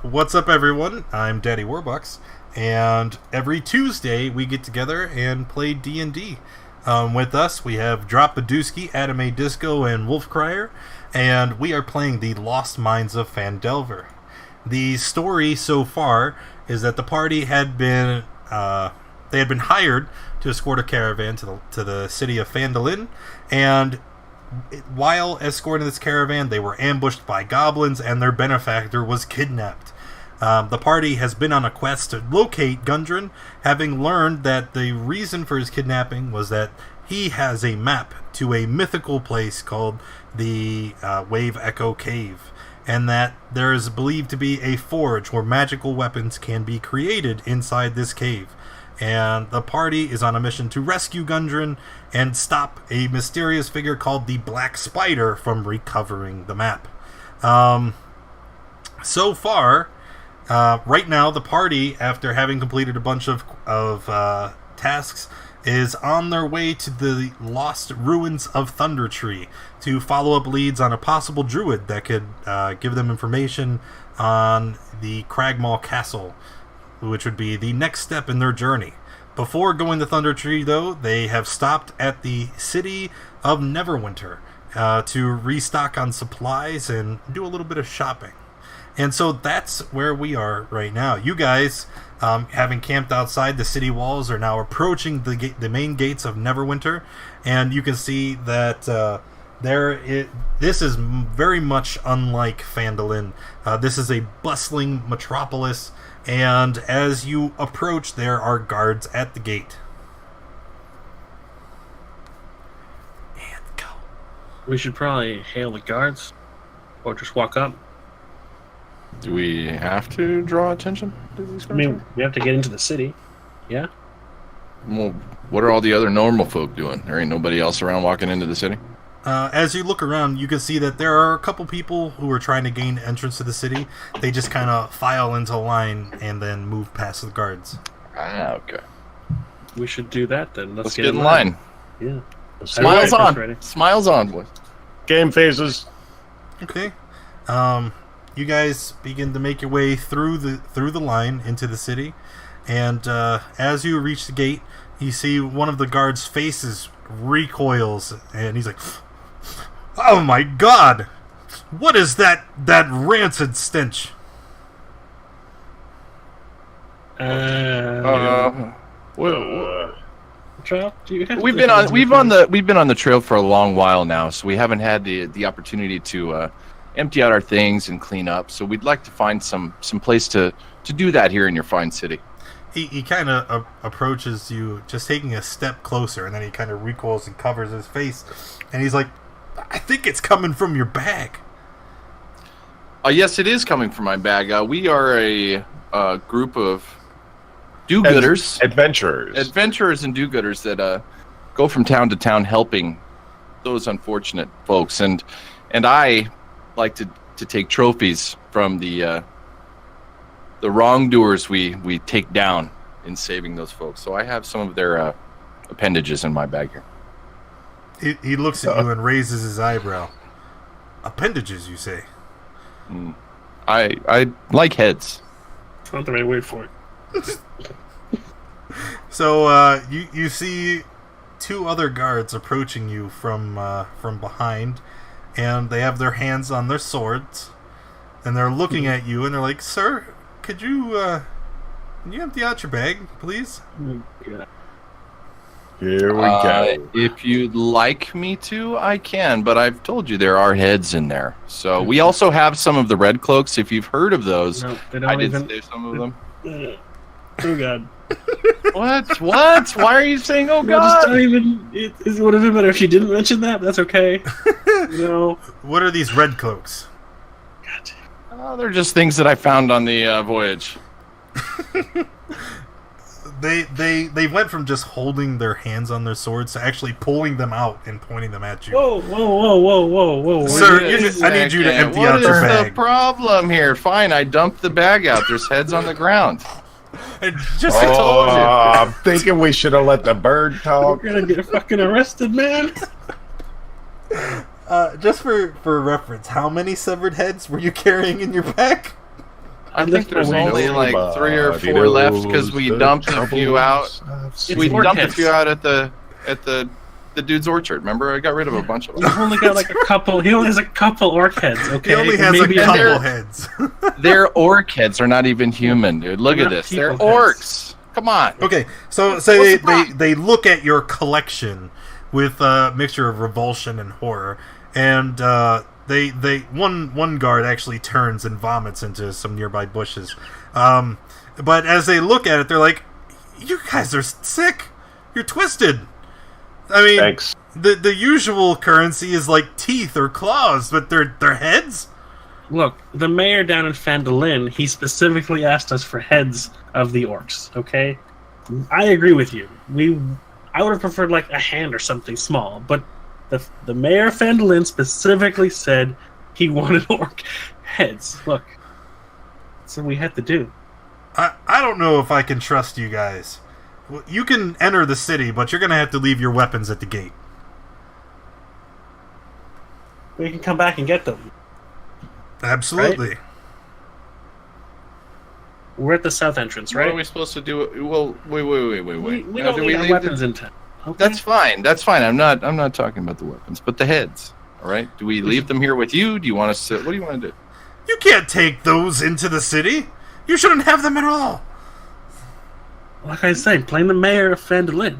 What's up, everyone? I'm Daddy Warbucks, and every Tuesday we get together and play D&D. With us, we have Dropaduski, AdamADisco, and Wolfcryer, and we are playing the Lost Mines of Phandelver. The story so far is that the party had been hired to escort a caravan to the city of Phandelver, and while escorting this caravan, they were ambushed by goblins, and their benefactor was kidnapped. The party has been on a quest to locate Gundren, having learned that the reason for his kidnapping was that he has a map to a mythical place called the Wave Echo Cave, and that there is believed to be a forge where magical weapons can be created inside this cave. And the party is on a mission to rescue Gundren and stop a mysterious figure called the Black Spider from recovering the map. So far, right now, the party, after having completed a bunch of tasks, is on their way to the lost ruins of Thundertree to follow up leads on a possible Druid that could give them information on the Cragmaw Castle, which would be the next step in their journey. Before going to Thundertree, though, they have stopped at the city of Neverwinter to restock on supplies and do a little bit of shopping. And so that's where we are right now. You guys, having camped outside the city walls, are now approaching the main gates of Neverwinter, and you can see that this is very much unlike Phandelver. This is a bustling metropolis, and as you approach, there are guards at the gate. And go. We should probably hail the guards, or just walk up. Do we have to draw attention to these guards? I mean, we have to get into the city. Yeah? Well, what are all the other normal folk doing? There ain't nobody else around walking into the city? As you look around, you can see that there are a couple people who are trying to gain entrance to the city. They just kind of file into line and then move past the guards. Ah, okay. We should do that then. Let's get in line. Yeah. Smiles on. Smiles on, boys. Game phases. Okay. You guys begin to make your way through the line into the city, and as you reach the gate, you see one of the guards' faces recoils, and he's like, "Oh my God! What is that rancid stench?" We've been on the trail for a long while now, so we haven't had the opportunity to empty out our things and clean up. So we'd like to find some place to do that here in your fine city. He kind of approaches you, just taking a step closer, and then he kind of recoils and covers his face, and he's like, "I think it's coming from your bag." Yes, it is coming from my bag. We are a group of do-gooders. Adventurers and do-gooders that go from town to town helping those unfortunate folks. And I like to take trophies from the wrongdoers we take down in saving those folks. So I have some of their appendages in my bag here. He looks at you and raises his eyebrow. "Appendages, you say?" I like heads. It's not the right word for it. So you see two other guards approaching you from behind, and they have their hands on their swords, and they're looking at you, and they're like, "Sir, could you empty out your bag, please?" Here we go. If you'd like me to, I can, but I've told you there are heads in there. So we also have some of the red cloaks, if you've heard of those. No, they don't I did even save some of them. Oh God. What? Why are you saying, "Oh No, God"? just don't even. It would have been better if you didn't mention that. But that's okay. No. What are these red cloaks? God. Oh, they're just things that I found on the voyage. They went from just holding their hands on their swords to actually pulling them out and pointing them at you. Whoa. Sir, I need you to empty out your bag. What is the problem here? Fine, I dumped the bag out. There's heads on the ground. I told you. I'm thinking we should have let the bird talk. We're gonna get fucking arrested, man. Just for reference, how many severed heads were you carrying in your pack? I think there's only like 3 or 4 left because we dumped a few out. We dumped a few out at the dude's orchard. Remember, I got rid of a bunch of them. He's only got like a couple. He only has a couple orc heads. Okay, he only has a couple heads. Their orc heads are not even human, dude. Look at this. They're orcs. Come on. Okay, so they look at your collection with a mixture of revulsion and horror, and one guard actually turns and vomits into some nearby bushes. But as they look at it, they're like, "You guys are sick. You're twisted." I mean, thanks. The usual currency is like teeth or claws, but they're heads? Look, the mayor down in Phandelver, he specifically asked us for heads of the orcs, okay? I agree with you. I would have preferred like a hand or something small, but the mayor of Phandelver specifically said he wanted orc heads. Look, that's what we had to do. I don't know if I can trust you guys. You can enter the city, but you're going to have to leave your weapons at the gate. We can come back and get them. Absolutely. Right? We're at the south entrance, right? What are we supposed to do? Well, wait. We don't leave our weapons in town. Okay? That's fine. I'm not talking about the weapons, but the heads. All right? Do we leave them here with you? Do you want us to... What do you want to do? You can't take those into the city. You shouldn't have them at all. Like I said, blame the mayor of Phandelver.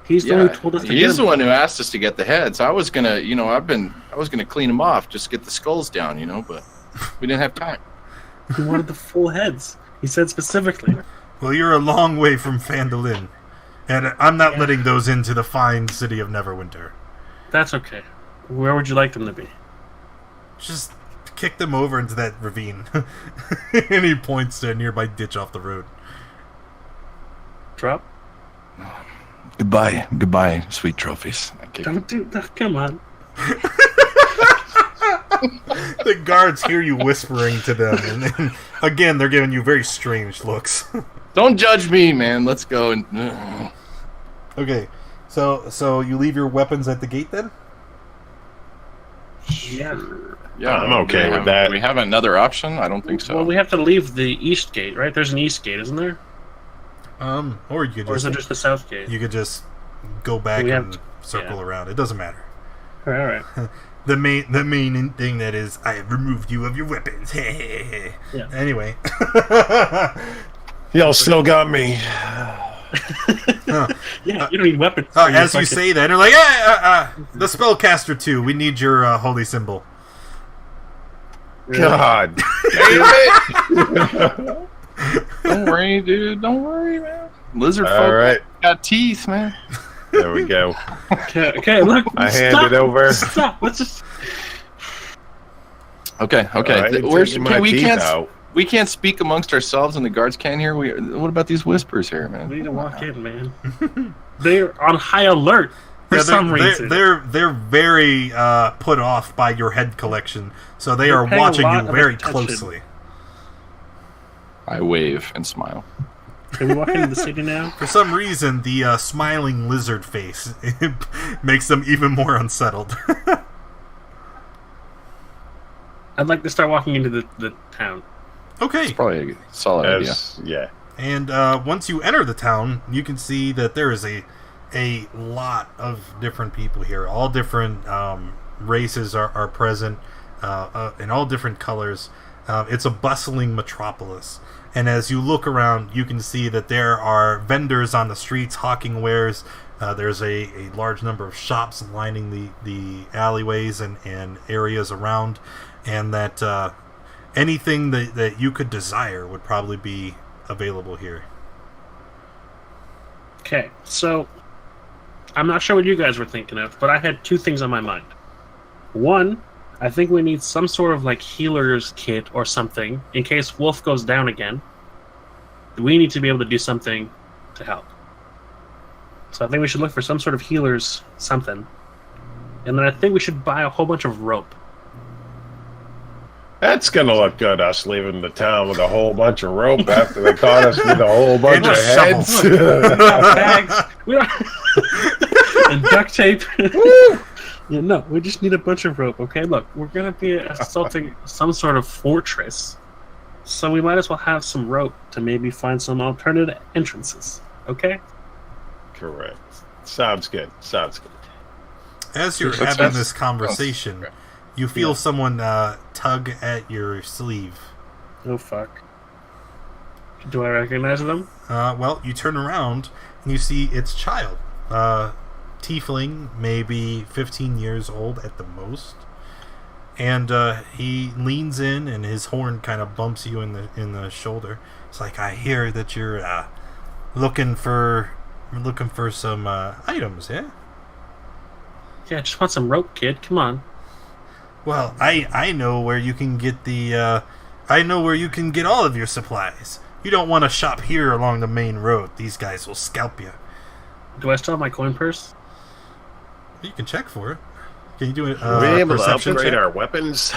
He's the one who told us to get them. He's the one who asked us to get the heads. I was gonna, I was gonna clean them off, just get the skulls down, but we didn't have time. He wanted the full heads. He said specifically. Well, you're a long way from Phandelver, and I'm not letting those into the fine city of Neverwinter. That's okay. Where would you like them to be? Just kick them over into that ravine. And he points to a nearby ditch off the road. Drop? Goodbye, sweet trophies. Don't do that. Come on. The guards hear you whispering to them, and again, they're giving you very strange looks. Don't judge me, man. Let's go. Okay, so you leave your weapons at the gate then? Yeah. Yeah, I'm okay with that. Do we have another option? I don't think so. Well, we have to leave the east gate, right? There's an east gate, isn't there? Or you could just... Or is it just the south gate? You could just go back and circle around. It doesn't matter. All right. The main thing that is, I have removed you of your weapons. Yeah. Anyway. Y'all still got me. Yeah, you don't need weapons. As you say that, they're like, the spellcaster too. We need your holy symbol. God. Don't worry, dude. Don't worry, man. Lizard folk got teeth, man. There we go. Okay, look. I hand it over. Stop. Let's just... Okay. Right, we can't speak amongst ourselves, and the guards can't hear. What about these whispers here, man? We need to walk in, man. They're on high alert for some reason. They're very put off by your head collection, so they are watching you very closely. I wave and smile. Can we walk into the city now? For some reason, the smiling lizard face makes them even more unsettled. I'd like to start walking into the town. Okay. It's probably a solid idea. Yeah. And once you enter the town, you can see that there is a lot of different people here. All different races are present, in all different colors. It's a bustling metropolis. And as you look around, you can see that there are vendors on the streets hawking wares. There's a large number of shops lining the alleyways and areas around. And that anything that you could desire would probably be available here. Okay, so I'm not sure what you guys were thinking of, but I had two things on my mind. One, I think we need some sort of like healer's kit or something in case Wolf goes down again. We need to be able to do something to help. So I think we should look for some sort of healer's something. And then I think we should buy a whole bunch of rope. That's gonna look good, us leaving the town with a whole bunch of rope after they caught us with a whole bunch of heads. Bags. And duct tape. Yeah, no, we just need a bunch of rope, okay? Look, we're going to be assaulting some sort of fortress. So we might as well have some rope to maybe find some alternate entrances. Okay? Correct. Sounds good. As you're having this conversation, you feel someone tug at your sleeve. Oh, fuck. Do I recognize them? Well, you turn around and you see it's Child. Tiefling, maybe 15 years old at the most. And he leans in and his horn kind of bumps you in the shoulder. It's like, I hear that you're looking for some items, yeah? Yeah, I just want some rope, kid. Come on. Well, I know where you can get I know where you can get all of your supplies. You don't want to shop here along the main road. These guys will scalp you. Do I still have my coin purse? You can check for it. Can you do it? Are we able to upgrade our weapons?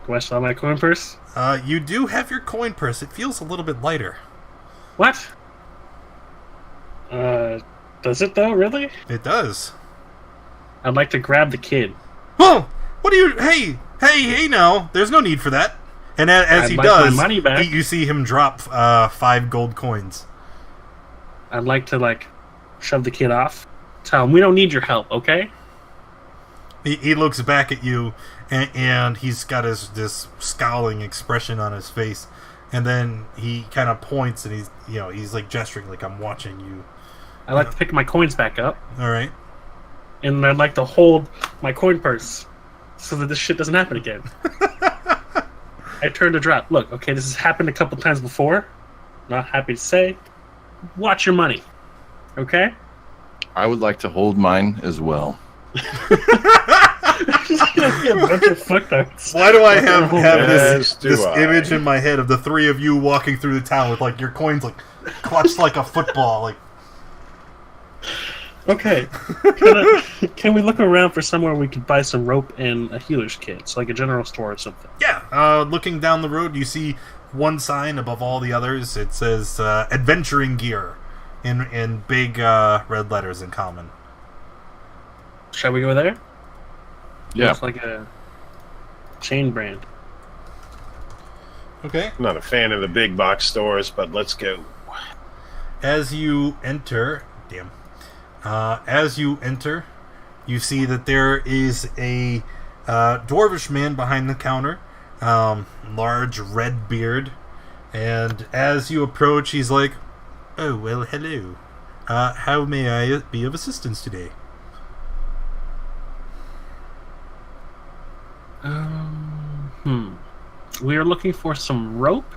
Do I still have my coin purse? You do have your coin purse. It feels a little bit lighter. What? Does it though? Really? It does. I'd like to grab the kid. Oh! What do you... Hey, now. There's no need for that. And as he does, my money back. You see him drop 5 gold coins. I'd like to, shove the kid off. Tell him we don't need your help, okay? He looks back at you, and he's got this scowling expression on his face. And then he kind of points, and he's like gesturing like, I'm watching you. I'd like to pick my coins back up. All right. And I'd like to hold my coin purse so that this shit doesn't happen again. I turn to drop. Look, okay, this has happened a couple times before. Not happy to say. Watch your money. Okay? I would like to hold mine as well. Why do I have this image in my head of the 3 of you walking through the town with your coins clutched like a football? Okay. Can we look around for somewhere we could buy some rope and a healer's kit? So like a general store or something. Yeah. Looking down the road, you see one sign above all the others. It says adventuring gear in big red letters in common. Shall we go there? Yeah. Looks like a chain brand. Okay. I'm not a fan of the big box stores, but let's go. As you enter... As you enter, you see that there is a dwarvish man behind the counter, large red beard, and as you approach, he's like, "Oh, well, hello. How may I be of assistance today?" We are looking for some rope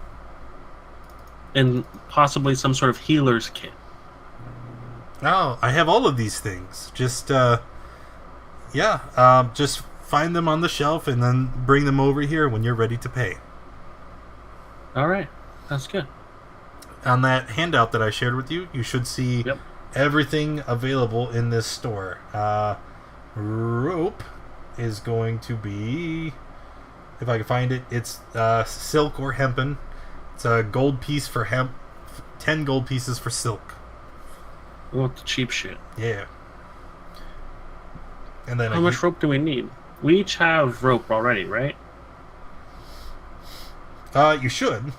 and possibly some sort of healer's kit. Oh, I have all of these things. Just, just find them on the shelf and then bring them over here when you're ready to pay. All right. That's good. On that handout that I shared with you, you should see everything available in this store. Rope is going to be, if I can find it, it's silk or hempen. It's a gold piece for hemp, 10 gold pieces for silk. We want the cheap shit. Yeah. And then how much rope do we need? We each have rope already, right? You should.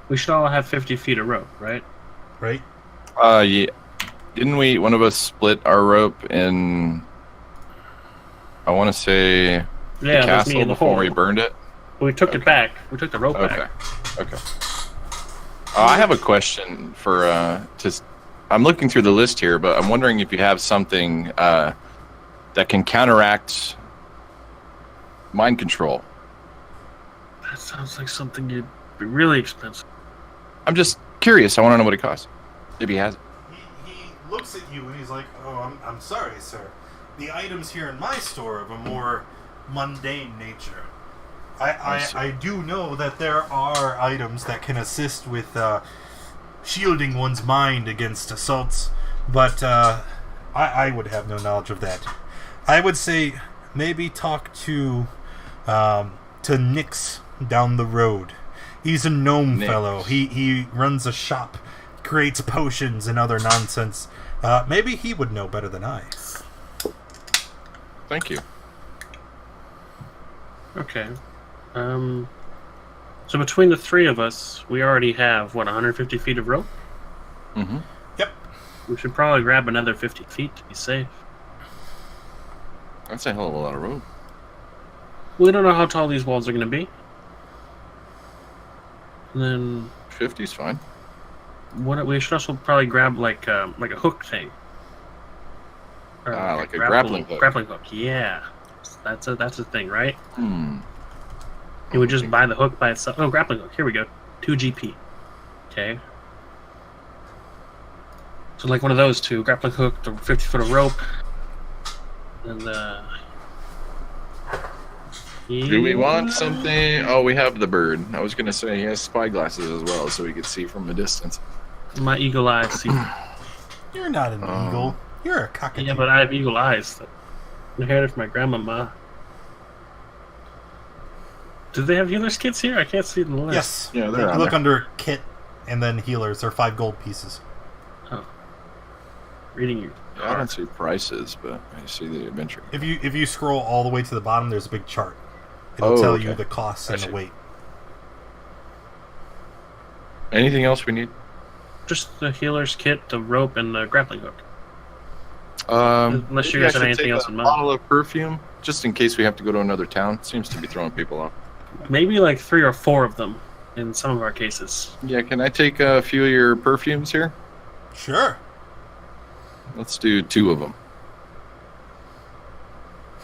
We should all have 50 feet of rope, right? Right. Yeah. Didn't one of us split our rope in, I want to say, the castle before we burned it? We took it back. We took the rope back. Okay. I have a question for, I'm looking through the list here, but I'm wondering if you have something that can counteract mind control. That sounds like something you'd be really expensive. I'm just curious. I want to know what it costs. Maybe he has it. He looks at you and he's like, "Oh, I'm sorry, sir. The items here in my store are of a more mundane nature. I do know that there are items that can assist with shielding one's mind against assaults, but I would have no knowledge of that. I would say maybe talk to Nyx down the road. He's a gnome fellow. He runs a shop, creates potions and other nonsense. Maybe he would know better than I." Thank you. Okay. So between the three of us, we already have, 150 feet of rope? Mm-hmm. Yep. We should probably grab another 50 feet to be safe. That's a hell of a lot of rope. We don't know how tall these walls are going to be. And then 50's fine. we should also probably grab like a hook thing. Or like a grappling hook. Grappling hook, yeah. That's a thing, right? You would just buy the hook by itself. Oh, grappling hook. Here we go. 2 GP. Okay. So like one of those two. Grappling hook, the 50 foot of rope. And do we want something? Oh, we have the bird. I was going to say he has spy glasses as well, so we could see from a distance. My eagle eyes see. You're not an eagle. You're a cockatoo. Yeah, but I have eagle eyes. I inherited from my grandmama. Do they have healers kits here? I can't see it in the list. Yes. Yeah, they're on look there. under kit and then healers. They're 5 gold pieces. Oh. Reading you. I don't see prices, but I see the adventure. If you scroll all the way to the bottom, there's a big chart. It'll tell you the costs and the weight. Anything else we need? Just the healer's kit, the rope, and the grappling hook. Unless you maybe guys I have should anything take else a in mind. bottle of perfume, just in case we have to go to another town. Seems to be throwing people off. Maybe like 3 or 4 of them in some of our cases. Yeah, can I take a few of your perfumes here? Sure. Let's do 2 of them.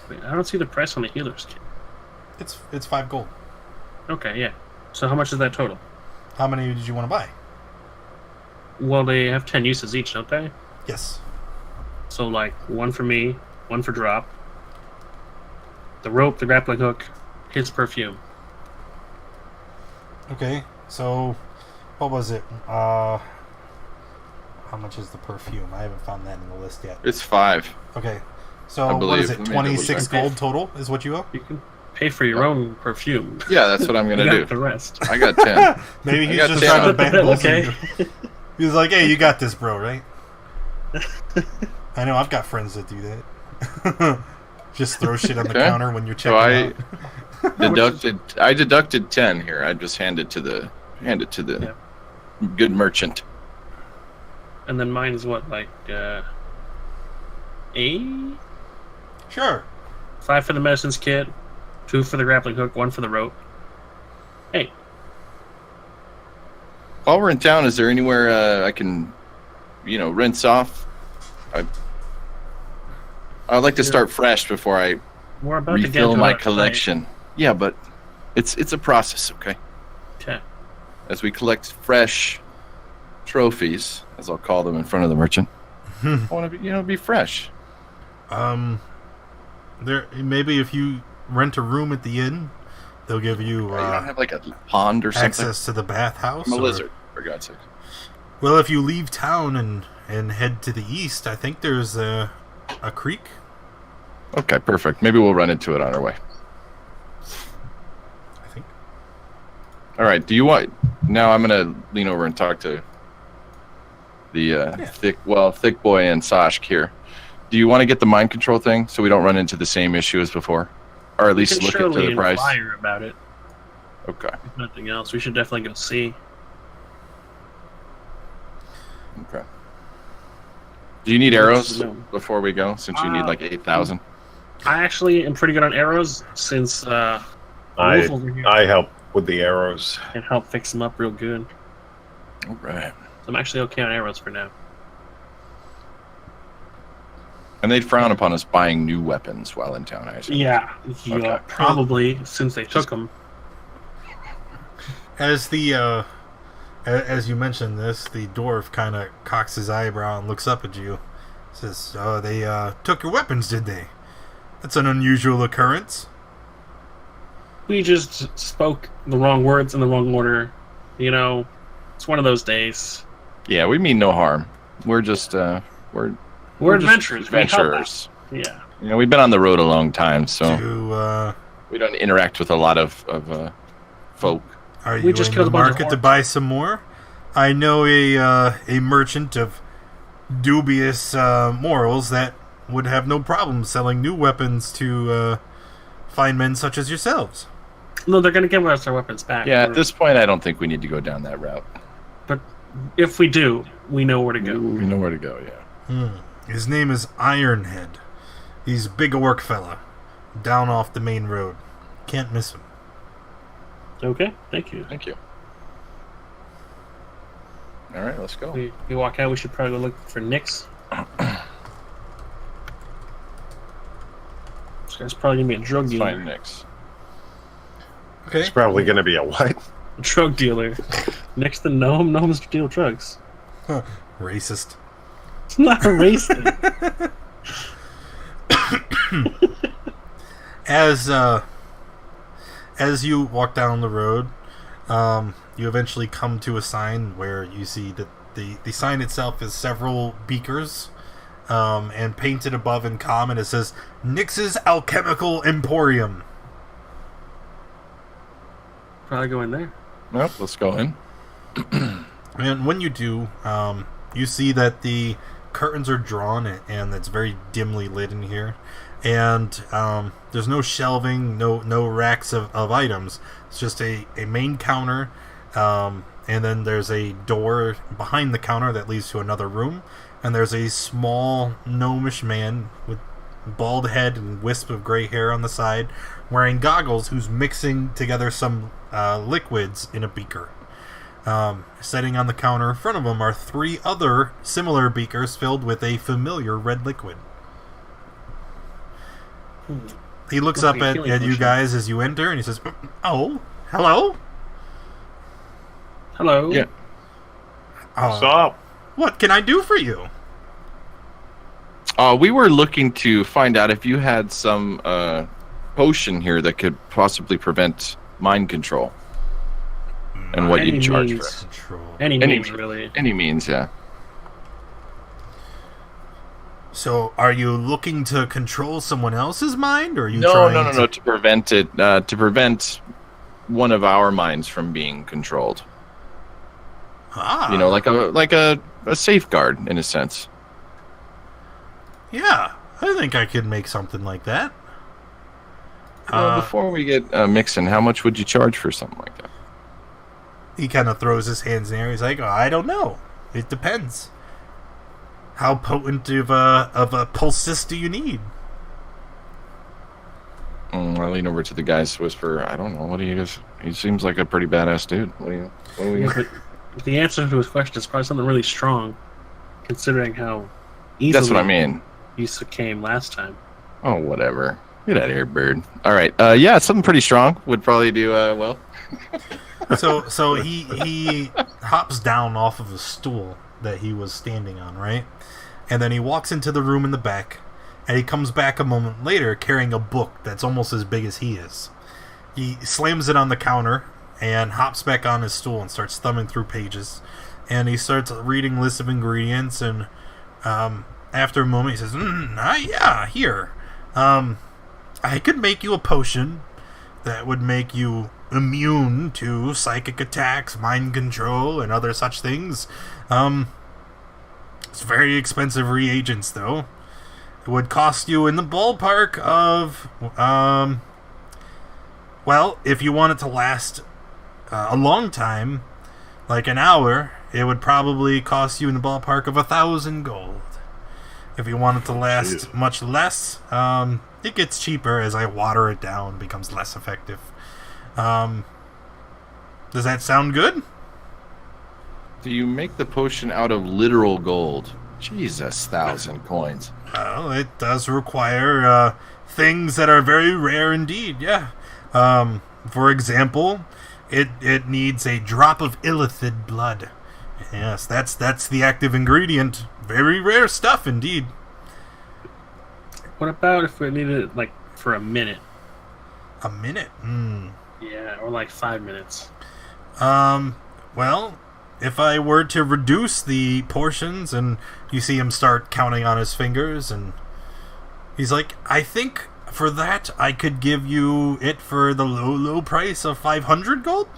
Wait, I don't see the price on the healer's kit. It's 5 gold. Okay, yeah. So how much is that total? How many did you want to buy? Well, they have 10 uses each, don't they? Yes. So like 1 for me, 1 for Drop. The rope, the grappling hook, his perfume. Okay, so what was it? How much is the perfume? I haven't found that in the list yet. It's 5. Okay, so what is it? Let me 26 double check. gold total is what you owe? You can pay for your own perfume. Yeah, that's what I'm gonna You do. got the rest. I got 10. Maybe he's I got just 10. trying to bamboozle Okay. you. He was like, "Hey, you got this, bro, right?" I know I've got friends that do that. Just throw shit on the counter when you're checking out. I deducted 10 here. I just hand it to the good merchant. And then mine is what, like 8? Sure. 5 for the medicines kit, 2 for the grappling hook, 1 for the rope. Hey. While we're in town, is there anywhere I can, rinse off? I'd like to start fresh before I We're about to get refill to my our collection. Yeah, but it's a process, okay? Okay. As we collect fresh trophies, as I'll call them in front of the merchant, I want to be fresh. There maybe if you rent a room at the inn, they'll give you You don't have like a pond or something? access to the bathhouse. I'm a lizard, for God's sake. Well, if you leave town and head to the east, I think there's a creek. Okay, perfect. Maybe we'll run into it on our way. I think. All right. Do you want? Now I'm gonna lean over and talk to the thick boy and Sashk here. Do you want to get the mind control thing so we don't run into the same issue as before, or at least look into the price? Inquire about it. Okay. If nothing else, we should definitely go see. Okay. Do you need arrows before we go? Since you need like 8,000. I actually am pretty good on arrows since Wolf over here I help with the arrows. can help fix them up real good. All right. So I'm actually okay on arrows for now. And they'd frown upon us buying new weapons while in town, I assume. Yeah, Okay. probably since they took them. As as you mentioned this, the dwarf kind of cocks his eyebrow and looks up at you. Says, "Oh, they took your weapons, did they? That's an unusual occurrence." We just spoke the wrong words in the wrong order. It's one of those days. Yeah, we mean no harm. We're just we're adventurers. Adventurers. Yeah. We've been on the road a long time, so To, we don't interact with a lot of folk. are you just in killed the a bunch of market to orcs. buy some more? I know a merchant of dubious morals that would have no problem selling new weapons to fine men such as yourselves. No, they're going to give us our weapons back. Yeah, at this point, I don't think we need to go down that route. But if we do, we know where to go. We know where to go, yeah. His name is Ironhead. He's a big orc fella. Down off the main road. Can't miss him. Okay, thank you. Thank you. All right, let's go. We walk out, we should probably go look for Nyx. This guy's probably going to be a drug dealer. Find Nyx. Okay. It's probably going to be a what? A drug dealer. Next to Gnome, Gnomes deal drugs. Huh. Racist. It's not racist. As you walk down the road, you eventually come to a sign where you see that the sign itself is several beakers, and painted above in common it says Nyx's Alchemical Emporium. Probably go in there. Well, let's go in. And when you do, you see that the curtains are drawn and it's very dimly lit in here. And there's no shelving, no racks of items. It's just a main counter, and then there's a door behind the counter that leads to another room. And there's a small gnomish man with bald head and wisp of gray hair on the side, wearing goggles, who's mixing together some liquids in a beaker. Sitting on the counter in front of him are 3 other similar beakers filled with a familiar red liquid. He looks up at you guys as you enter, and he says, "Oh, hello? Hello? Yeah. What's up? What can I do for you?" We were looking to find out if you had some potion here that could possibly prevent mind control. And what you charge for it. Any means, really. Any means, yeah. So, are you looking to control someone else's mind, or are you No, to prevent it, to prevent one of our minds from being controlled. Ah. You know, like a safeguard, in a sense. Yeah, I think I could make something like that. Well, before we get mixing, how much would you charge for something like that? He kind of throws his hands in the air. He's like, I don't know. It depends. How potent of a pulsis do you need? I lean over to the guys, whisper, I don't know, what do you guys... He seems like a pretty badass dude. What do we... But the answer to his question is probably something really strong, considering how easily That's what I mean. you succumbed last time. Oh, whatever. Get out of here, bird. All right. Yeah, something pretty strong would probably do well. So he hops down off of a stool that he was standing on, right? And then he walks into the room in the back, and he comes back a moment later carrying a book that's almost as big as he is. He slams it on the counter and hops back on his stool and starts thumbing through pages. And he starts reading lists of ingredients, and after a moment he says, yeah, here. I could make you a potion that would make you immune to psychic attacks, mind control, and other such things. It's very expensive reagents, though. It would cost you in the ballpark of, well, if you want it to last a long time, like an hour, it would probably cost you in the ballpark of 1,000 gold. If you want it to last much less, it gets cheaper as I water it down, it becomes less effective. Does that sound good? Do you make the potion out of literal gold? Jesus, 1,000 coins. Well, it does require things that are very rare indeed, yeah. For example, it needs a drop of illithid blood. Yes, that's the active ingredient. Very rare stuff indeed. What about if we needed it, like, for a minute? A minute? Yeah, or like 5 minutes. Well, if I were to reduce the portions, and you see him start counting on his fingers, and he's like, I think for that I could give you it for the low price of 500 gold?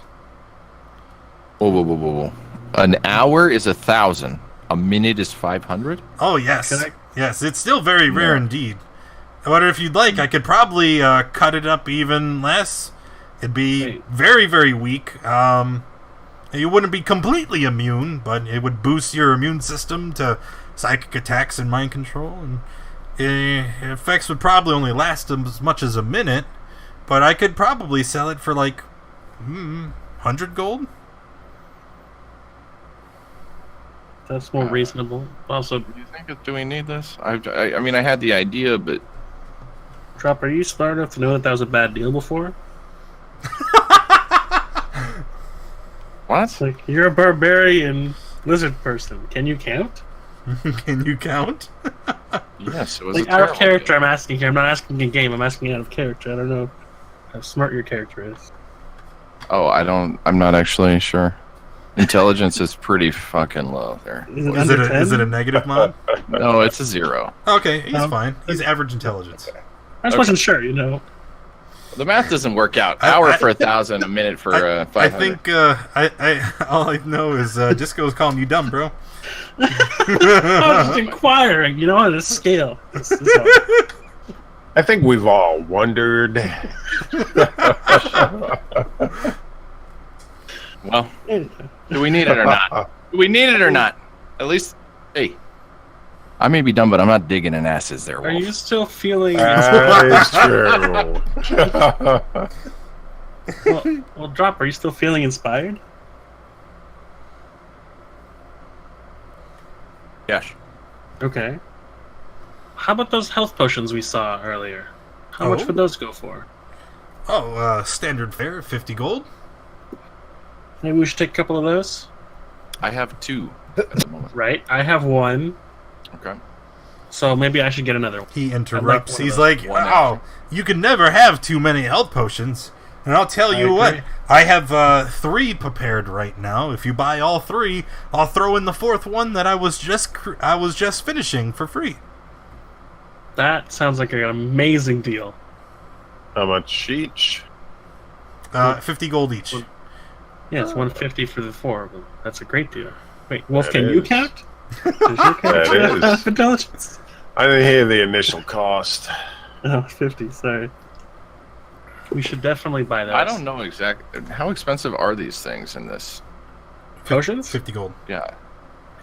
Whoa. An hour is 1,000. A minute is 500? Oh, yes. Yes, it's still very rare indeed. However, if you'd like, I could probably cut it up even less. It'd be very, very weak. You wouldn't be completely immune, but it would boost your immune system to psychic attacks and mind control, and effects would probably only last as much as a minute, but I could probably sell it for like 100 gold. That's more reasonable. Also, do we need this? I mean, I had the idea, but Drop, are you smart enough to know that was a bad deal before? What? Like, you're a barbarian lizard person. Can you count? Can you count? Yes, it was like, out of character, I'm asking here. I'm not asking in game. I'm asking out of character. I don't know how smart your character is. Oh, I'm not actually sure. Intelligence is pretty fucking low there. Is it a negative mod? No, it's a 0. Okay, he's fine. He's average intelligence. I just wasn't sure, you know. The math doesn't work out. Hour for 1,000, a minute for 500. I think all I know is Disco's calling you dumb, bro. I was just inquiring, you know, on a scale. I think we've all wondered. Well, do we need it or not? Do we need it or not? At least, hey, I may be dumb, but I'm not digging in asses there, Wolf. Are you still feeling... That is true. well, Drop, are you still feeling inspired? Yes. Okay. How about those health potions we saw earlier? How much would those go for? Standard fare, 50 gold. Maybe we should take a couple of those? I have 2 at the moment. Right, I have 1. Okay. So maybe I should get another one. He interrupts. He's like, "Oh, you can never have too many health potions." And I'll tell you what, I have 3 prepared right now. If you buy all 3, I'll throw in the 4th one that I was just finishing for free. That sounds like an amazing deal. How much each? 50 gold each. Yeah, it's 150 for the 4 of them. That's a great deal. Wait, Wolf, can you count? That is. Intelligence. I didn't hear the initial cost. Oh, 50, sorry. We should definitely buy those. I don't know exactly. How expensive are these things in this? Potions? 50 gold. Yeah.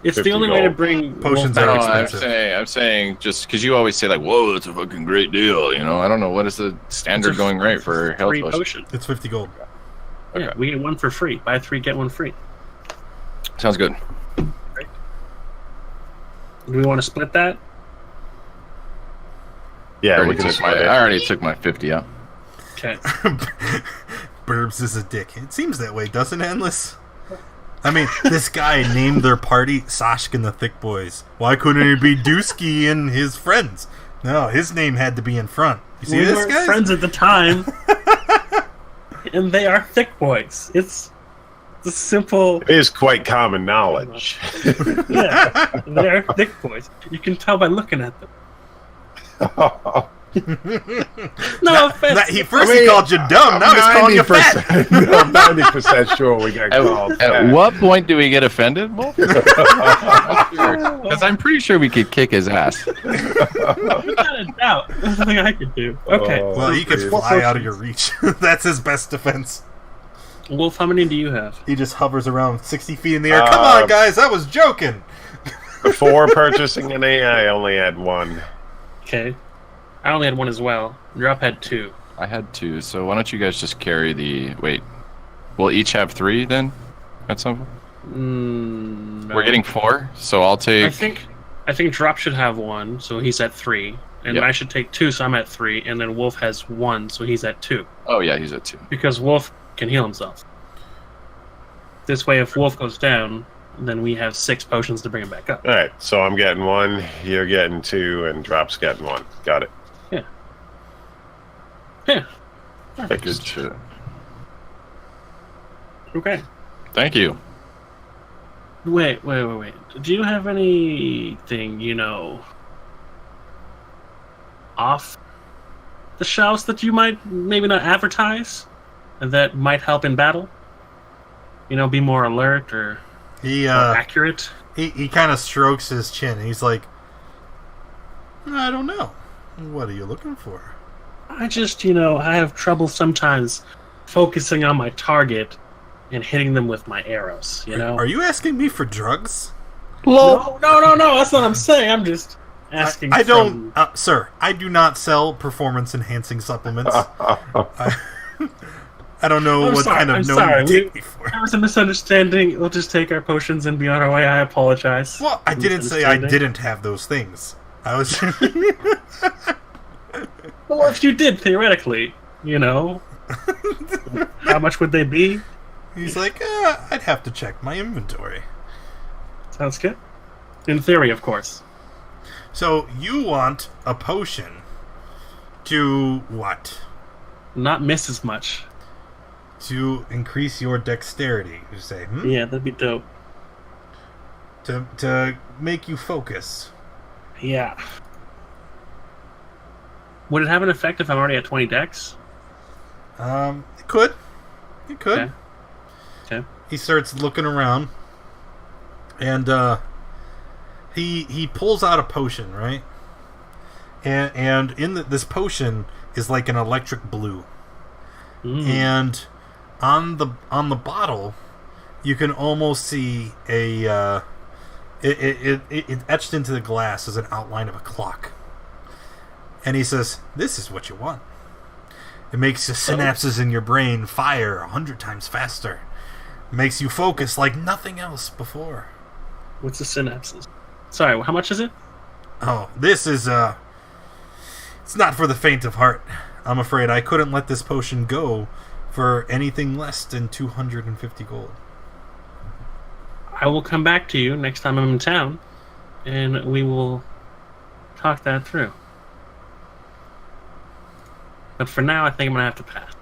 It's the only way to bring potions are expensive. I'm saying just because you always say like, "Whoa, it's a fucking great deal," you know. I don't know what is the standard going rate for health potion. It's 50 gold. Okay. Yeah, we get 1 for free. Buy 3, get 1 free. Sounds good. Great. Do we want to split that? Yeah, I already took my 50 out. Okay. Burbs is a dick. It seems that way, doesn't it, Endless? I mean, this guy named their party Sashk and the Thick Boys. Why couldn't it be Dusky and his friends? No, his name had to be in front. You see we this, weren't guys? friends at the time. And they are thick boys. It's the simple... It is quite common knowledge. Yeah, they are thick boys. You can tell by looking at them. No offense. He called you dumb. Now he's calling you fat. I'm 90% sure we got called fat. At what point do we get offended, Wolf? Because I'm pretty sure we could kick his ass. Without a doubt. There's nothing I could do. Okay. Well, he could fly out of your reach. That's his best defense. Wolf, how many do you have? He just hovers around 60 feet in the air. Come on, guys. I was joking. Before purchasing an AI, I only had 1. Okay. I only had 1 as well. Drop had 2. I had 2, so why don't you guys just carry the... Wait. We'll each have 3 then? At some point? No. We're getting 4, so I'll take... I think Drop should have 1, so he's at 3. And Yep. I should take 2, so I'm at 3. And then Wolf has 1, so he's at 2. Oh, yeah, he's at 2. Because Wolf can heal himself. This way, if Wolf goes down, then we have 6 potions to bring him back up. Alright, so I'm getting 1, you're getting 2, and Drop's getting 1. Got it. Yeah. Yeah. Good shit. Okay. Thank you. Wait. Do you have anything, you know, off the shelves that you might maybe not advertise and that might help in battle? You know, be more alert or more accurate? He kind of strokes his chin. He's like, I don't know. What are you looking for? I just, you know, I have trouble sometimes focusing on my target and hitting them with my arrows, you know? Are you asking me for drugs? No, that's what I'm saying. I'm just asking I don't... sir, I do not sell performance-enhancing supplements. I don't know kind of gnome you take me for. There was a misunderstanding. We'll just take our potions and be on our way. I apologize. Well, I didn't say I didn't have those things. I was... Well, if you did, theoretically, you know, how much would they be? He's like, I'd have to check my inventory. Sounds good. In theory, of course. So, you want a potion to what? Not miss as much. To increase your dexterity, you say? Yeah, that'd be dope. To make you focus. Yeah. Would it have an effect if I'm already at 20 dex? It could. It could. Okay. He starts looking around, and he pulls out a potion, right? And in this potion is like an electric blue, and on the bottle, you can almost see it etched into the glass as an outline of a clock. And he says, "This is what you want. It makes the synapses in your brain fire 100 times faster. It makes you focus like nothing else before." What's the synapses? Sorry, how much is it? Oh, this is it's not for the faint of heart. I'm afraid I couldn't let this potion go for anything less than 250 gold. I will come back to you next time I'm in town, and we will talk that through. But for now, I think I'm going to have to pass.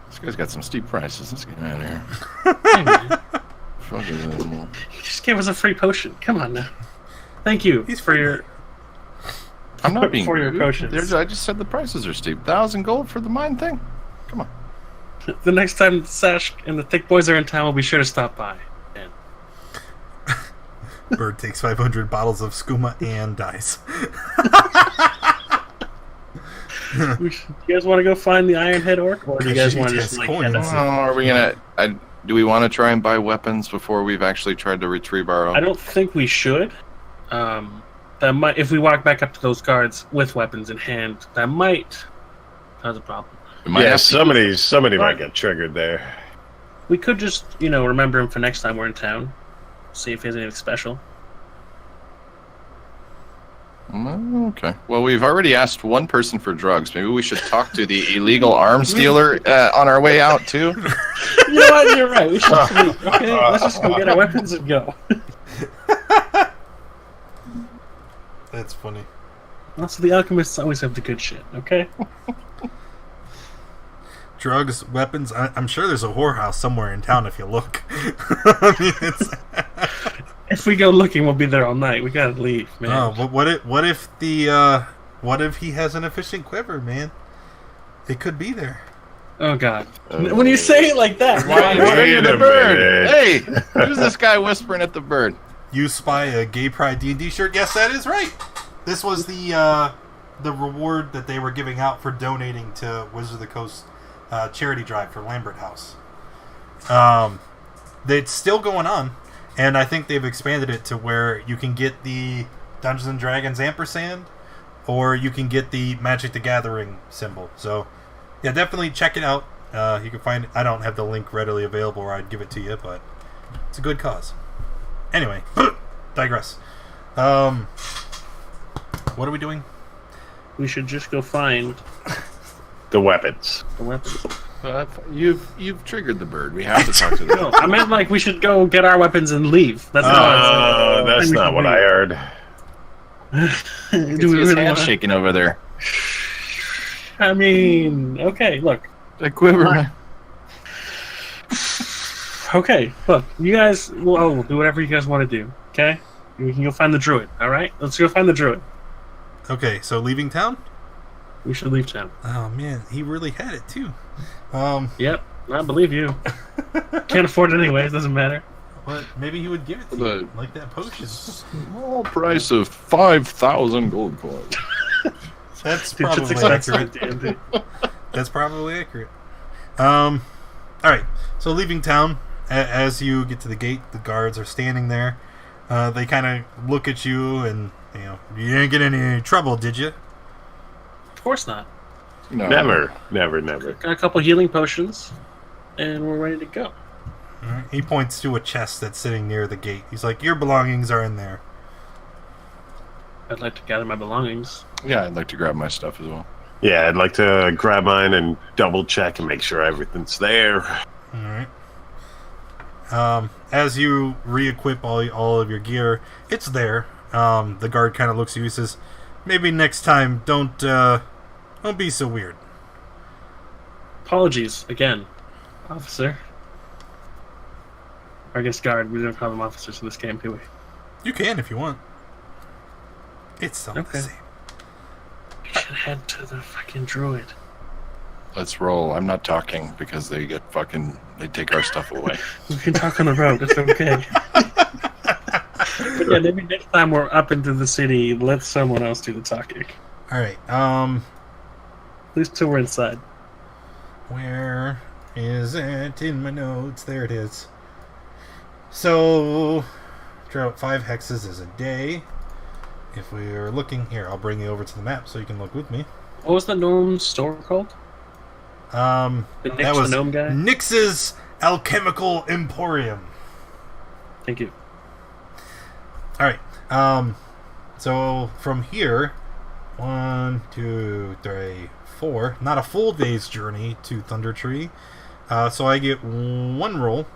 This guy's got some steep prices. Let's get out of here. Hey, man. You just gave us a free potion. Come on now. Thank you for your... I'm not being for your potions. I just said the prices are steep. 1,000 gold for the mine thing? Come on. The next time Sash and the Thick Boys are in town, we'll be sure to stop by. And... Bird takes 500 bottles of skooma and dies. Do you guys want to go find the Iron Head Orc, or do you guys want to just head up? Are we gonna? Do we want to try and buy weapons before we've actually tried to retrieve our own? I don't think we should. That might, if we walk back up to those guards with weapons in hand, that might cause a problem. Yeah, somebody might get triggered there. We could just, remember him for next time we're in town. See if he has anything special. Okay. Well, we've already asked one person for drugs. Maybe we should talk to the illegal arms dealer on our way out, too. You know what? You're right. We should just leave. Okay, let's just go get our weapons and go. That's funny. Also, the alchemists always have the good shit, okay? Drugs, weapons. I'm sure there's a whorehouse somewhere in town if you look. I mean, if we go looking, we'll be there all night. We gotta leave, man. Oh, but what if he has an efficient quiver, man? It could be there. Oh God! When you say it like that, why are you the bird? Hey, who's this guy whispering at the bird? You spy a Gay Pride D&D shirt. Yes, that is right. This was the reward that they were giving out for donating to Wizards of the Coast charity drive for Lambert House. It's still going on. And I think they've expanded it to where you can get the Dungeons and Dragons ampersand, or you can get the Magic the Gathering symbol. So, yeah, definitely check it out. You can find it. I don't have the link readily available, or I'd give it to you, but it's a good cause. Anyway, digress. What are we doing? We should just go find the weapons. The weapons. You've triggered the bird. We have to talk to them. No, I meant we should go get our weapons and leave. That's that's not what I heard. Do we really hand shaking over there? I mean, okay, look. The quiver. Okay, look. You guys, we'll do whatever you guys want to do. Okay, we can go find the Druid. All right, let's go find the Druid. Okay, so leaving town. We should leave town. Oh man, he really had it too. Yep, I believe you. Can't afford it anyways, doesn't matter. But maybe he would give it to you, like that potion. Small price of 5,000 gold coins. That's probably accurate. That's probably accurate. All right. So leaving town, as you get to the gate, the guards are standing there. They kind of look at you and, you didn't get in any trouble, did you? Of course not. No. Never. Got a couple healing potions, and we're ready to go. All right. He points to a chest that's sitting near the gate. He's like, your belongings are in there. I'd like to gather my belongings. Yeah, I'd like to grab my stuff as well. Yeah, I'd like to grab mine and double check and make sure everything's there. All right. As you re-equip all of your gear, it's there. The guard kind of looks at you and says, maybe next time, don't be so weird. Apologies, again, officer. Or I guess guard. We don't call them officers in this game, do we? You can if you want. It's all the same. We should head to the fucking Druid. Let's roll. I'm not talking because they take our stuff away. We can talk on the road. It's okay. But yeah, maybe next time we're up into the city, let someone else do the talking. All right. At least till we're inside. Where is it in my notes? There it is. So, drought 5 hexes is a day. If we are looking here, I'll bring you over to the map so you can look with me. What was the gnome store called? That was the gnome guy? Nyx's Alchemical Emporium. Thank you. Alright. So from here, 1, 2, 3, 4. Not a full day's journey to Thundertree. So I get 1 roll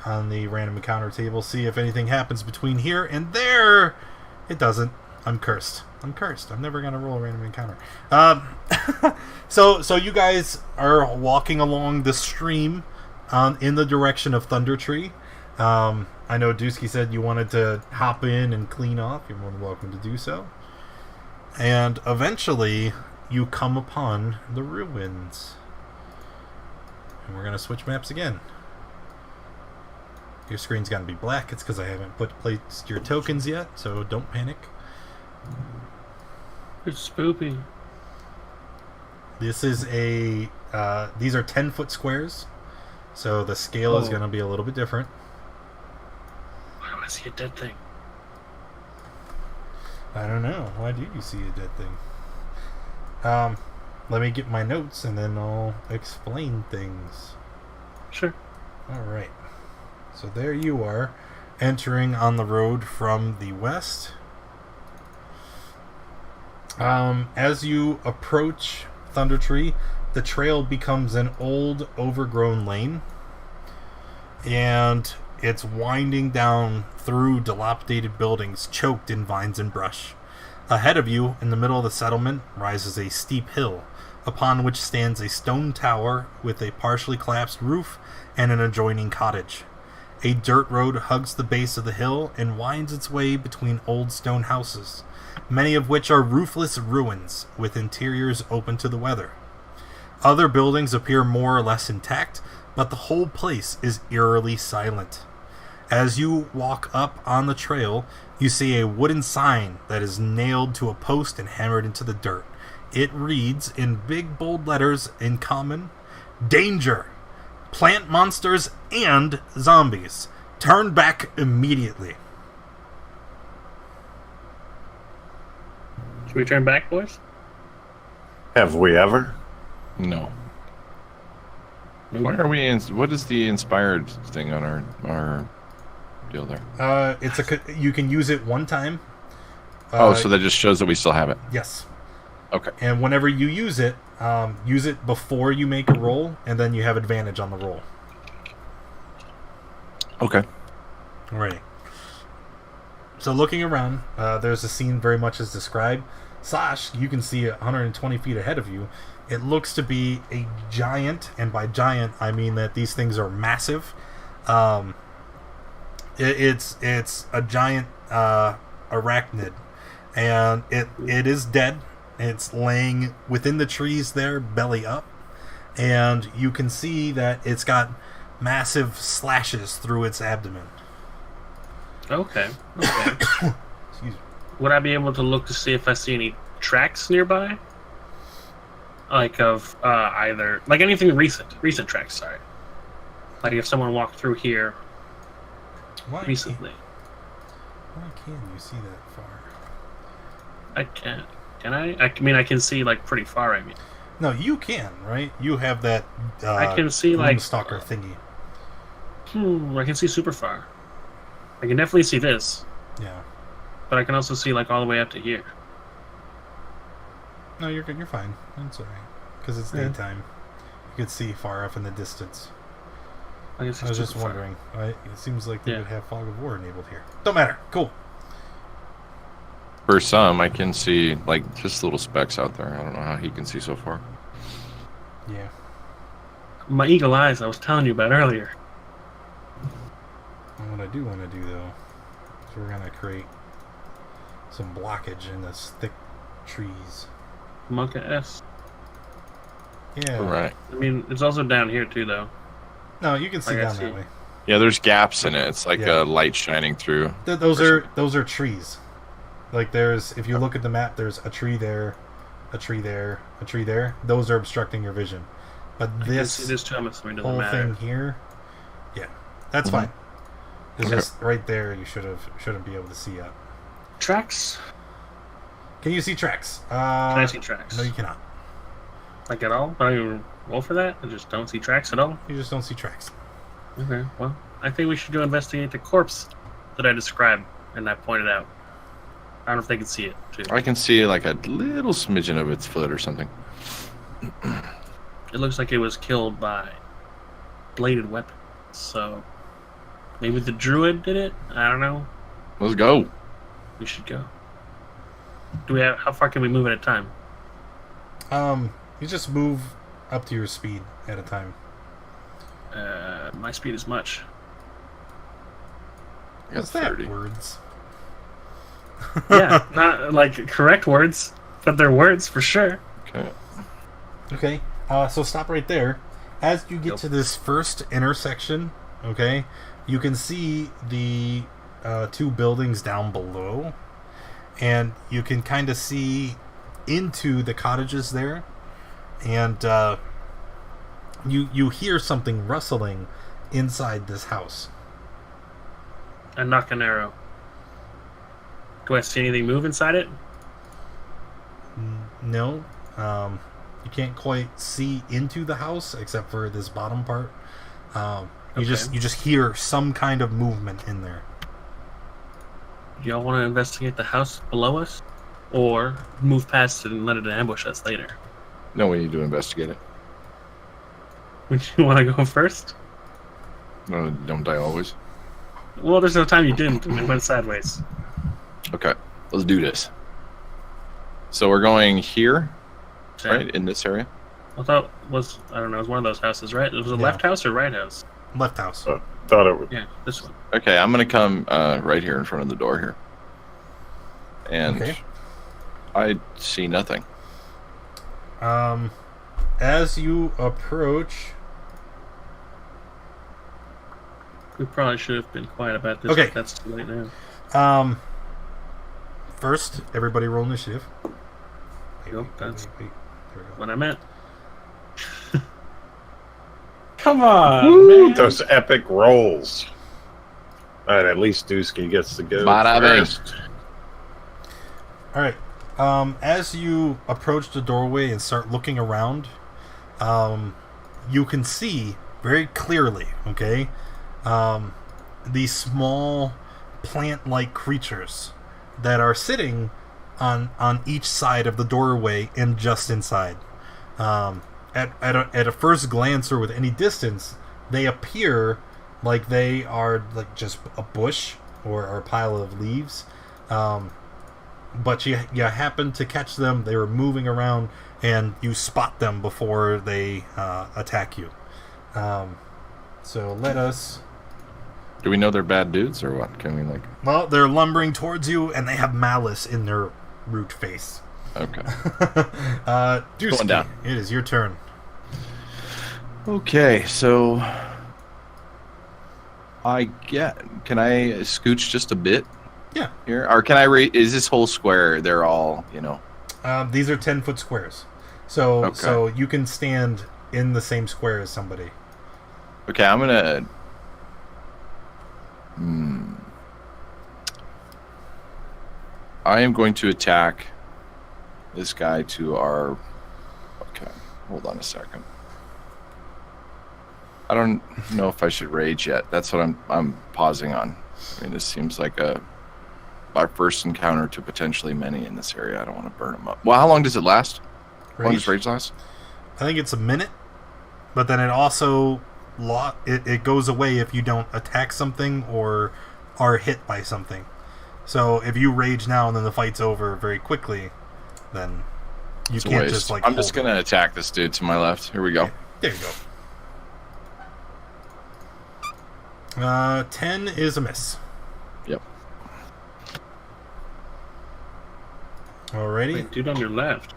on the random encounter table. See if anything happens between here and there. It doesn't. I'm cursed. I'm never gonna roll a random encounter. So you guys are walking along the stream in the direction of Thundertree. I know Dusky said you wanted to hop in and clean off. You're more than welcome to do so. And eventually, you come upon the ruins. And we're gonna switch maps again. Your screen's gonna be black. It's because I haven't placed your tokens yet, so don't panic. It's spoopy. This is these are 10-foot squares, so the scale is going to be a little bit different. Why do I see a dead thing? I don't know. Why do you see a dead thing? Let me get my notes and then I'll explain things. Sure. Alright. So there you are, entering on the road from the west. As you approach Thundertree, the trail becomes an old, overgrown lane, and it's winding down through dilapidated buildings choked in vines and brush. Ahead of you, in the middle of the settlement, rises a steep hill, upon which stands a stone tower with a partially collapsed roof and an adjoining cottage. A dirt road hugs the base of the hill and winds its way between old stone houses, many of which are roofless ruins, with interiors open to the weather. Other buildings appear more or less intact, but the whole place is eerily silent. As you walk up on the trail, you see a wooden sign that is nailed to a post and hammered into the dirt. It reads in big bold letters in common, "Danger! Plant monsters and zombies. Turn back immediately." Should we turn back, boys? Have we ever? No. Why are we? What is the inspired thing on our deal there? You can use it one time. So that just shows that we still have it. Yes. Okay. And whenever you use it before you make a roll, and then you have advantage on the roll. Okay. Alrighty. So looking around, there's a scene very much as described. Sash, you can see 120 feet ahead of you. It looks to be a giant, and by giant I mean that these things are massive. It's a giant arachnid, and it is dead. It's laying within the trees there, belly up, and you can see that it's got massive slashes through its abdomen. Okay. Would I be able to look to see if I see any tracks nearby? like of either like anything recent tracks. Sorry, like if someone walked through here recently. Why can't you see that far? I can't. Can I? I mean, I can see like pretty far. I mean, no, you can, right? You have that. I can see like stalker thingy. I can see super far. I can definitely see this. Yeah. But I can also see like all the way up to here. No, you're good. You're fine. That's alright. Because it's daytime. You could see far off in the distance. I was just wondering. Right? It seems like they would have fog of war enabled here. Don't matter. Cool. For some, I can see like just little specks out there. I don't know how he can see so far. Yeah. My eagle eyes I was telling you about earlier. And what I do want to do though, is we're gonna create some blockage in this thick trees. Monka S. Yeah. Right. I mean, it's also down here too, though. No, you can see down that way. Yeah, there's gaps in it. It's like a light shining through. Those are trees. Like if you look at the map, there's a tree there, a tree there, a tree there. Those are obstructing your vision. But this whole thing here, yeah, that's fine. It's just right there. You shouldn't be able to see it. Tracks. Can you see tracks? Can I see tracks? No, you cannot. Like at all? I don't even roll for that? I just don't see tracks at all? You just don't see tracks. Okay, well, I think we should go investigate the corpse that I described and I pointed out. I don't know if they can see it, too. I can see like a little smidgen of its foot or something. It looks like it was killed by bladed weapons, so maybe the Druid did it? I don't know. Let's go. We should go. How far can we move at a time? You just move up to your speed at a time. My speed is much. What's that? Words. Yeah, not like correct words, but they're words for sure. Okay. So stop right there. As you get to this first intersection, okay, you can see the two buildings down below, and you can kind of see into the cottages there, and you hear something rustling inside this house. I knock an arrow. Do I see anything move inside it? No. You can't quite see into the house except for this bottom part. You just hear some kind of movement in there. Do y'all want to investigate the house below us, or move past it and let it ambush us later? No, we need to investigate it. Would you want to go first? No, don't die always. Well, there's no time you didn't, and it went sideways. Okay, let's do this. So we're going here, right, in this area? I thought it was one of those houses, right? It was a left house or right house? Left house. Thought it would. Yeah, this one. Okay, I'm going to come right here in front of the door here. And I see nothing. As you approach... We probably should have been quiet about this, but that's too late now. First, everybody roll initiative. That's wait. There we go. what I meant. Come on, Woo, man. those epic rolls. Alright, at least Dusky gets to go first. Alright. As you approach the doorway and start looking around, you can see very clearly, okay, these small plant-like creatures that are sitting on each side of the doorway and just inside. At a first glance or with any distance, they appear like they are like just a bush or a pile of leaves. But you happen to catch them. They were moving around, and you spot them before they attack you. So let us... Do we know they're bad dudes or what? Can we like... Well, they're lumbering towards you, and they have malice in their root face. Okay. Going down. It is your turn. Okay, so... Can I scooch just a bit? Yeah. Here? Or can I is this whole square, they're all, These are 10-foot squares. So you can stand in the same square as somebody. Okay, I'm gonna. I am going to attack this guy to our. Okay, hold on a second. I don't know if I should rage yet. That's what I'm pausing on. I mean, this seems like our first encounter to potentially many in this area. I don't want to burn them up. Well, how long does it last? How long does rage last? I think it's a minute, but then it also it goes away if you don't attack something or are hit by something. So if you rage now and then the fight's over very quickly, then you can't just like. I'm just gonna attack this dude to my left. Here we go. Okay. There you go. 10 is a miss. Yep. Alrighty. Wait, dude on your left.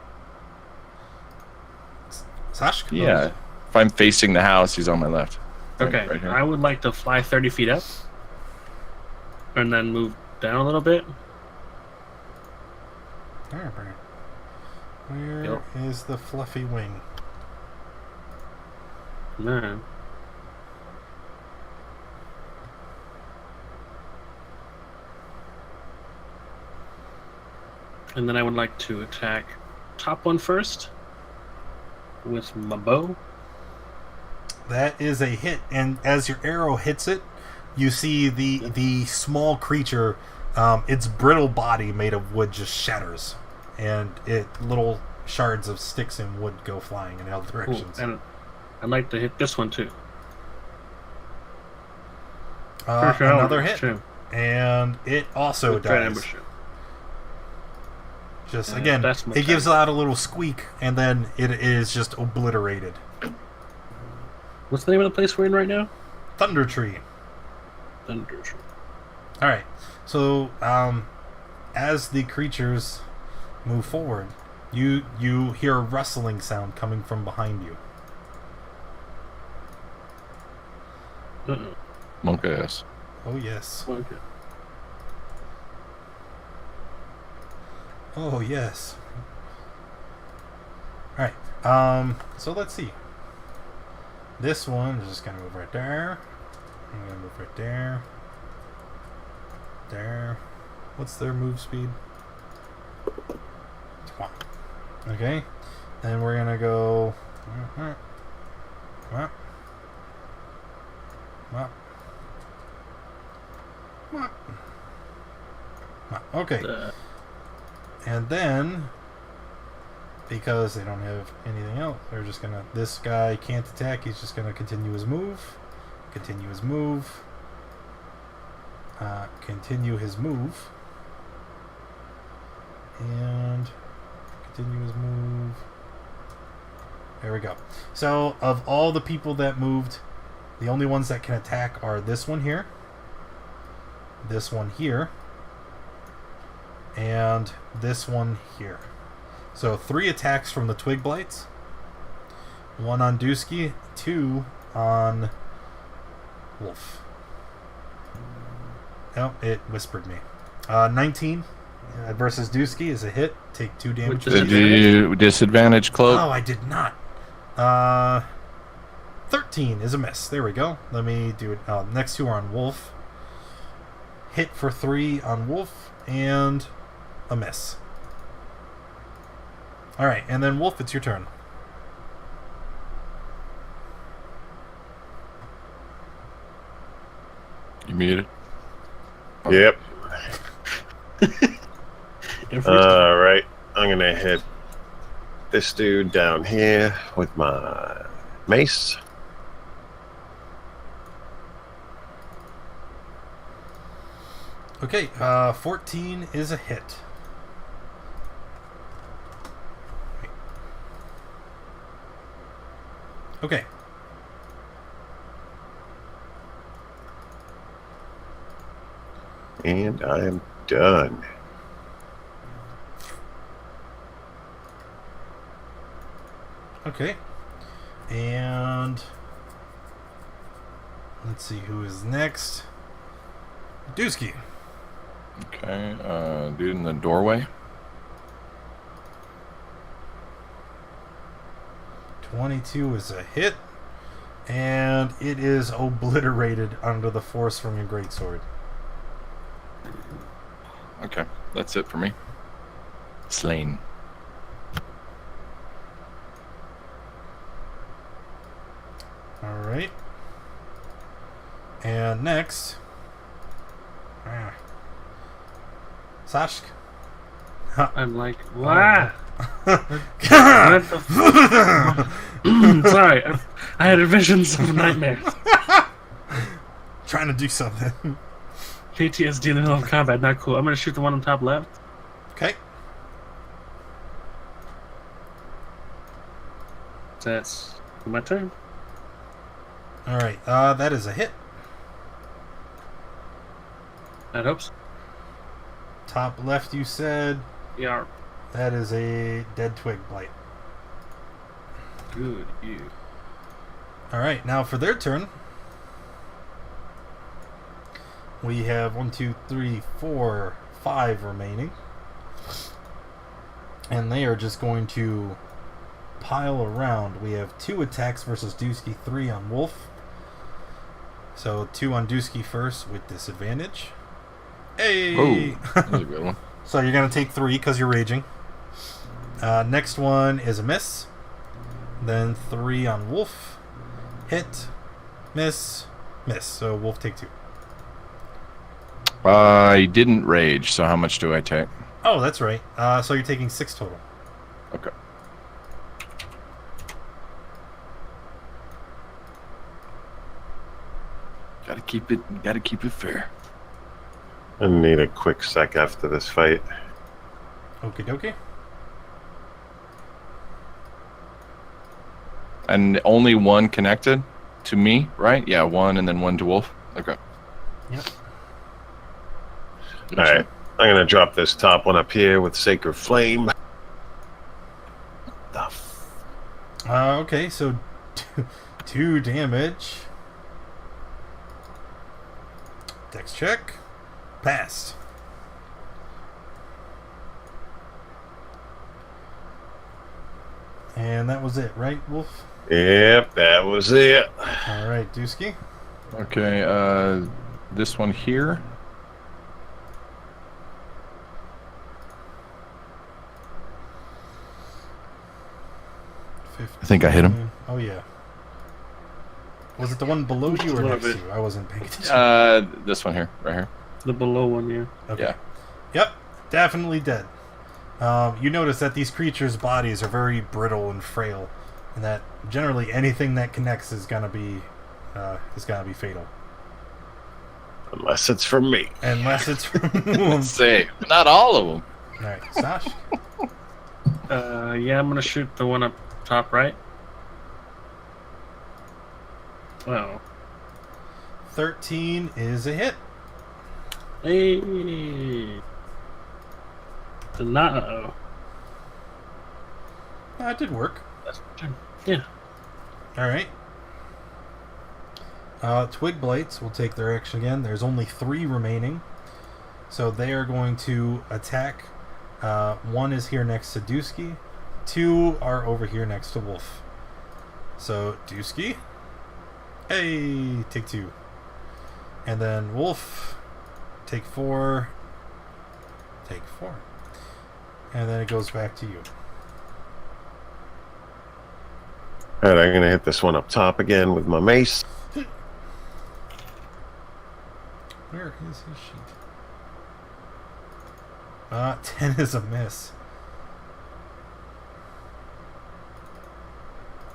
Sashka? Yeah. If I'm facing the house, he's on my left. Okay. Right here. I would like to fly 30 feet up. And then move down a little bit. Where is the fluffy wing? No. And then I would like to attack top one first with my bow. That is a hit, and as your arrow hits it, you see the small creature, its brittle body made of wood just shatters, and little shards of sticks and wood go flying in all directions. Ooh, and I'd like to hit this one too. Another hit, and it also dies. Just again, it gives out a little squeak, and then it is just obliterated. What's the name of the place we're in right now? Thundertree. Thundertree. All right. So, as the creatures move forward, you hear a rustling sound coming from behind you. Monk ass. Oh yes. Okay. Oh yes. All right. So let's see. This one is just gonna move right there. I'm gonna move right there. There. What's their move speed? 20. Okay. And we're gonna go. Okay. And then, because they don't have anything else, they're just gonna. This guy can't attack. He's just gonna continue his move. Continue his move. Continue his move. And continue his move. There we go. So, of all the people that moved, the only ones that can attack are this one here, this one here, and this one here. So 3 attacks from the Twig Blights. 1 on Dusky, 2 on Wolf. Oh, it whispered me. 19 versus Dusky is a hit. Take 2 damage. Did you disadvantage cloak? Oh, I did not. 13 is a miss. There we go. Let me do it. Next 2 are on Wolf. Hit for 3 on Wolf and a miss. Alright, and then Wolf, it's your turn. You muted? Yep. Alright, I'm gonna hit this dude down here with my mace. Okay, 14 is a hit. Okay. And I am done. Okay. And let's see who is next. Dusky. Okay, dude in the doorway. 22 is a hit. And it is obliterated under the force from your greatsword. Okay, that's it for me. Slain. Alright. And next... Sashk. I'm like, wow. Sorry, I had visions of nightmares. Trying to do something. PTSD in the middle of combat, not cool. I'm gonna shoot the one on top left. Okay. That's my turn. Alright, that is a hit. That helps. Top left, you said. Yeah. That is a dead twig blight. Good, you. Alright, now for their turn. We have 1, 2, 3, 4, 5 remaining. And they are just going to pile around. We have 2 attacks versus Dusky, 3 on Wolf. So 2 on Dusky first with disadvantage. Hey! Oh, that was a good one. So you're going to take 3 because you're raging. Next one is a miss. Then 3 on Wolf. Hit. Miss. Miss. So Wolf take 2. I didn't rage, so how much do I take? Oh, that's right. So you're taking 6 total. Okay. Gotta keep it fair. I need a quick sec after this fight. Okie dokie. And only one connected to me, right? Yeah, 1 and then 1 to Wolf. Okay. Yep. Alright, I'm gonna drop this top one up here with Sacred Flame. Okay, so 2 damage. Dex check. Passed. And that was it, right, Wolf? Yep, that was it. Alright, Dusky. Okay, this one here. I think I hit him. Oh, yeah. Was it the one below you or next to you? I wasn't paying attention. This one here, right here. The below one, yeah. Okay. Yeah. Yep, definitely dead. You notice that these creatures' bodies are very brittle and frail, and that generally anything that connects is gonna be fatal. Unless it's from me. Unless it's from Let's say not all of them. All right, Sash. Yeah, I'm gonna shoot the one up top right. Well, 13 is a hit. hey, not. That did work. That's my turn. Yeah. All right. Twig blights will take their action again. There's only 3 remaining, so they are going to attack. 1 is here next to Dusky. 2 are over here next to Wolf. So Dusky, hey, take 2, and then Wolf, take 4, take 4, and then it goes back to you. Alright, I'm gonna hit this one up top again with my mace. Where is his sheet? 10 is a miss.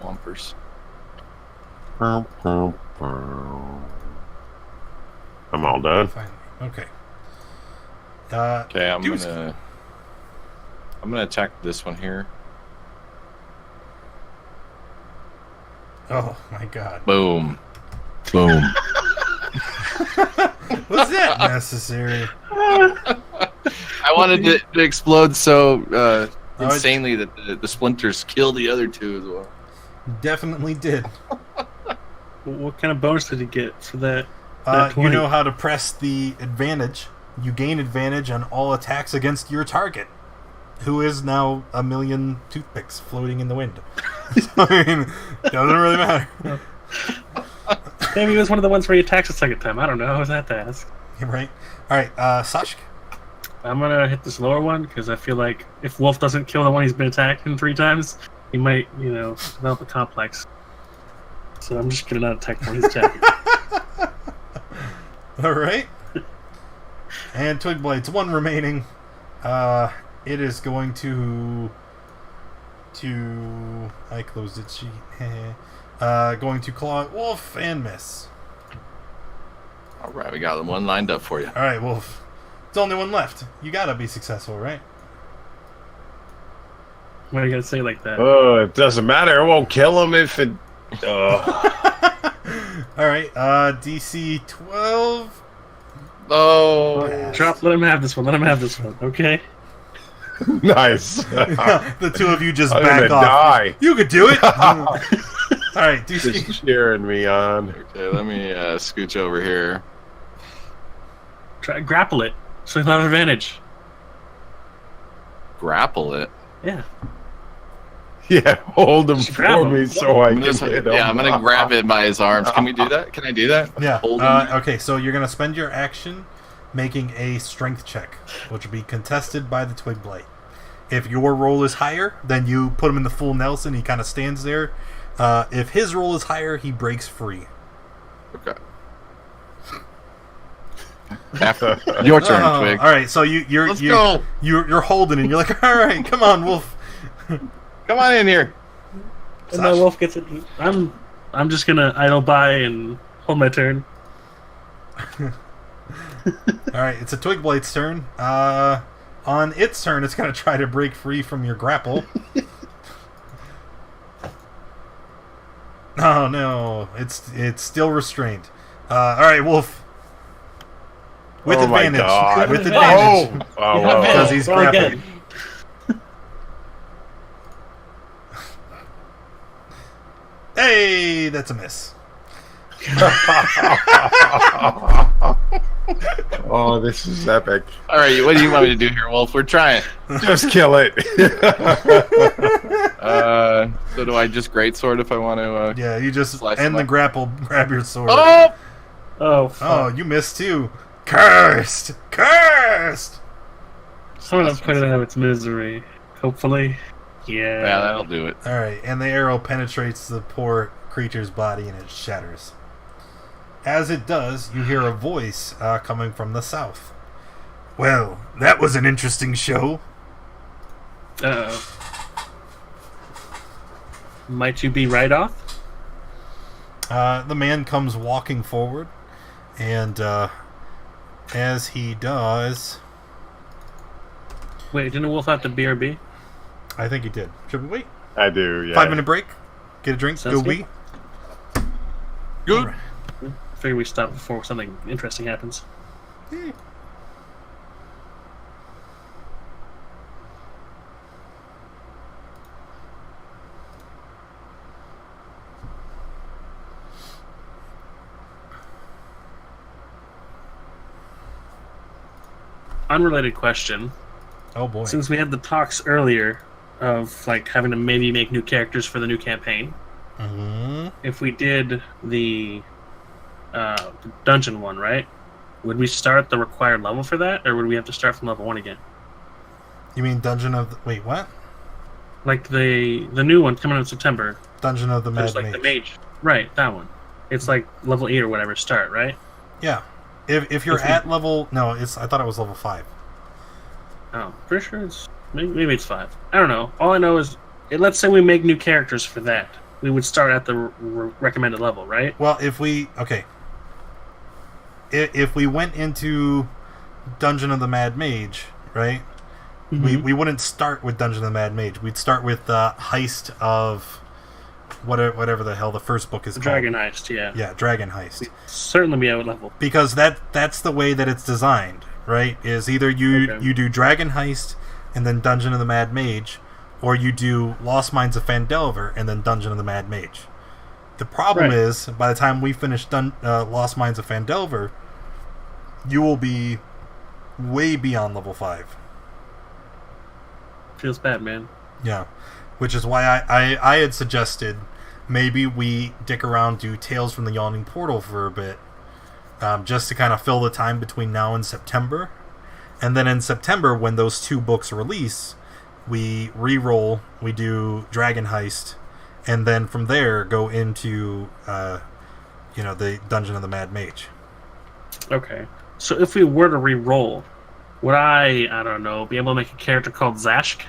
Lumpers. I'm all done. Finally. Okay. Okay, I'm Dusky. gonna attack this one here. Oh my god. Boom. Boom. Was that necessary? I wanted it to explode so insanely that the splinters kill the other 2 as well. Definitely did. What kind of bonus did he get for that? You know how to press the advantage. You gain advantage on all attacks against your target, who is now 1,000,000 toothpicks floating in the wind. I mean, doesn't really matter. Maybe he was one of the ones where he attacks a second time. I don't know. I was at to ask. You're right. All right, Sashk. I'm gonna hit this lower one because I feel like if Wolf doesn't kill the one he's been attacking 3 times, he might, develop a complex. So I'm just gonna not attack the one he's attacking. All right. And Twig Blades, 1 remaining. It is going to I closed it sheet. Going to claw at Wolf and miss. All right, we got one lined up for you. All right, Wolf. It's only 1 left. You gotta be successful, right? Why are you gonna say like that? It doesn't matter. It won't kill him if it. All right. DC 12. Oh, Drop. Let him have this one. Okay. Nice. The 2 of you just I'm back gonna off. die. You could do it. All right, DC. Just cheering me on. Okay, let me scooch over here. Try grapple it, so he'll have advantage. Grapple it. Yeah. Yeah, hold him Just grab for him. me so I I'm can gonna, hit him. yeah, I'm gonna grab it by his arms. Can we do that? Can I do that? Yeah. Hold him? Okay, so you're gonna spend your action making a strength check, which will be contested by the Twig Blight. If your roll is higher, then you put him in the full Nelson. He kind of stands there. If his roll is higher, he breaks free. Okay. Your turn, Twig. All right, so you're holding it. You're like, all right, come on, Wolf. Come on in here. And then Wolf gets it. I'm just gonna idle by and hold my turn. All right, it's a Twig Blight's turn. On its turn, it's gonna try to break free from your grapple. Oh no, it's still restrained. All right, Wolf. With advantage. My God. With advantage. Oh, Because he's Go grappled. again. Hey, that's a miss. Oh, this is epic. All right, what do you want me to do here, Wolf? We're trying. Just kill it. So do I just greatsword if I want to? Yeah, you just Slice end him the up. grapple, grab your sword. Oh! Oh, fuck. Oh, you missed too. Cursed! Cursed! Someone will put it out of its misery. Hopefully. Yeah, Yeah. that'll do it. Alright, and the arrow penetrates the poor creature's body and it shatters. As it does, you hear a voice coming from the south. Well, that was an interesting show. Uh-oh. Might you be right off? The man comes walking forward, and as he does... Wait, didn't Wolf have to BRB? I think he did. Should we wait? I do, yeah. 5-minute break? Get a drink? Sounds Go good. wee? Good. Alright. Figure we stop before something interesting happens. Unrelated question. Oh boy. Since we had the talks earlier of like having to maybe make new characters for the new campaign, if we did the dungeon one, right? Would we start the required level for that, or would we have to start from level 1 again? You mean Dungeon of the... Wait, what? Like the new one coming out in September. Dungeon of the Mad There's like Mage. the mage. Right, that one. It's like level 8 or whatever start, right? Yeah. If you're If we- at level... No, I thought it was level 5. Oh, pretty sure it's... Maybe it's 5. I don't know. All I know is, let's say we make new characters for that. We would start at the recommended level, right? Well, if we... Okay. If we went into Dungeon of the Mad Mage, right? We wouldn't start with Dungeon of the Mad Mage. We'd start with Heist of... Whatever the hell the first book is called. Dragon Heist, yeah. Yeah, Dragon Heist. Certainly be at level. Because that's the way that it's designed, right? Is either you do Dragon Heist and then Dungeon of the Mad Mage, or you do Lost Mines of Phandelver and then Dungeon of the Mad Mage. The problem is, by the time we finish Lost Mines of Phandelver, you will be way beyond level 5. Feels bad, man. Yeah. which is why I had suggested maybe we dick around, do Tales from the Yawning Portal for a bit, just to kind of fill the time between now and September. And then in September, when those 2 books release, we re-roll, we do Dragon Heist, and then from there go into, the Dungeon of the Mad Mage. Okay. So if we were to re-roll, would I don't know, be able to make a character called Zashk?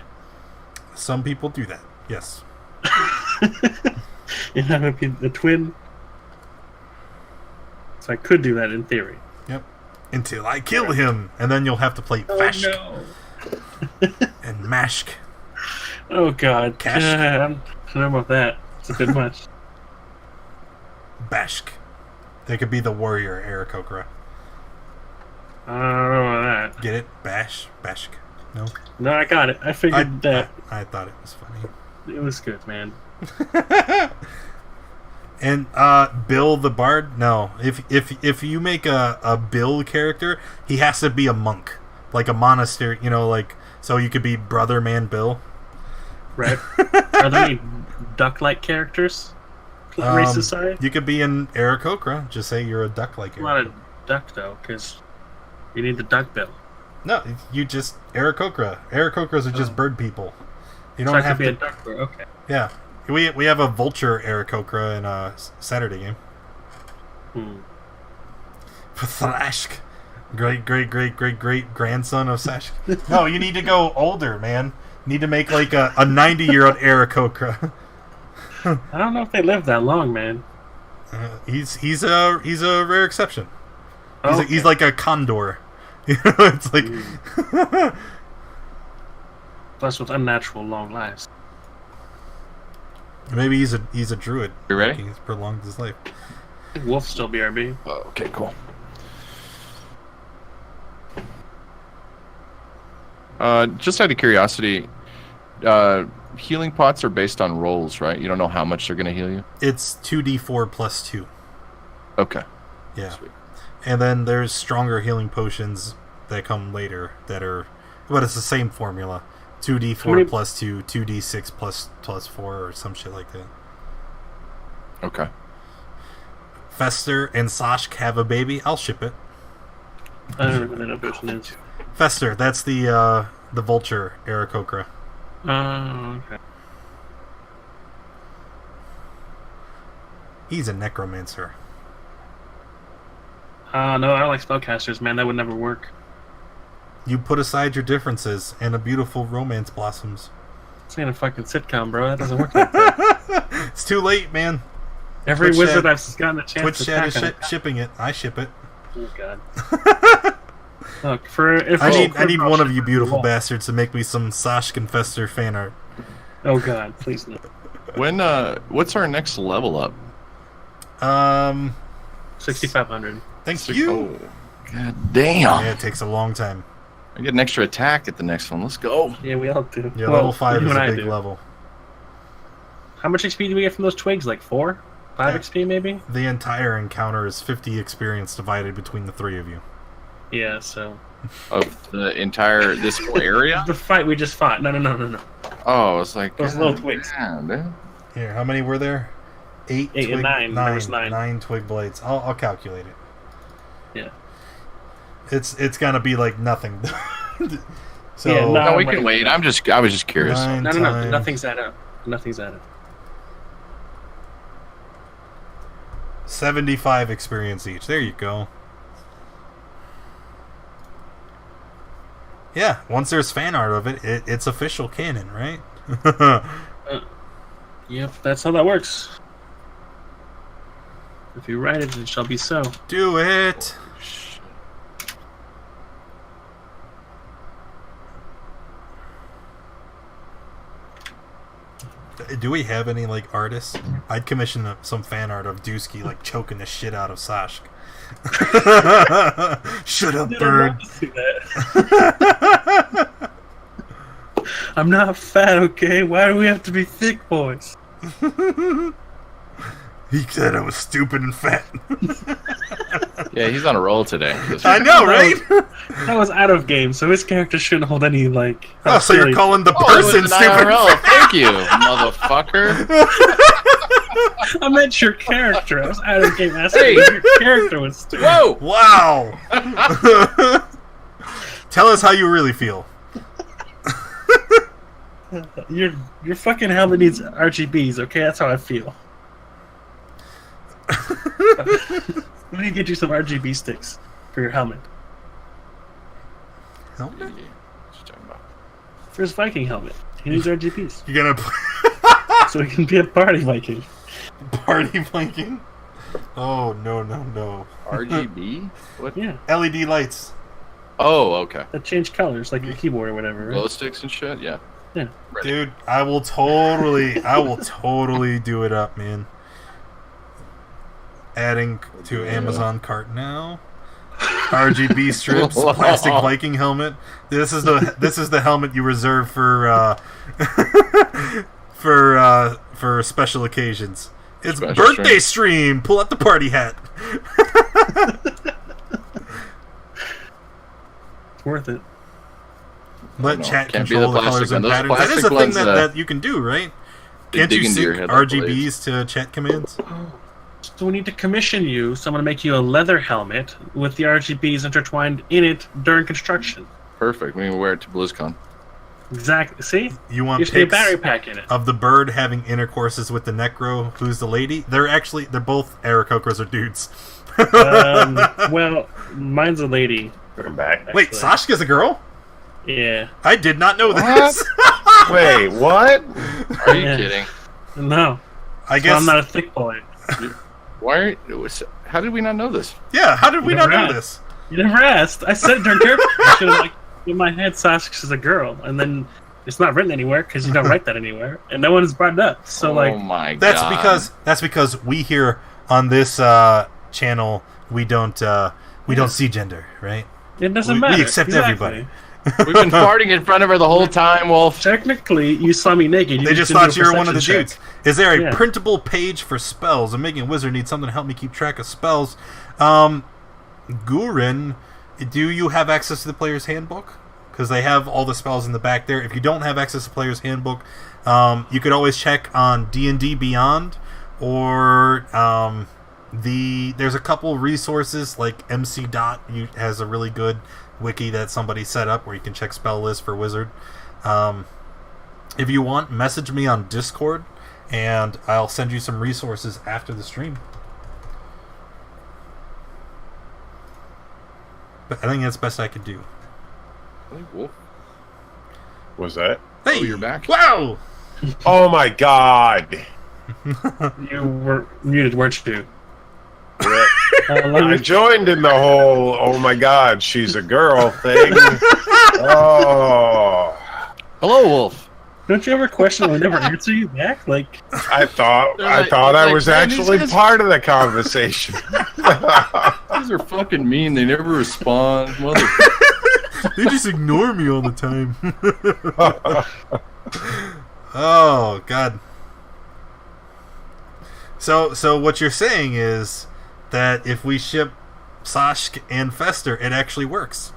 Some people do that, yes. And that would be the twin. So I could do that in theory. Yep. Until I kill him, and then you'll have to play Fashk and Mashk. Oh God, Kashk. I don't know about that. It's a bit much. Bashk. They could be the warrior Aarakocra. I don't know about that. Get it? Bashk. No. No, I got it. I figured that. I thought it was funny. It was good, man. And Bill the Bard. No, if you make a Bill character, he has to be a monk, like a monastery. So you could be Brother Man Bill. Right. Are there any duck-like characters? Races, sorry. You could be in Aarakocra. Just say you're a duck-like character. Not a duck though, because you need the duck bill. No, you just Aarakocra. Aarakocras are just bird people. You don't so have to to be a duck bird. Okay. Yeah, we have a vulture Aarakocra in a Saturday game. Thrashk, great grandson of Sash. No, you need to go older, man. You need to make like a 90-year-old Aarakocra. I don't know if they live that long, man. He's a rare exception. Okay. He's like a condor. It's like. Plus, with unnatural long lives. Maybe he's a druid. You ready? He's prolonged his life. Wolf's still BRB. Oh, okay, cool. Just out of curiosity, healing pots are based on rolls, right? You don't know how much they're going to heal you? It's 2d4 plus 2. Okay. Yeah. Sweet. And then there's stronger healing potions that come later but it's the same formula. 2d4 plus 2, 2d6 plus 4, or some shit like that. Okay. Fester and Sashk have a baby. I'll ship it. I don't really know which one is. Fester, that's the vulture Aarakocra. Oh, okay. He's a necromancer. No, I don't like spellcasters, man. That would never work. You put aside your differences, and a beautiful romance blossoms. This ain't a fucking sitcom, bro. That doesn't work like that. It's too late, man. Every Twitch wizard Chat, I've gotten a chance Twitch to Chat attack is on it. shipping it. I ship it. Oh, God. Look, I need one of you beautiful bastards to make me some Sashk and Fester fan art. Oh, God. Please no. What's our next level up? 6,500. Thank you. Oh, God damn. Yeah, it takes a long time. I get an extra attack at the next one. Let's go. Yeah, we all do. Yeah, level 5 is a big level. How much XP do we get from those twigs? Like 4? 5 XP, maybe? The entire encounter is 50 experience divided between the 3 of you. Yeah, so... Of the entire, this whole area? The fight we just fought. No. Oh, it's like... Those little twigs. Man. Here, how many were there? 8 and twig, 9. There was 9. 9 twig blades. I'll calculate it. Yeah. It's gonna be like nothing. So yeah, no, we can wait. I was just curious. No. Nothing's that up. 75 experience each. There you go. Yeah, once there's fan art of it, it's official canon, right? Yep, that's how that works. If you write it, it shall be so. Do it! Do we have any, like, artists? I'd commission some fan art of Dusky, like, choking the shit out of Sashk. Shut up, bird. I'm not fat, okay? Why do we have to be thick boys? He said I was stupid and fat. Yeah, he's on a roll today. I know, right? That was out of game, so his character shouldn't hold any, like... Oh, so you're calling the person stupid? IRL. Thank you, motherfucker. I meant your character. I was out of game asking if your character was stupid. Whoa! Wow! Tell us how you really feel. Your fucking helmet needs RGBs, okay? That's how I feel. We need to get you some RGB sticks for your helmet. Helmet? What are you talking about? For his Viking helmet. He needs RGBs. You're gonna So he can be a party Viking. party Viking? Oh, no. RGB? What? Yeah. LED lights. Oh, okay. That change colors, like your keyboard or whatever, right? Glow sticks and shit. Yeah. Yeah. Ready. Dude, I will totally do it up, man. Adding to Amazon cart now. RGB strips, plastic Viking helmet. This is the helmet you reserve for for special occasions. It's Special birthday stream. Pull out the party hat. It's worth it. Let chat Can't be control the the colors plastic and one. Those patterns. That is a plastic thing ones, that you can do, right? they Can't dig you into your sync head like RGBs blades. to chat commands? So we need to commission you, someone to make you a leather helmet with the RGBs intertwined in it during construction. Perfect. We can wear it to BlizzCon. Exactly. See? You want There's a pics battery pack in it. of the bird having intercourses with the necro, who's the lady? They're both Aarakocras are dudes. Well, mine's a lady. I'm back. Wait, Sashka's a girl? Yeah. I did not know this. Wait, what? Are you Yeah. kidding? No. I So guess. I'm not a thick boy. How did we not know this? Yeah, how did we not know Never this? You never asked. I said it during character. I should have, like, in my head, Sasha's a girl. And then it's not written anywhere because you don't write that anywhere. And no one's brought it up. So, Oh my That's god. because we here on this channel we don't see gender, right? it doesn't We matter. accept Exactly. everybody. We've been farting in front of her the whole time, Wolf. Technically, you saw me naked. They just thought you were one of the dudes. Is there a Yeah. printable page for spells? I'm making a wizard need something to help me keep track of spells. Guren, do you have access to the player's handbook? Because they have all the spells in the back there. If you don't have access to player's handbook, you could always check on D&D Beyond, or there's a couple resources like MC Dot has a really good wiki that somebody set up where you can check spell lists for wizard. If you want, message me on Discord and I'll send you some resources after the stream. But I think that's the best I could do. Hey, Wolf. Was that? Hey, you're back. Wow. Oh my god! You were muted, weren't you? I joined in the whole "oh my god, she's a girl" thing. Oh, Hello, Wolf. Don't you ever question when I never answer you back? Like, I thought Like- I like, was man, these actually guys- part of the conversation. These are fucking mean. They never respond. Mother. They just ignore me all the time. Oh god. So what you're saying is that if we ship Sashk and Fester, it actually works.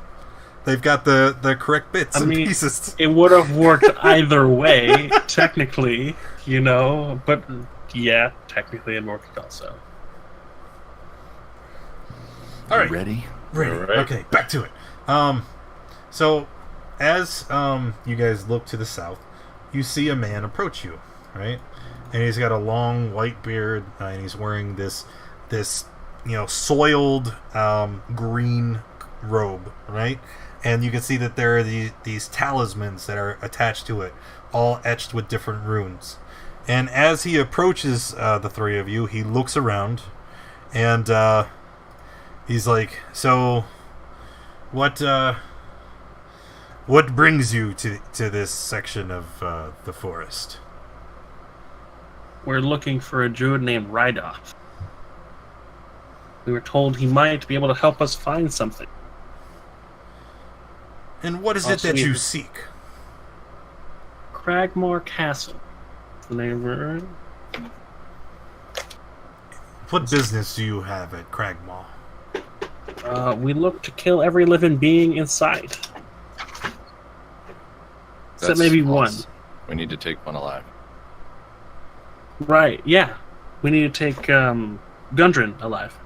They've got the correct bits and pieces. it would have worked either way, technically, you know. But yeah, technically it worked also. All right. Ready? Ready. All right. Okay, back to it. So as you guys look to the south, you see a man approach you, right? And he's got a long white beard, and he's wearing this soiled green robe, right? And you can see that there are these talismans that are attached to it, all etched with different runes. And as he approaches the three of you, he looks around, and he's like, "So, what brings you to this section of the forest?" We're looking for a druid named Rydoff. We were told he might be able to help us find something. And what is it that you seek? Cragmore Castle. The name of it. What business do you have at Cragmaw? We look to kill every living being inside. Except maybe false. one. We need to take one alive. Right, yeah. We need to take Gundren alive.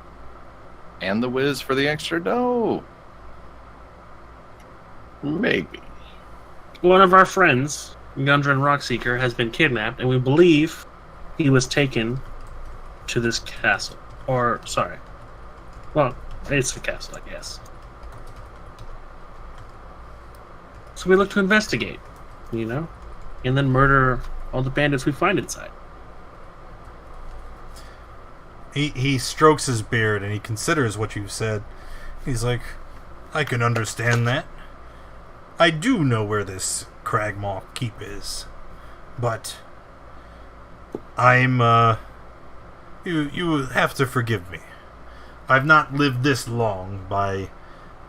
And the Wiz for the extra dough. Maybe. One of our friends, Gundren Rockseeker, has been kidnapped, and we believe he was taken to this castle. Or, sorry. Well, it's a castle, I guess. So we look to investigate, and then murder all the bandits we find inside. He strokes his beard and he considers what you've said. He's like, I can understand that. I do know where this Cragmaw keep is. But I'm, you have to forgive me. I've not lived this long by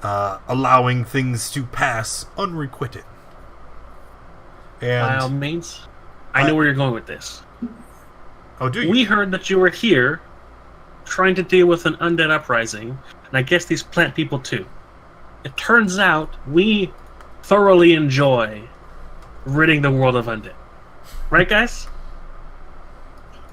allowing things to pass unrequited. And by all means, I know where you're going with this. Oh, do you? We heard that you were here trying to deal with an undead uprising, and I guess these plant people too. It turns out we thoroughly enjoy ridding the world of undead. Right, guys?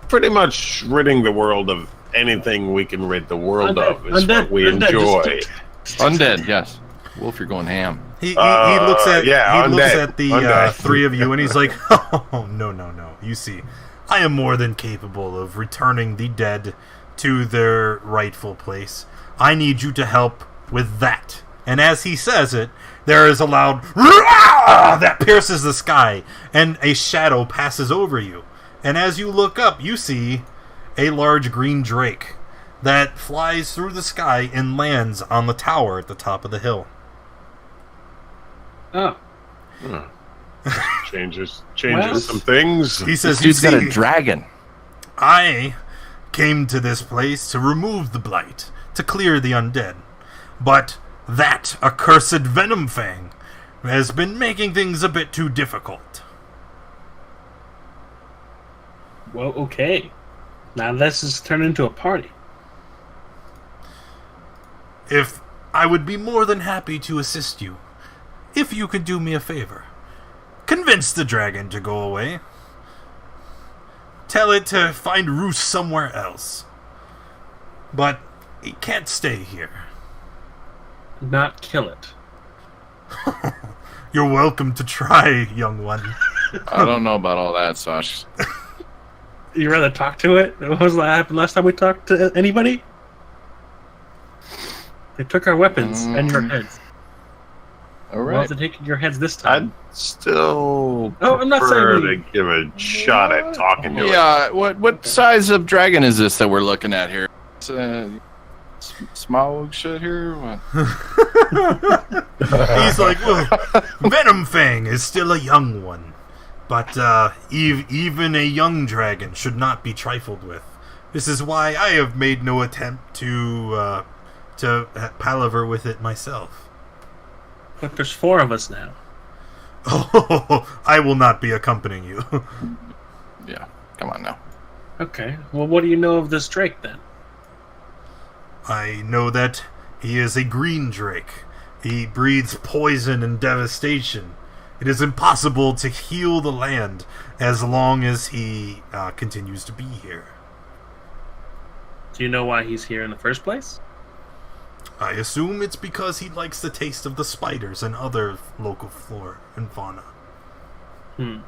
Pretty much ridding the world of anything we can rid the world of is undead, what we enjoy. Undead, yes. Wolf, you're going ham. He looks at looks at the undead. three of you and he's like, oh, no. You see, I am more than capable of returning the dead to their rightful place. I need you to help with that. And as he says it, there is a loud "Rah!" that pierces the sky, and a shadow passes over you. And as you look up, you see a large green drake that flies through the sky and lands on the tower at the top of the hill. Oh. Changes some things. He says, This dude's got a dragon. I came to this place to remove the blight, to clear the undead. But that accursed Venomfang has been making things a bit too difficult. Well, okay. Now this has turned into a party. If I would be more than happy to assist you, if you could do me a favor. Convince the dragon to go away. Tell it to find roost somewhere else. But it can't stay here. Not kill it. You're welcome to try, young one. I don't know about all that, Sash. You rather talk to it? What was that happened last time we talked to anybody? They took our weapons and your heads. All right. Well, they're taking your heads this time. I'd still I'm not prefer saying to give a shot at talking to it. Yeah, what size of dragon is this that we're looking at here? It's small shit here? What? He's like, well, Venomfang is still a young one. But even a young dragon should not be trifled with. This is why I have made no attempt to palaver with it myself. But there's 4 of us now. Oh, I will not be accompanying you. Yeah, come on now. Okay. Well, what do you know of this drake then? I know that he is a green drake. He breathes poison and devastation. It is impossible to heal the land as long as he continues to be here. Do you know why he's here in the first place? I assume it's because he likes the taste of the spiders and other local flora and fauna. Do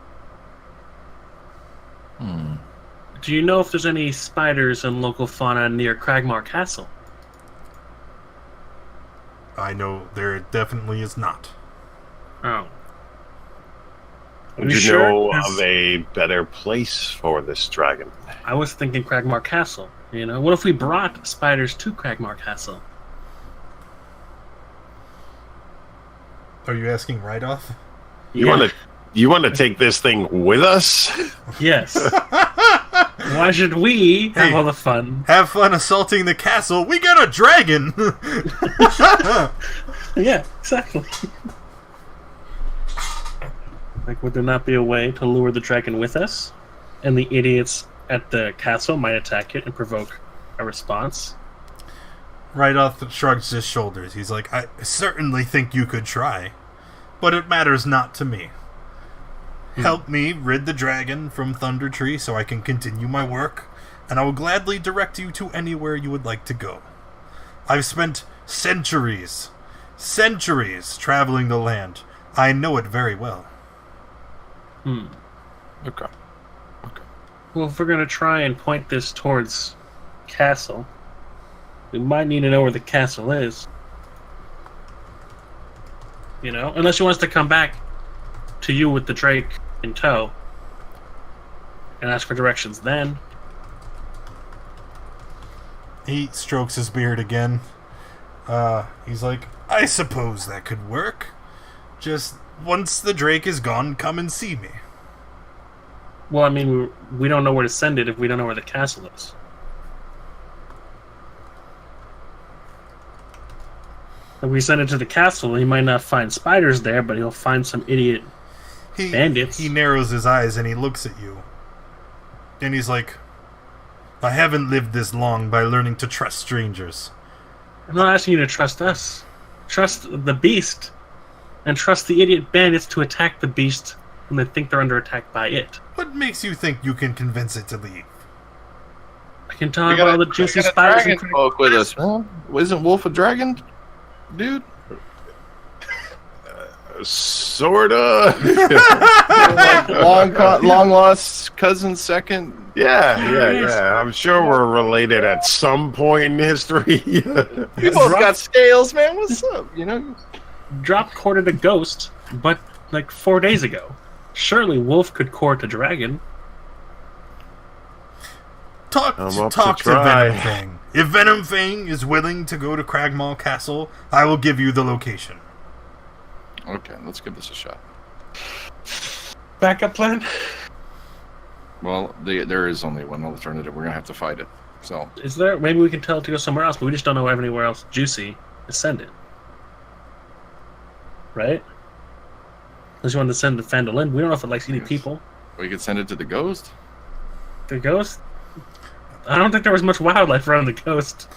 you know if there's any spiders and local fauna near Cragmar Castle? I know there definitely is not. Oh. Would you know of a better place for this dragon? I was thinking Cragmar Castle. What if we brought spiders to Cragmar Castle? Are you asking right off? You want to take this thing with us? Yes. Why should we have all the fun? Have fun assaulting the castle. We got a dragon. Yeah, exactly. Like, would there not be a way to lure the dragon with us? And the idiots at the castle might attack it and provoke a response? Rydoth shrugs his shoulders. He's like, I certainly think you could try, but it matters not to me. Help me rid the dragon from Thundertree so I can continue my work, and I will gladly direct you to anywhere you would like to go. I've spent centuries traveling the land. I know it very well. Okay. Well, if we're going to try and point this towards castle, we might need to know where the castle is. You know? Unless he wants to come back to you with the Drake in tow and ask for directions then. He strokes his beard again. He's like, I suppose that could work. Just once the Drake is gone, come and see me. Well, I mean, we don't know where to send it if we don't know where the castle is. If we send it to the castle, he might not find spiders there, but he'll find some idiot bandits. He narrows his eyes and he looks at you. And he's like, I haven't lived this long by learning to trust strangers. I'm not asking you to trust us. Trust the beast. And trust the idiot bandits to attack the beast when they think they're under attack by it. What makes you think you can convince it to leave? I can tell him all the juicy spiders and folk with us. Well, isn't Wolf a dragon, dude? Sorta. long lost cousin second. Yeah. I'm sure we're related at some point in history. We both got scales, man. What's up? You know, Drop courted a ghost, but like 4 days ago. Surely Wolf could court a dragon. Talk to Venomfang. If Venomfang is willing to go to Cragmaw Castle, I will give you the location. Okay, let's give this a shot. Backup plan? Well, there is only one alternative. We're gonna have to fight it. So, is there? Maybe we can tell it to go somewhere else, but we just don't know anywhere else juicy to send it. Right? Unless you want to send it to Phandelver. We don't know if it likes eating people. We could send it to the ghost. The ghost? I don't think there was much wildlife around the ghost.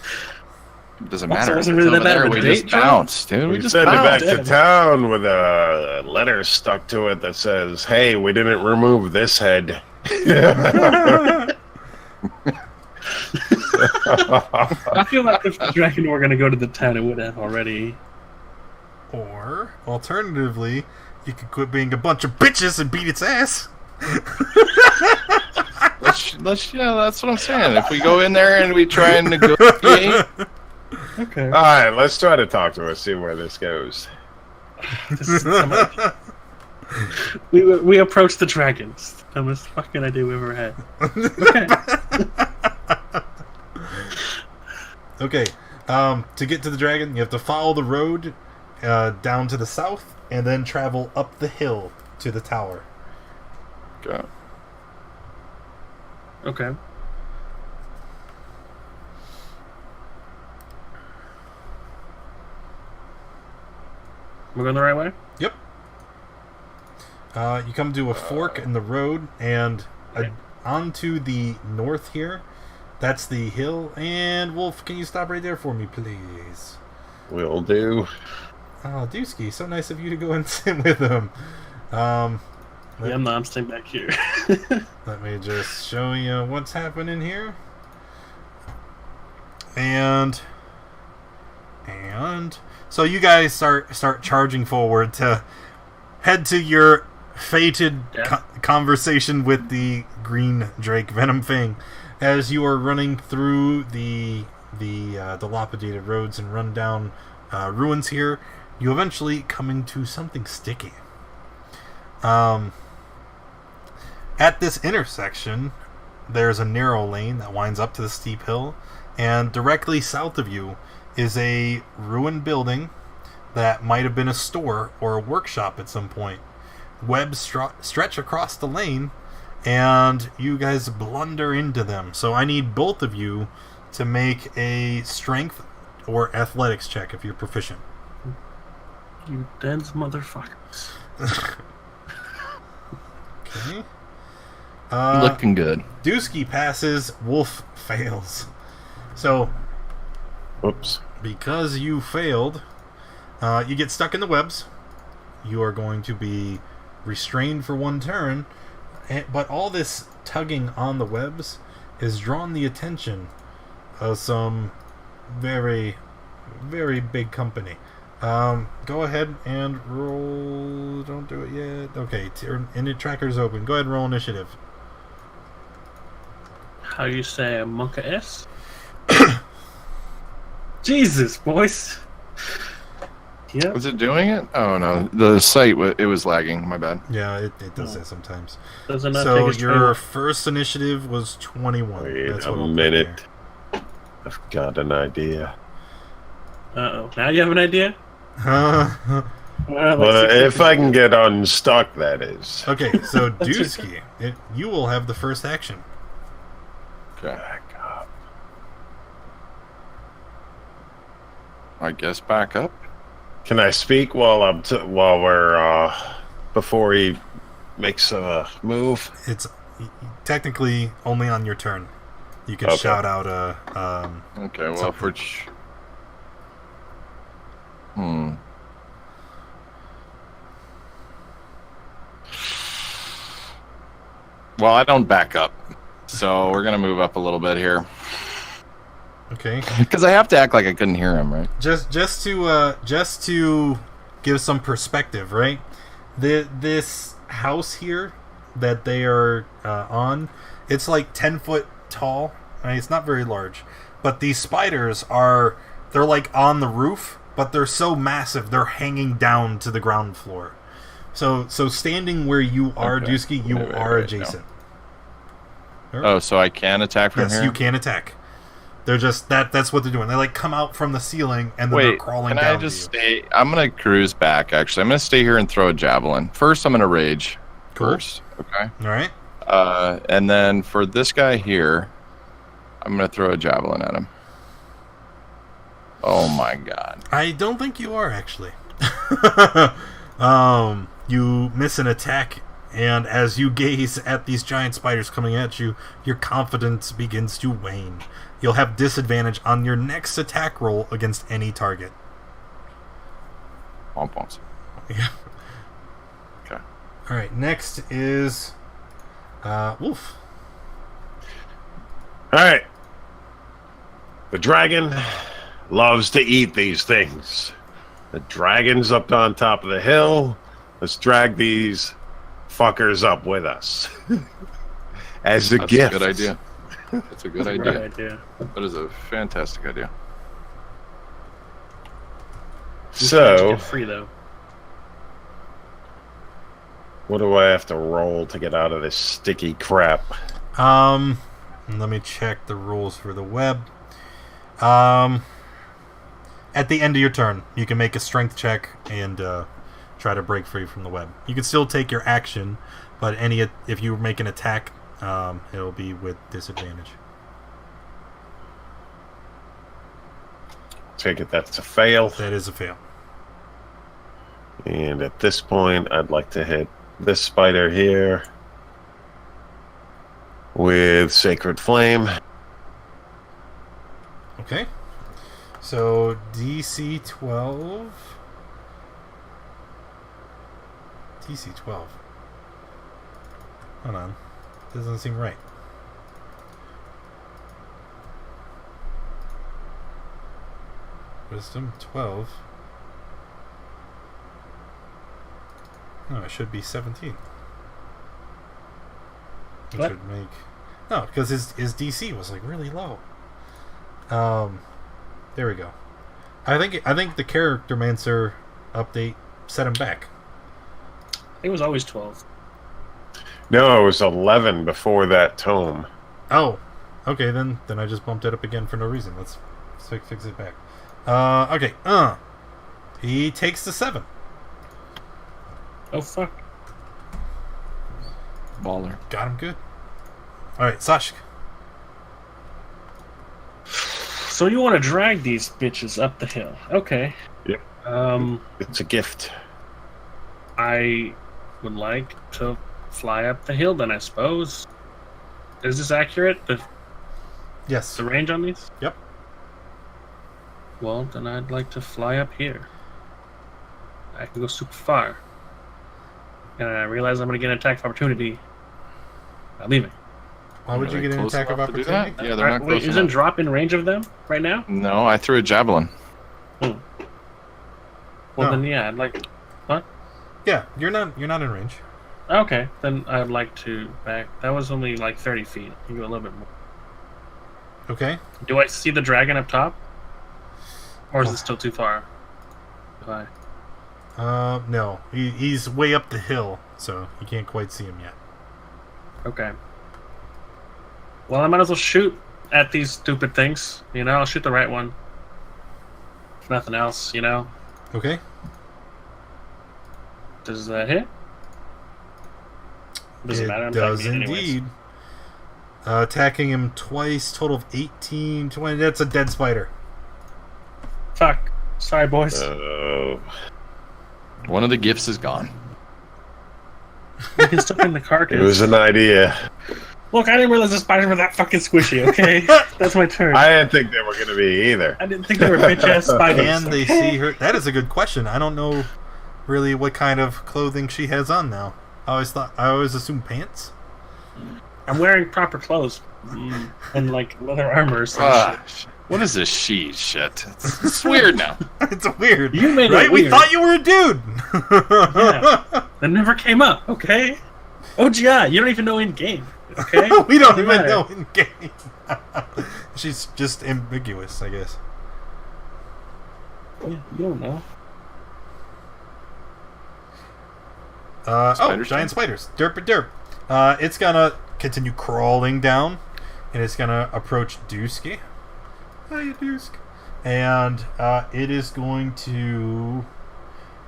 It doesn't matter. It wasn't really that bad of a we date, just bounced, dude. We just send it back to town with a letter stuck to it that says, "Hey, we didn't remove this head." I feel like if the dragon were going to go to the town, it would have already. Or, alternatively, you could quit being a bunch of bitches and beat its ass. Yeah, that's what I'm saying. If we go in there and we try and negotiate. Okay. Alright, let's try to talk to her, see where this goes. We approached the dragons. The dumbest fucking idea we ever had. Okay. To get to the dragon, you have to follow the road down to the south and then travel up the hill to the tower. Okay. We're going the right way? Yep. You come to a fork in the road, and onto the north here, that's the hill. And Wolf, can you stop right there for me, please? Will do. Oh, Dusky, so nice of you to go and sit with him. I'm staying back here. Let me just show you what's happening here. And so you guys start charging forward to head to your fated conversation with the green Drake Venomfang. As you are running through the dilapidated roads and run down ruins here, you eventually come into something sticky. At this intersection, there's a narrow lane that winds up to the steep hill, and directly south of you is a ruined building that might have been a store or a workshop at some point. Webs stretch across the lane, and you guys blunder into them. So I need both of you to make a strength or athletics check if you're proficient. You dense motherfuckers. Okay. Looking good. Dusky passes, Wolf fails. So, Whoops. because you failed, you get stuck in the webs. You are going to be restrained for 1 turn, but all this tugging on the webs has drawn the attention of some very, very big company. Go ahead and roll. Don't do it yet. Okay, init tracker's open. Go ahead and roll initiative. How you say Monka S? Jesus, boys. Yeah. Was it doing it? Oh no, the site it was lagging. My bad. Yeah, it does that sometimes. Does it not so take your first initiative was 21. Wait That's a what minute. I've got an idea. Uh-oh. Now you have an idea? Well, if I can get unstuck, that is. Okay, so Dusky, you will have the first action. Back up. I guess back up. Can I speak while we're before he makes a move? It's technically only on your turn. You can shout out okay, well, for Well, I don't back up, so we're gonna move up a little bit here. Okay. Because I have to act like I couldn't hear him, right? Just to give some perspective, right? This house here that they are on, it's like 10 foot tall. I mean, it's not very large, but these spiders they're like on the roof, but they're so massive they're hanging down to the ground floor. So standing where you are, Dusky, you are adjacent. Oh, so I can attack from here? Yes, you can attack. They're just that's what they're doing. They like come out from the ceiling and then they're crawling down. Can I just stay? I'm gonna cruise back. Actually, I'm gonna stay here and throw a javelin. First, I'm gonna rage. Cool. First, okay. All right. And then for this guy here, I'm gonna throw a javelin at him. Oh my god! I don't think you are actually. You miss an attack, and as you gaze at these giant spiders coming at you, your confidence begins to wane. You'll have disadvantage on your next attack roll against any target. Womp. Yeah. Okay. All right. Next is Wolf. All right. The dragon loves to eat these things. The dragon's up on top of the hill. Let's drag these fuckers up with us. As a gift. That's a good idea. That's a good idea. idea. That is a fantastic idea. So, get free though. What do I have to roll to get out of this sticky crap? Let me check the rules for the web. At the end of your turn, you can make a strength check and try to break free from the web. You can still take your action, but if you make an attack, it'll be with disadvantage. Take it that's a fail. That is a fail. And at this point, I'd like to hit this spider here with Sacred Flame. Okay. So DC 12. DC 12. Hold on. Doesn't seem right. Wisdom 12. No, it should be 17. Which What? would make... No, because his DC was like really low. There we go. I think the Character Mancer update set him back. It was always 12. No, it was 11 before that tome. Oh, okay, then I just bumped it up again for no reason. Let's fix it back. Okay, he takes the 7. Oh, fuck. Baller. Got him good. Alright, Sashik. So you want to drag these bitches up the hill? Okay. Yep. It's a gift. I would like to fly up the hill then, I suppose. Is this accurate? Yes. The range on these? Yep. Well, then I'd like to fly up here. I can go super far. And I realize I'm going to get an attack of opportunity by leaving. Why would you get an attack of opportunity? Yeah, they're not close enough. Isn't Drop in range of them right now? No, I threw a javelin. Well, then yeah, I'd like... What? Yeah, you're not in range. Okay, then I'd like to back... That was only like 30 feet. You can go a little bit more. Okay. Do I see the dragon up top? Or is it still too far? Bye. No. He's way up the hill, so you can't quite see him yet. Okay. Well, I might as well shoot at these stupid things. You know, I'll shoot the right one. If nothing else, you know. Okay. Does that hit? Doesn't matter. I'm does indeed. Attacking him twice, total of 18, 20. That's a dead spider. Fuck. Sorry, boys. One of the gifts is gone. We can still in the carcass. It was an idea. Look, I didn't realize the spiders were that fucking squishy, okay? That's my turn. I didn't think they were going to be either. I didn't think they were bitch-ass spiders. Can they see her? That is a good question. I don't know really what kind of clothing she has on now. I always assumed pants. I'm wearing proper clothes. And, like, leather armor. So what is this shit? It's weird now. It's weird. You made right? it weird. We thought you were a dude. Yeah. That never came up, okay? OGI, you don't even know in game. Okay? We don't even know in game. She's just ambiguous, I guess. Yeah, you don't know. Giant spiders. Derp. It's gonna continue crawling down, and it's gonna approach Dusky. Hi, Dusk. And it is going to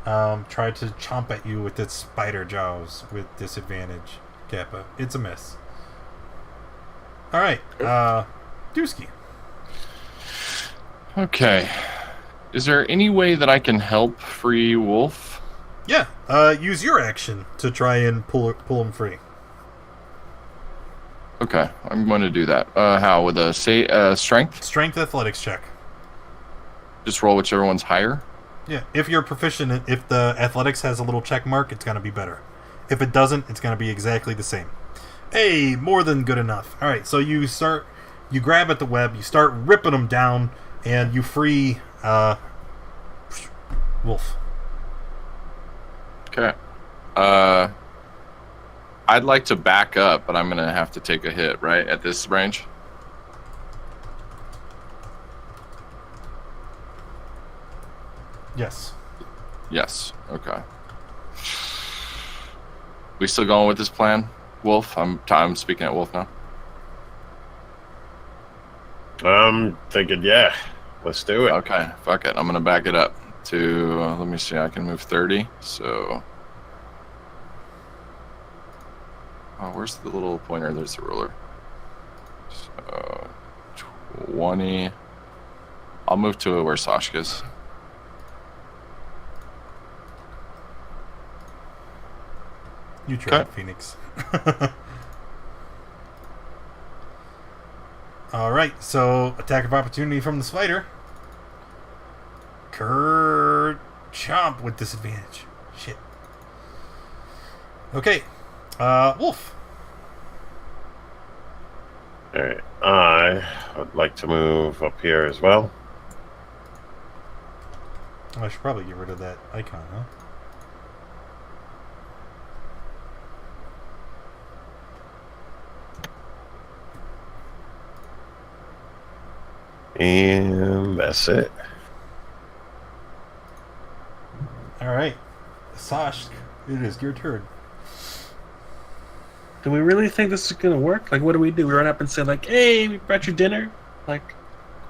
try to chomp at you with its spider jaws with disadvantage. Kappa. It's a miss. Alright, Dusky. Okay. Is there any way that I can help free Wolf? Yeah, use your action to try and pull him free. Okay, I'm going to do that. How? With a strength? Strength athletics check. Just roll whichever one's higher? Yeah, if you're proficient, if the athletics has a little check mark, it's going to be better. If it doesn't, it's going to be exactly the same. Hey, more than good enough. Alright, so you grab at the web, you start ripping them down, and you free Wolf. Okay. I'd like to back up, but I'm going to have to take a hit, right, at this range? Yes. Yes. Okay. We still going with this plan, Wolf? I'm speaking at Wolf now. I'm thinking, yeah, let's do it. Okay, fuck it. I'm gonna back it up to. Let me see. I can move 30. So. Oh, where's the little pointer? There's the ruler. So, 20. I'll move to where Sashka's. You tried, Phoenix. Alright, so attack of opportunity from the spider. Chomp with disadvantage. Shit. Okay. Wolf. Alright, I would like to move up here as well. I should probably get rid of that icon, huh? And that's it. Alright. Sash, it is your turn. Do we really think this is gonna work? Like, what do? We run up and say, like, hey, we brought you dinner? Like,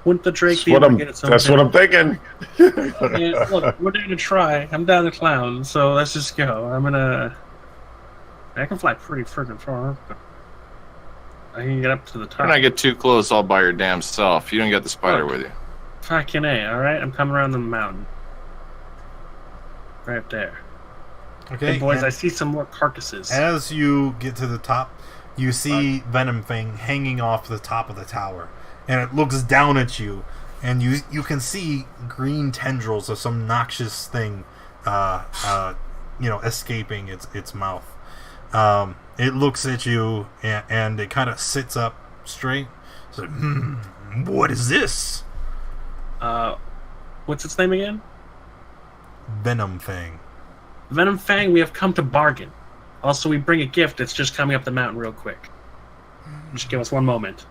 wouldn't the Drake be able to get it something? That's what I'm thinking. Yeah, look, we're going to try. I'm down to clown, so let's just go. I can fly pretty freaking far. I can get up to the top. You're not get too close all by your damn self. You don't get the spider with you. Fucking A, alright? I'm coming around the mountain. Right there. Okay. Hey, boys, I see some more carcasses. As you get to the top, you see Venomfang hanging off the top of the tower. And it looks down at you, and you can see green tendrils of some noxious thing, escaping its mouth. It looks at you and it kind of sits up straight. So, what is this? What's its name again? Venomfang. Venomfang, we have come to bargain. Also, we bring a gift that's just coming up the mountain real quick. Just give us one moment.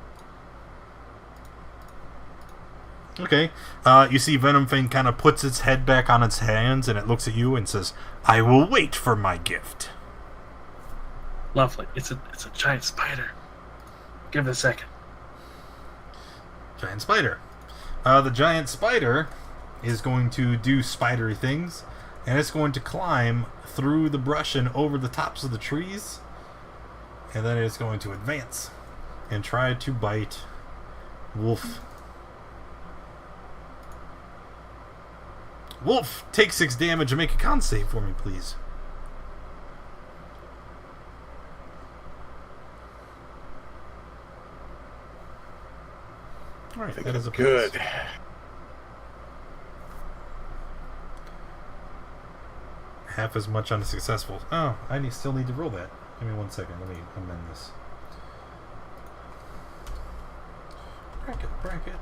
Okay. You see Venomfang kind of puts its head back on its hands, and it looks at you and says, "I will wait for my gift." Lovely. It's a giant spider. Give it a second. Giant spider. The giant spider is going to do spidery things, and it's going to climb through the brush and over the tops of the trees, and then it's going to advance and try to bite Wolf. Wolf, take 6 damage and make a con save for me, please. Alright, that is a good. pass. Half as much on a successful. Oh, I still need to roll that. Give me 1 second. Let me amend this. Bracket. Bracket.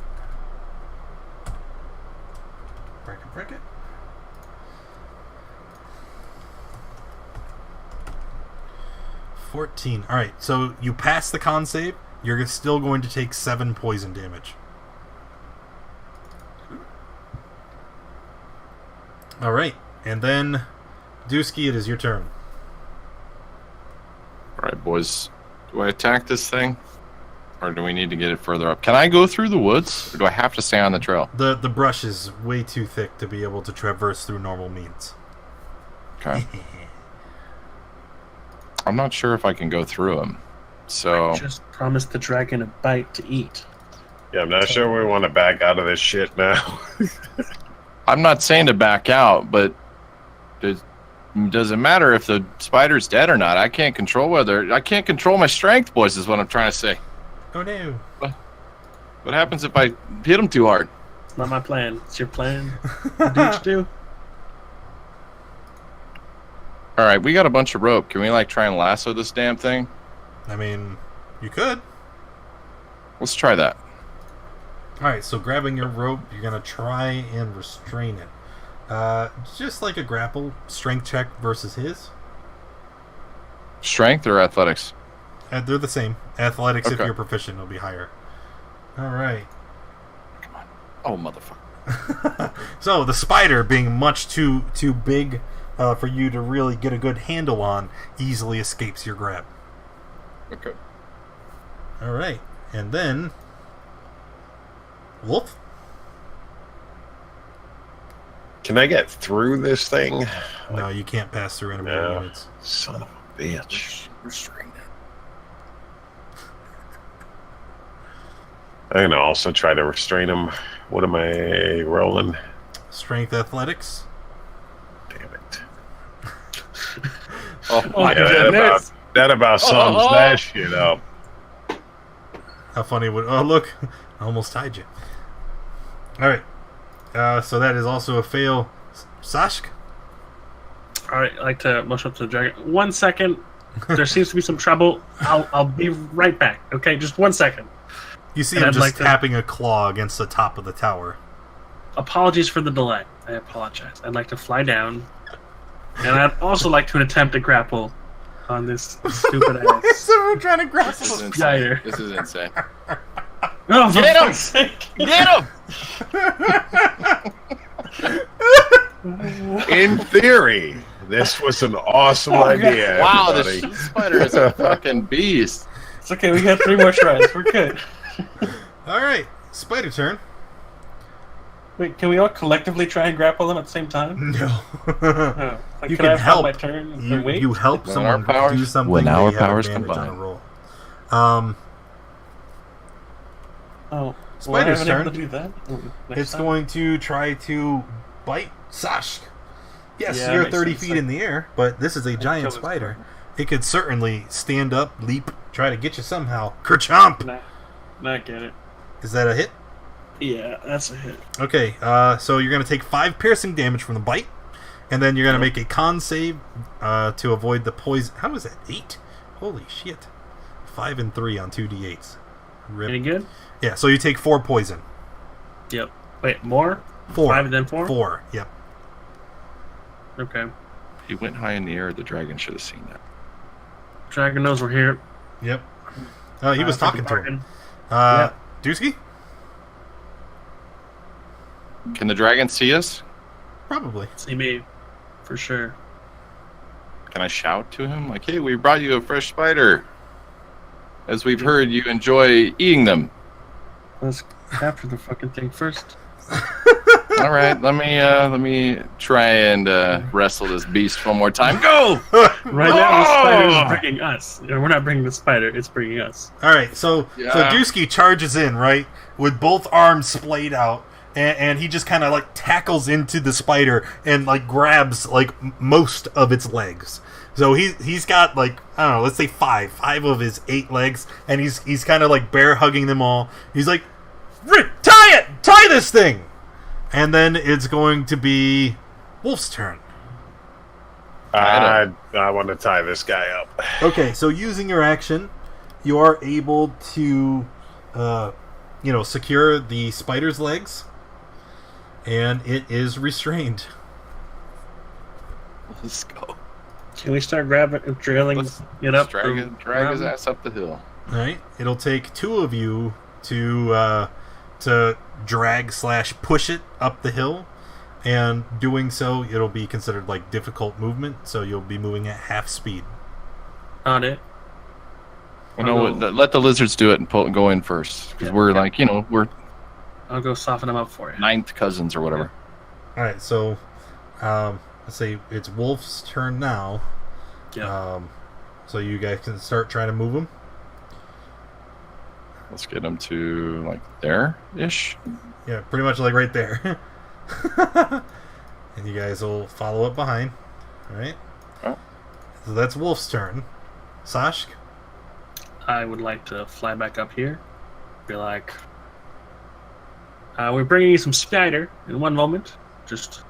14. Alright, so you pass the con save. You're still going to take 7 poison damage. Alright, and then Dusky, it is your turn. Alright, boys. Do I attack this thing? Or do we need to get it further up? Can I go through the woods? Or do I have to stay on the trail? The brush is way too thick to be able to traverse through normal means. Okay. I'm not sure if I can go through them. So I just promised the dragon a bite to eat. Yeah, I'm not sure we want to back out of this shit now. I'm not saying to back out, but does it matter if the spider's dead or not? I can't control my strength, boys, is what I'm trying to say. Oh no. What happens if I hit him too hard? It's not my plan. It's your plan. What did you do? Alright, we got a bunch of rope. Can we try and lasso this damn thing? I mean, you could. Let's try that. Alright, so grabbing your rope, you're going to try and restrain it. Just like a grapple, strength check versus his. Strength or athletics? They're the same. Athletics, Okay. if you're proficient, will be higher. Alright. Come on. Oh, motherfucker. So, the spider, being much too big for you to really get a good handle on, easily escapes your grab. Okay. Alright, and then Wolf? Can I get through this thing? No, you can't pass through enemy No. units. Son of a bitch. Restrain it. I'm gonna also try to restrain him. What am I rolling? Strength athletics. Damn it. Oh, my Yeah, that about sums that shit up. How funny would... Oh, look. I almost tied you. Alright. So that is also a fail. Sashk? Alright, I'd like to motion up to the dragon. 1 second. There seems to be some trouble. I'll be right back. Okay, just 1 second. You see And him I'd just like to- tapping a claw against the top of the tower. Apologies for the delay. I apologize. I'd like to fly down. And I'd also like to attempt to grapple on this stupid ass So we're trying to grapple This is him. insane. spider. This is insane. Oh, for Get him! fuck's sake. Get him! In theory, this was an awesome idea. Wow, everybody. this spider is a fucking beast. It's okay, we got 3 more tries. We're good. Alright, spider turn. Wait, can we all collectively try and grapple them at the same time? No. Oh. Like, You can I can have help. My turn and wait? You help When someone our powers- do something. when that our you have powers advantage on a combine. roll. Oh, Spider's well, I haven't been able turn. to do that. Next It's time. going to try to bite Sashk. Yes, Yeah, you're makes 30 sense. feet in the air, but this is a giant kill this spider. It could certainly stand up, leap, try to get you somehow. Kerchomp! Nah, not get it. Is that a hit? Yeah, that's a hit. Okay, so you're going to take 5 piercing damage from the bite, and then you're going to make a con save to avoid the poison. How is that? 8? Holy shit. 5 and 3 on 2d8s. Rip. Any good? Yeah, so you take 4 poison. Yep. Wait, more? 4. 5 and then 4? 4, yep. Okay. He went high in the air. The dragon should have seen that. Dragon knows we're here. Yep. He was talking to him. Dusky? Can the dragon see us? Probably. See me, for sure. Can I shout to him? Like, hey, we brought you a fresh spider. As we've heard, you enjoy eating them. Let's capture the fucking thing first. All right, let me try and wrestle this beast one more time. Go! Right now, the spider is bringing us. We're not bringing the spider; it's bringing us. All right, so Dusky charges in, right, with both arms splayed out, and he just kind of like tackles into the spider and like grabs like most of its legs. So he's got like, I don't know, let's say 5 of his 8 legs, and he's kind of like bear hugging them all. He's like, tie this thing. And then it's going to be Wolf's turn. I want to tie this guy up. Okay, so using your action, you are able to, secure the spider's legs, and it is restrained. Let's go. Can we start trailing it up? Drag his ass up the hill. All right, it'll take 2 of you to drag/push it up the hill, and doing so, it'll be considered like difficult movement, so you'll be moving at half speed. On it. Well, no, let the lizards do it and go in first, because we're like, we're. I'll go soften them up for you. 9th cousins or whatever. All right, so let's say it's Wolf's turn now. Yeah. So you guys can start trying to move him. Let's get him to like there-ish. Yeah, pretty much like right there. And you guys will follow up behind. All right. Oh. So that's Wolf's turn. Sashk? I would like to fly back up here. Be like, we're bringing you some spider in one moment. Just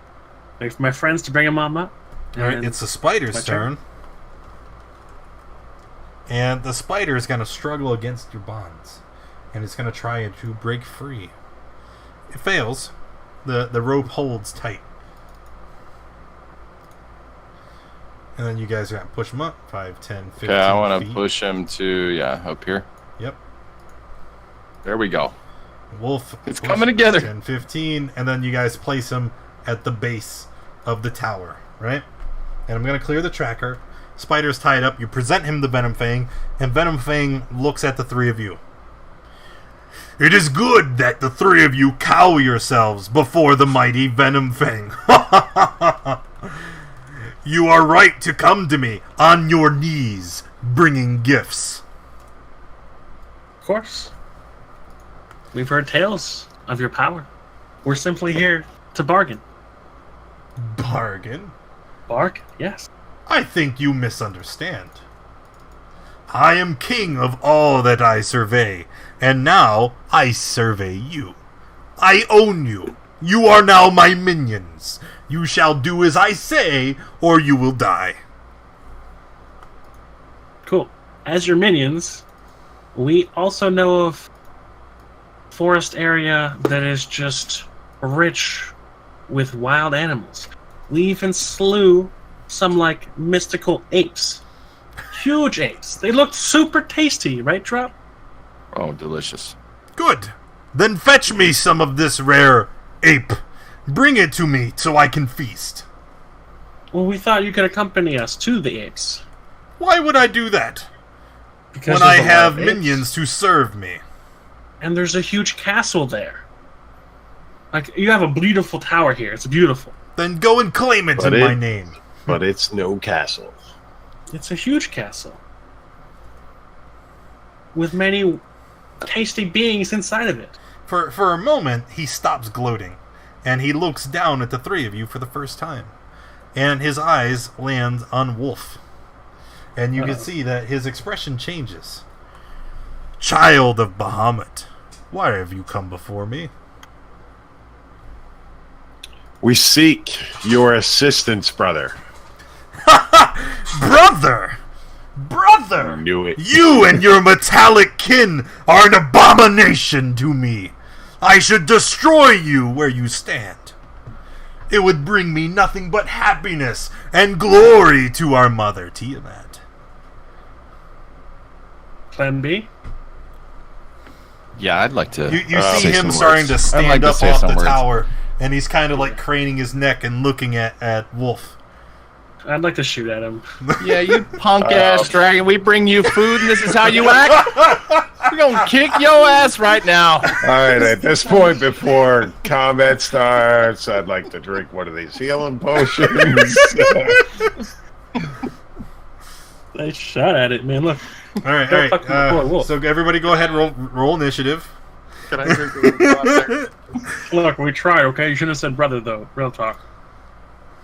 wait for my friends to bring them on up. All right, it's the spider's turn. And the spider is going to struggle against your bonds. And it's going to try to break free. It fails. The rope holds tight. And then you guys are going to push him up. 5, 10, 15 I want feet. to push him to, up here. Yep. There we go. Wolf. It's coming together. 10, 15. And then you guys place him at the base of the tower. Right? And I'm going to clear the tracker. Spider's tied up. You present him the Venomfang. And Venomfang looks at the 3 of you. It is good that the 3 of you cow yourselves before the mighty Venomfang. You are right to come to me on your knees, bringing gifts. Of course. We've heard tales of your power. We're simply here to bargain. Bargain? Bargain, yes. I think you misunderstand. I am king of all that I survey, and now I survey you. I own you. You are now my minions. You shall do as I say, or you will die. Cool. As your minions, we also know of forest area that is just rich with wild animals. We even slew some like mystical apes. Huge apes. They looked super tasty, right, Drop? Oh, delicious. Good. Then fetch me some of this rare ape. Bring it to me so I can feast. Well, we thought you could accompany us to the apes. Why would I do that? Because when I there's a lot have of apes. minions to serve me. And there's a huge castle there. Like, you have a beautiful tower here. It's beautiful. Then go and claim it in my name. But it's no castle. It's a huge castle. With many tasty beings inside of it. For a moment, he stops gloating. And he looks down at the 3 of you for the first time. And his eyes land on Wolf. And you can see that his expression changes. Child of Bahamut, why have you come before me? We seek your assistance, brother. Brother! Brother! I knew it. You and your metallic kin are an abomination to me. I should destroy you where you stand. It would bring me nothing but happiness and glory to our mother, Tiamat. Plan B? Yeah, I'd like to. You see him starting to stand up off the tower, and he's kind of like craning his neck and looking at Wolf. I'd like to shoot at him. Yeah, you punk-ass dragon. We bring you food, and this is how you act? We're going to kick your ass right now. All right, at this point, before combat starts, I'd like to drink one of these healing potions. Nice shot at it, man. Look. All right. So everybody go ahead and roll initiative. Can I drink a little water? Look, we tried, okay? You shouldn't have said brother, though. Real talk.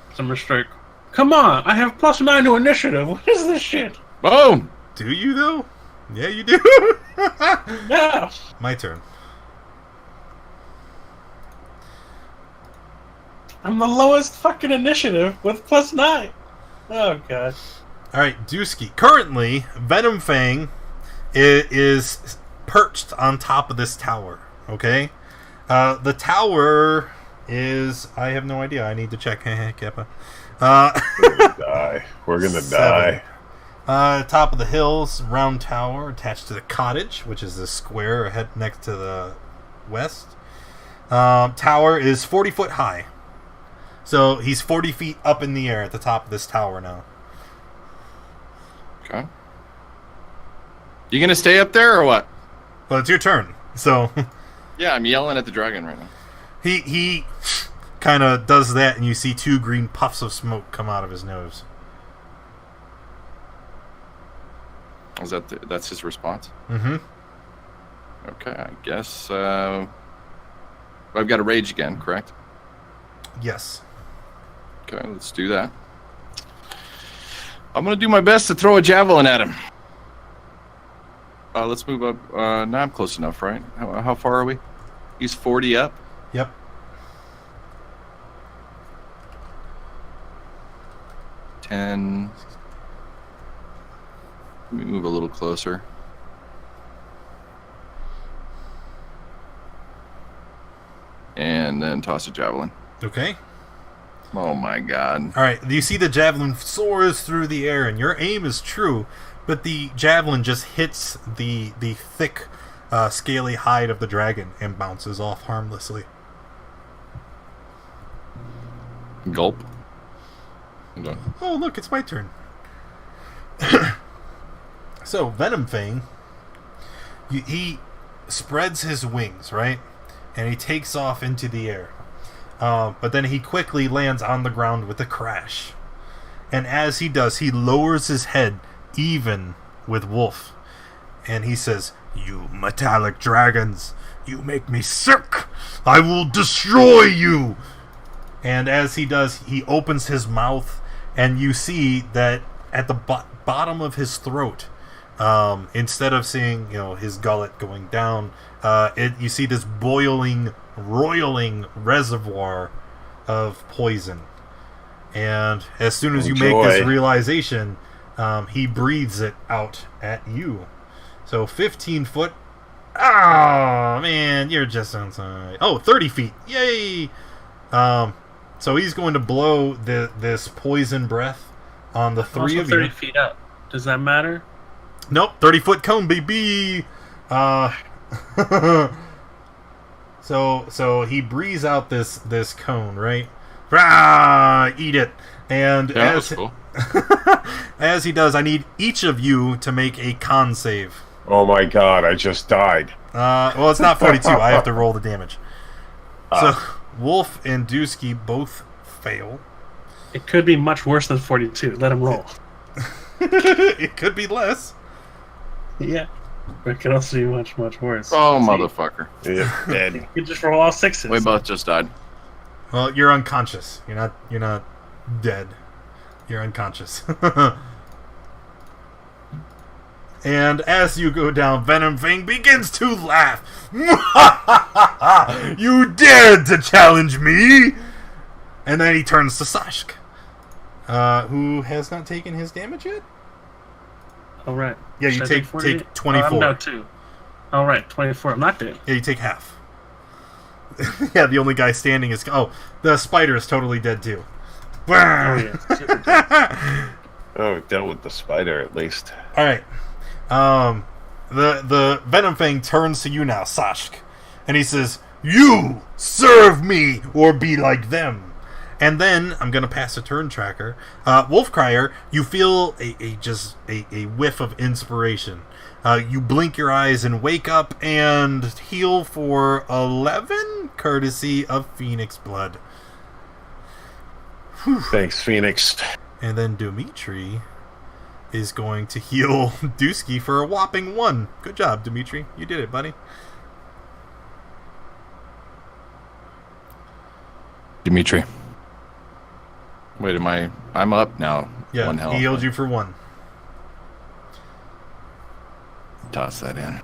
It's a mistake. Come on, I have +9 to initiative. What is this shit? Boom! Do you, though? Yeah, you do. Yeah. My turn. I'm the lowest fucking initiative with +9. Oh, God. Alright, Dusky. Currently, Venomfang is perched on top of this tower, okay? The tower is... I have no idea. I need to check. Kappa. We're gonna die. We're gonna die. Top of the hills, round tower attached to the cottage, which is this square ahead next to the west. Tower is 40 foot high. So he's 40 feet up in the air at the top of this tower now. Okay. You gonna stay up there or what? Well, it's your turn. So yeah, I'm yelling at the dragon right now. He kind of does that, and you see 2 green puffs of smoke come out of his nose. Is that's his response? Mm-hmm. Okay, I guess I've got to rage again, correct? Yes. Okay, let's do that. I'm gonna do my best to throw a javelin at him. Let's move up. Now I'm close enough, right? How far are we? He's 40 up. Yep. Let me move a little closer. And then toss a javelin. Okay. Oh my god. Alright, you see the javelin soars through the air, and your aim is true, but the javelin just hits the thick, scaly hide of the dragon and bounces off harmlessly. Gulp. Oh, look, it's my turn. So, Venomfang, he spreads his wings, right? And he takes off into the air. But then he quickly lands on the ground with a crash. And as he does, he lowers his head even with Wolf. And he says, "You metallic dragons, you make me sick. I will destroy you." And as he does, he opens his mouth, and you see that at the bottom of his throat, instead of seeing his gullet going down, you see this boiling, roiling reservoir of poison. And as soon as you make this realization, he breathes it out at you. So 15 foot. Oh man, you're just outside. Oh, 30 feet. Yay! So he's going to blow this poison breath on the three of you. 30 feet up. Does that matter? Nope, 30-foot cone, baby. So he breathes out this cone, right? Rah, eat it. And yeah, that's cool. As he does, I need each of you to make a con save. Oh my god, I just died. Well, it's not 42. I have to roll the damage. So Wolf and Dusky both fail. It could be much worse than 42. Let him roll. It could be less. Yeah. But it could also be much, much worse. Oh, motherfucker. Yeah, dead. You could just roll all 6s. We both just died. Well, you're unconscious. You're not dead. You're unconscious. And as you go down, Venomfang begins to laugh. You dared to challenge me? And then he turns to Sashk, who has not taken his damage yet. All right. Yeah, you take 24. I'm down 2. All right, 24. I'm not dead. Yeah, you take half. Yeah, the only guy standing is... Oh, the spider is totally dead, too. Oh, yeah. Oh, we dealt with the spider, at least. All right. The Venomfang turns to you now, Sashk. And he says, "You serve me or be like them." And then I'm going to pass a turn tracker. Wolfcrier, you feel a whiff of inspiration. You blink your eyes and wake up and heal for 11, courtesy of Phoenix blood. Whew. Thanks, Phoenix. And then Dimitri is going to heal Dusky for a whopping 1. Good job, Dimitri. You did it, buddy. Dimitri. Wait, I'm up now. Yeah, 1 health. he healed you for 1. Toss that in.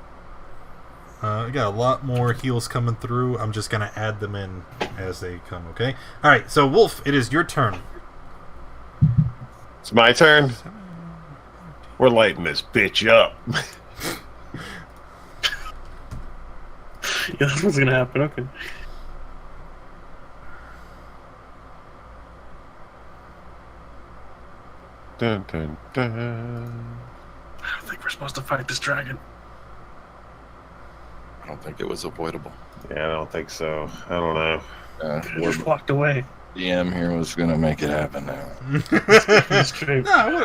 I got a lot more heals coming through. I'm just going to add them in as they come, okay? Alright, so Wolf, it is your turn. It's my turn. We're lighting this bitch up. Yeah, that's what's going to happen. Okay. Dun, dun, dun. I don't think we're supposed to fight this dragon. I don't think it was avoidable. Yeah, I don't think so. I don't know. We just walked away. DM here was going to make it happen now. No,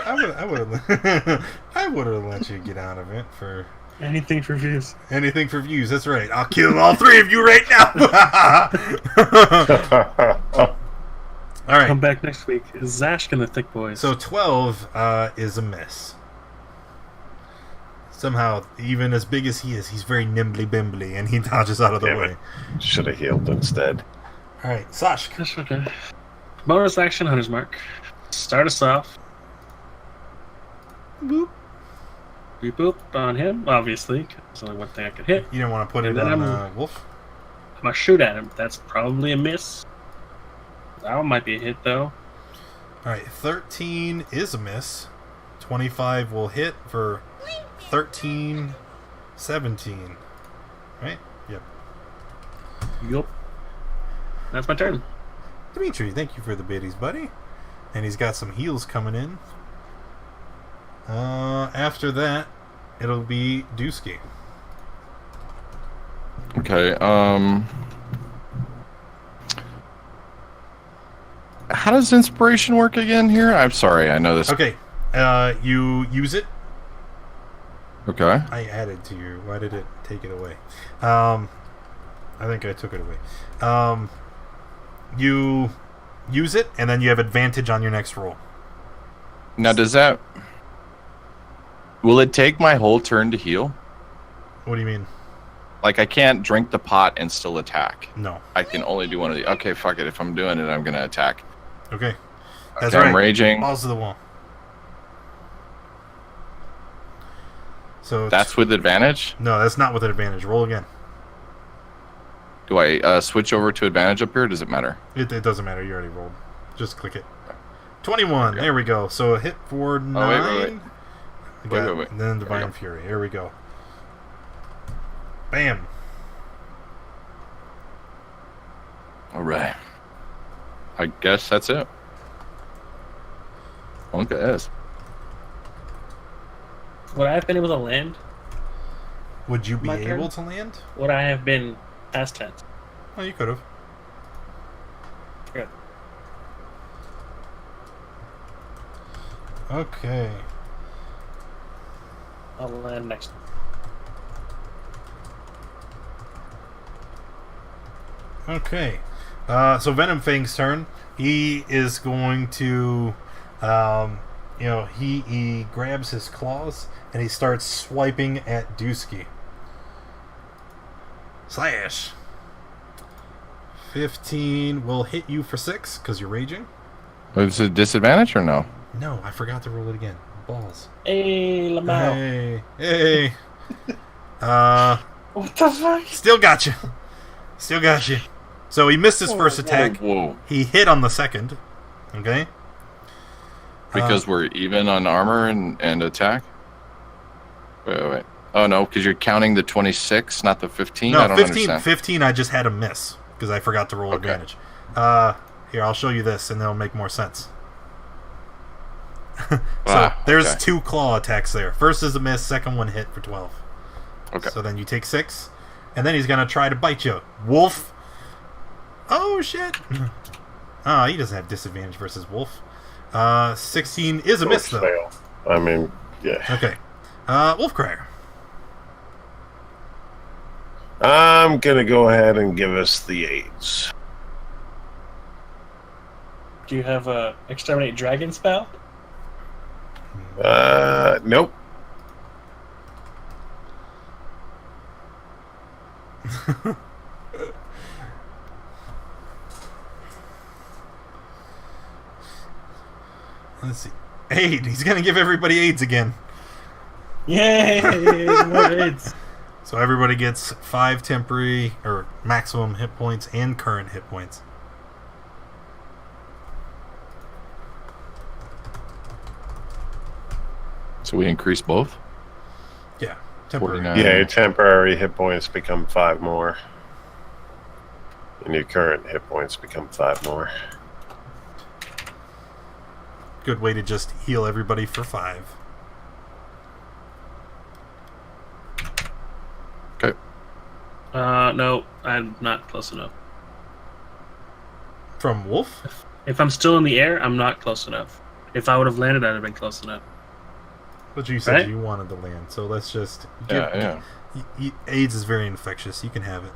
I would have let you get out of it for... Anything for views. Anything for views, that's right. I'll kill all 3 of you right now! Alright. Come back next week. Is Zashk and the Thick Boys. So 12 is a miss. Somehow, even as big as he is, he's very nimbly-bimbly, and he dodges out of the way. Should have healed instead. Alright, Sashk. That's okay. Bonus action, Hunter's Mark. Start us off. Boop. Boop boop on him, obviously. There's only one thing I can hit. You didn't want to put it on Wolf? I'm going to shoot at him. That's probably a miss. That one might be a hit, though. Alright, 13 is a miss. 25 will hit for 13, 17. Right? Yep. Yup. That's my turn. Dimitri, thank you for the biddies, buddy. And he's got some heals coming in. After that, it'll be Dusky. Okay, how does inspiration work again here? I'm sorry, I know this. Okay, you use it. Okay. I added to you. Why did it take it away? I think I took it away. You use it, and then you have advantage on your next roll. Now, does that... Will it take my whole turn to heal? What do you mean? Like, I can't drink the pot and still attack. No. I can only do one of the... Okay, fuck it. If I'm doing it, I'm going to attack. Okay. That's okay, right. I'm raging. Balls to the wall. So that's with advantage? No, that's not with advantage. Roll again. Do I switch over to advantage up here, or does it matter? It doesn't matter. You already rolled. Just click it. 21. Okay. There we go. So a hit for 9. Wait. And then Divine Fury. Here we go. Bam. All right. I guess that's it. Okay. Would I have been able to land? Would you be able to land? Would I have been past tense? Oh, you could have. Good. Okay. I'll land next. Okay. So Venomfang's turn. He is going to, he grabs his claws and he starts swiping at Dusky. Slash. 15 will hit you for 6 because you're raging. Is it disadvantage or no? No, I forgot to roll it again. Balls. Hey, Lamau. Hey. What the fuck? Still got you. So he missed his first attack. Whoa. He hit on the second. Okay. Because we're even on armor and attack? Wait. Oh, no, because you're counting the 26, not the 15? No, I don't 15, understand. 15 I just had a miss because I forgot to roll advantage. Here, I'll show you this, and it'll make more sense. There's 2 claw attacks there. First is a miss, second one hit for 12. Okay. So then you take 6, and then he's going to try to bite you. Wolf! Oh, shit! Oh, he doesn't have disadvantage versus Wolf. 16 is a miss, though. Fail. I mean, yeah. Okay. Wolfcrier. I'm going to go ahead and give us the 8s. Do you have a Exterminate Dragon spell? Nope. Let's see. 8. He's going to give everybody AIDS again. Yay! More AIDS. So everybody gets 5 temporary or maximum hit points and current hit points. So we increase both? Yeah. Temporary. 49. Yeah, your temporary hit points become 5 more. And your current hit points become 5 more. Good way to just heal everybody for 5. Okay. No, I'm not close enough. From Wolf? If I'm still in the air, I'm not close enough. If I would have landed, I'd have been close enough. But you said Right? you wanted to land, so let's just... Yeah. AIDS is very infectious. You can have it.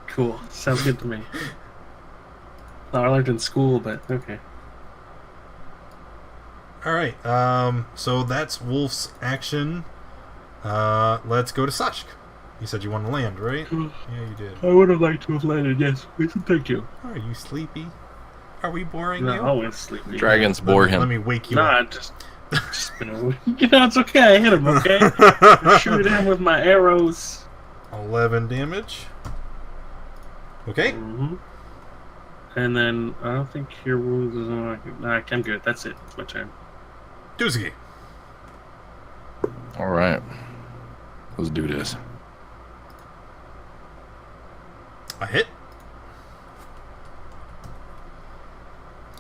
Cool. Sounds good to me. I learned in school, but okay. Alright, so that's Wolf's action. Let's go to Sashk. You said you want to land, right? Yeah, you did. I would have liked to have landed, yes. Please and thank you. Are you sleepy? Are we boring No, you? always sleepy. Dragons bore him. Let me wake you Nah, up. just been it's okay. I hit him, okay? Shoot him with my arrows. 11 damage. Okay. Mm-hmm. And then I don't think your wounds is on. Nah, I'm good. That's it. It's my turn. Dusky. All right. Let's do this. A hit.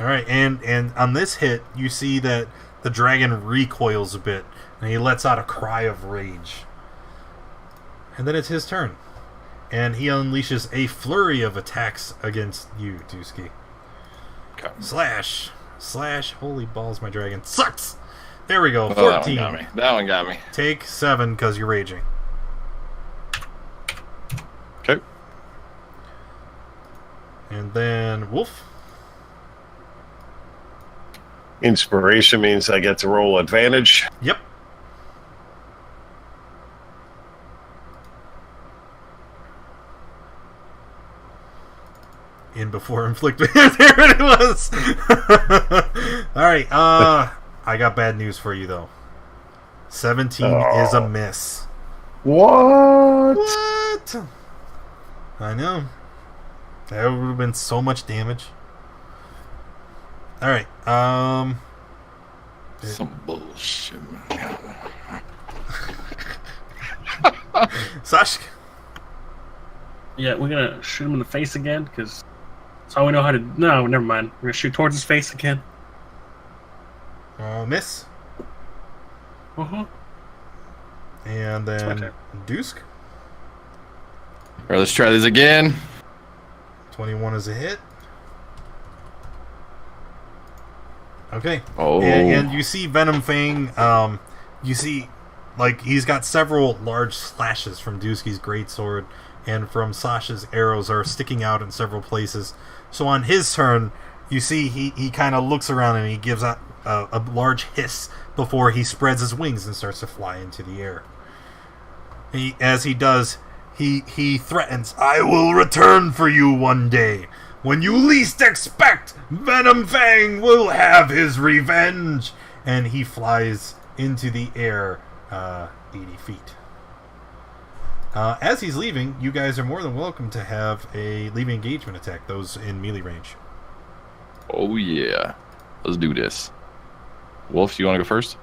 Alright, and on this hit, you see that the dragon recoils a bit, and he lets out a cry of rage. And then it's his turn. And he unleashes a flurry of attacks against you, Dusky. Okay. Slash. Holy balls, my dragon sucks! There we go, Oh, 14. That one got me. Take 7, because you're raging. Okay. And then Wolf. Inspiration means I get to roll advantage. Yep. In before inflict. There it was. All right. I got bad news for you though. 17 is a miss. What? What? I know. That would have been so much damage. All right. Some bullshit. Sashk. Yeah, we're gonna shoot him in the face again because that's all we know how to. No, never mind. We're gonna shoot towards his face again. Miss. Uh-huh. And my then turn. Dusk. All right, let's try this again. 21 is a hit. Okay. Oh. And you see Venomfang, you see, like, he's got several large slashes from Dusky's greatsword, and from Sasha's arrows are sticking out in several places. So on his turn, you see he kind of looks around and he gives out a large hiss before he spreads his wings and starts to fly into the air. As he does, he threatens, "I will return for you one day. When you least expect, Venomfang will have his revenge." And he flies into the air 80 feet. As he's leaving, you guys are more than welcome to have a leaving engagement attack, those in melee range. Oh, yeah. Let's do this. Wolf, you want to go first?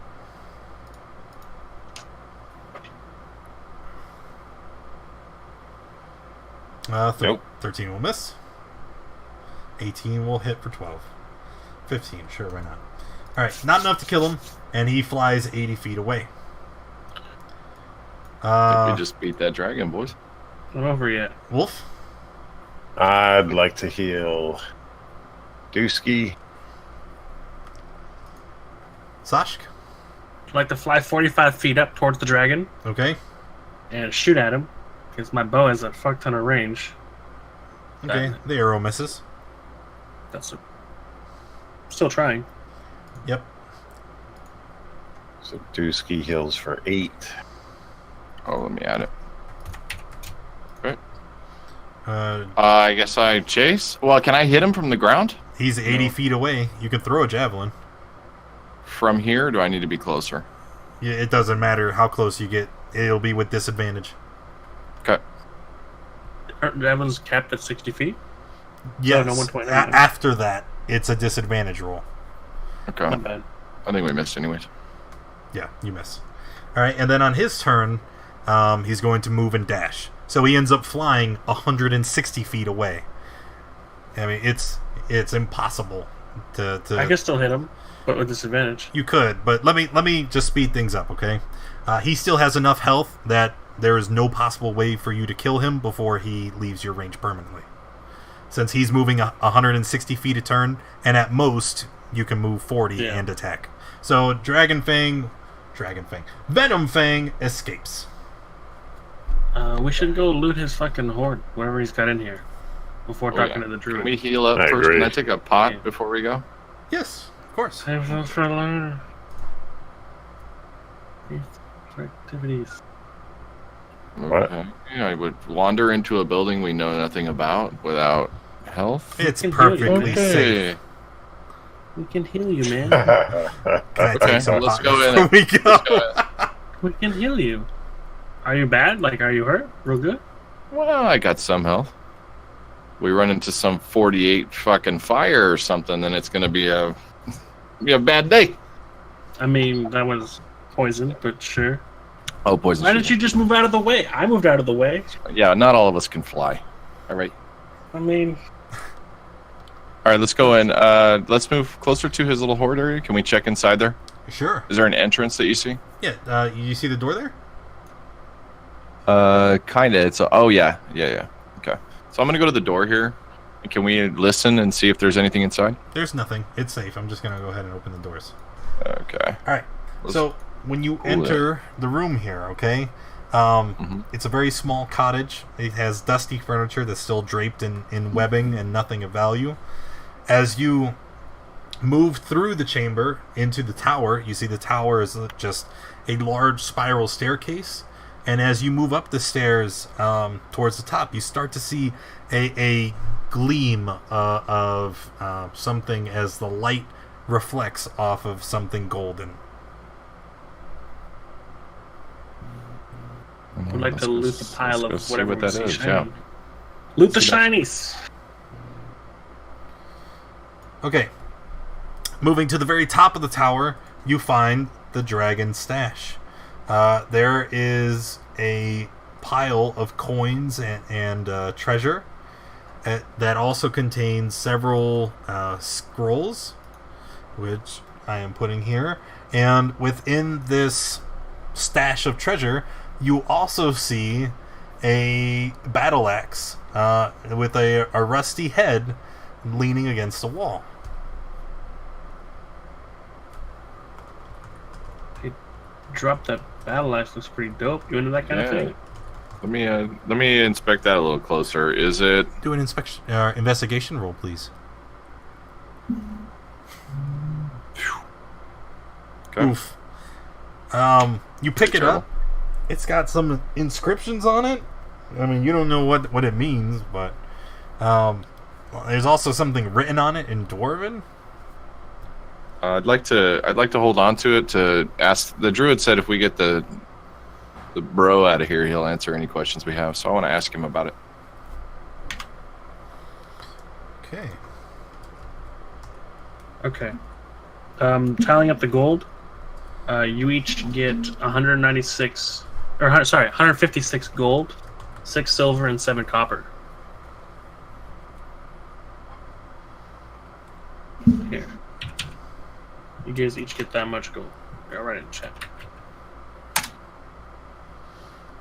Nope. 13 will miss. 18 will hit for 12. 15, sure, why not? Alright, not enough to kill him, and he flies 80 feet away. We just beat that dragon, boys. Not over yet. Wolf? I'd like to heal Dusky. Sashk? I'd like to fly 45 feet up towards the dragon Okay. and shoot at him, because my bow has a fuck ton of range. Okay, the arrow misses. Still trying. Yep. So Dusky heals for 8. Oh, let me add it. Okay. Uh, I guess I chase. Well, can I hit him from the ground? he's 80 feet away. You can throw a javelin. From here, or do I need to be closer? Yeah, it doesn't matter how close you get. It'll be with disadvantage. Okay. Javelin's capped at 60 feet? Yes. No, 129. After that, it's a disadvantage roll. Okay. Not bad. I think we missed anyways. Yeah, you miss. All right, and then on his turn, he's going to move and dash. So he ends up flying 160 feet away. I mean, it's impossible to. I can still hit him, but with disadvantage. You could, but let me just speed things up, okay? He still has enough health that there is no possible way for you to kill him before he leaves your range permanently. Since he's moving 160 feet a turn, and at most you can move 40 and attack. So Venomfang escapes. We should go loot his fucking hoard, whatever he's got in here, before talking to the druid. Can we heal up first? Can I take a pot before we go? Yes, of course. Save those for later. Activities. Okay. I would wander into a building we know nothing about without health. It's perfectly safe. We can heal you, man. Okay, so let's go in. We go. We can heal you. Are you bad? Like, are you hurt? Real good? Well, I got some health. We run into some 48 fucking fire or something, then it's gonna be a bad day. I mean, that was poison, but sure. Oh, poison. Why didn't you just move out of the way? I moved out of the way. Yeah, not all of us can fly. All right. I mean... All right, let's go in. Let's move closer to his little hoard area. Can we check inside there? Sure. Is there an entrance that you see? Yeah. You see the door there? Kinda. It's yeah. Okay. So I'm gonna go to the door here. Can we listen and see if there's anything inside? There's nothing. It's safe. I'm just gonna go ahead and open the doors. Okay. All right. So when you enter the room here, okay, it's a very small cottage. It has dusty furniture that's still draped in webbing and nothing of value. As you move through the chamber into the tower, you see the tower is just a large spiral staircase. And as you move up the stairs towards the top, you start to see a gleam of something as the light reflects off of something golden. I'd like to loot the pile of whatever what that we see is. Yeah. Loot the shinies! Okay. Moving to the very top of the tower, you find the dragon stash. There is a pile of coins and treasure that also contains several scrolls, which I am putting here. And within this stash of treasure, you also see a battle axe with a rusty head leaning against the wall. Drop that battle axe, looks pretty dope. You into that kind of thing? Let me inspect that a little closer. Is it? Do an investigation roll, please. Okay. Oof. You pick it up. It's got some inscriptions on it. I mean, you don't know what it means, but there's also something written on it in Dwarven. I'd like to hold on to it to ask. The druid said if we get the the bro out of here. He'll answer any questions we have. So I want to ask him about it. Okay. Okay. Tallying up the gold, you each get 156 gold, 6 silver, and 7 copper. Here. You guys each get that much gold. I'll write it in chat.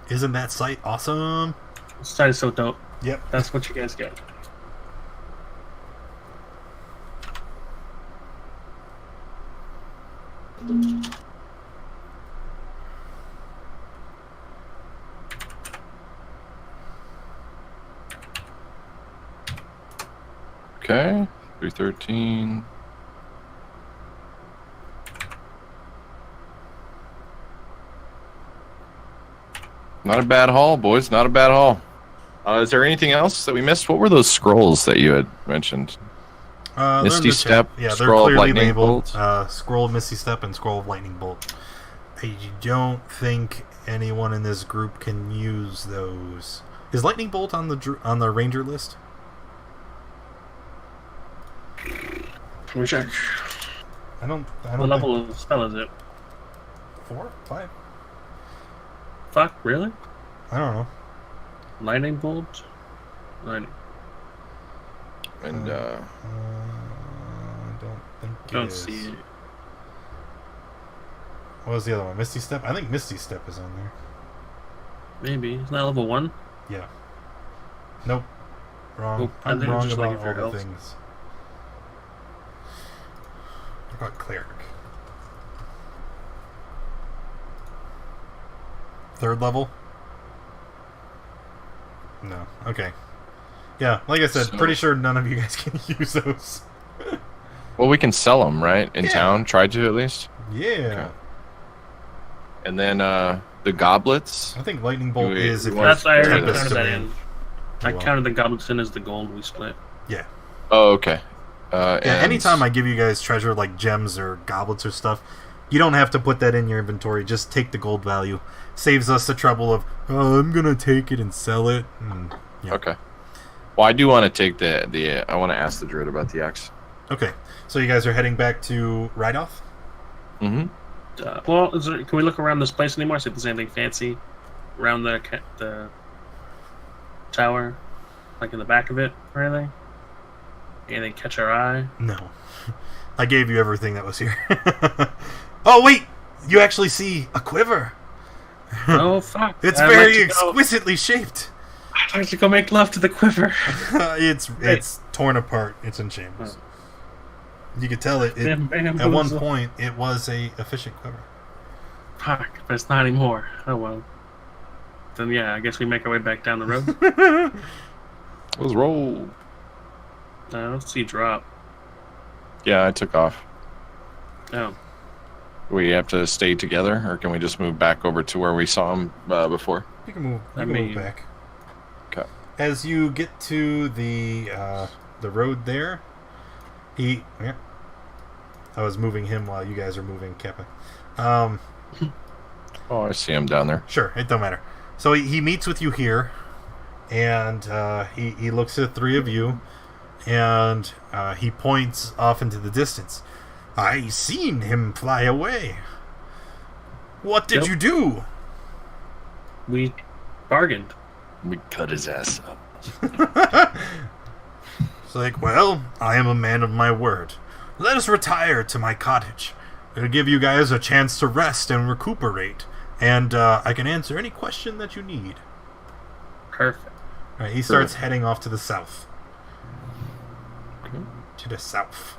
Isn't that site awesome? This site is so dope. Yep. That's what you guys get. Okay, 313. Not a bad haul, boys. Not a bad haul. Is there anything else that we missed? What were those scrolls that you had mentioned? Misty Step, yeah, they're Scroll of clearly Lightning labeled. Bolt. Scroll of Misty Step and Scroll of Lightning Bolt. I don't think anyone in this group can use those. Is Lightning Bolt on the Ranger list? Let me check. I don't. What level of spell is it? 4, 5. Fuck, really? I don't know. Lightning bolt? Lightning. And I don't think it Don't is. see it. What was the other one? Misty Step? I think Misty Step is on there. Maybe. Isn't that level 1? Yeah. Nope. Wrong. Nope. I I'm think I'm wrong just about looking for all the health. things. What about Cleric? 3rd level? No. Okay. Yeah, like I said, pretty sure none of you guys can use those. well, we can sell them, right? In Yeah. town? Try to, at least? Yeah. Okay. And then the goblets. I think Lightning Bolt Do we- is... we if want- That's I already Tempest counted that domain. in. I Well. counted the goblets in as the gold we split. Yeah. Oh, okay. Yeah, and anytime I give you guys treasure like gems or goblets or stuff, you don't have to put that in your inventory. Just take the gold value. Saves us the trouble of, oh, I'm going to take it and sell it. Yeah. Okay. Well, I do want to take the. I want to ask the druid about the axe. Okay, so you guys are heading back to Rydoth? Mm-hmm. Well, can we look around this place anymore? See if there's anything fancy around the tower, like in the back of it or anything? Anything catch our eye? No. I gave you everything that was here. Oh, wait! You actually see a quiver. Oh, fuck. It's I'd very like to go- exquisitely shaped. I'd like to go make love to the quiver. It's torn apart. It's in shambles. You could tell it at one point it was a efficient quiver. Fuck, but it's not anymore. Oh well. Then yeah, I guess we make our way back down the road. Let's roll. Let's see drop. Yeah, I took off. Oh. We have to stay together, or can we just move back over to where we saw him before? You can move. You can move back. Okay. As you get to the road there, yeah. I was moving him while you guys are moving Kappa. Oh, I see him down there. Sure, it don't matter. So he meets with you here, and he looks at the 3 of you, and he points off into the distance. I seen him fly away. What did you do? We bargained. We cut his ass up. It's like, well, I am a man of my word. Let us retire to my cottage. It'll give you guys a chance to rest and recuperate, and I can answer any question that you need. Perfect. All right, he starts heading off to the south. Okay. To the south.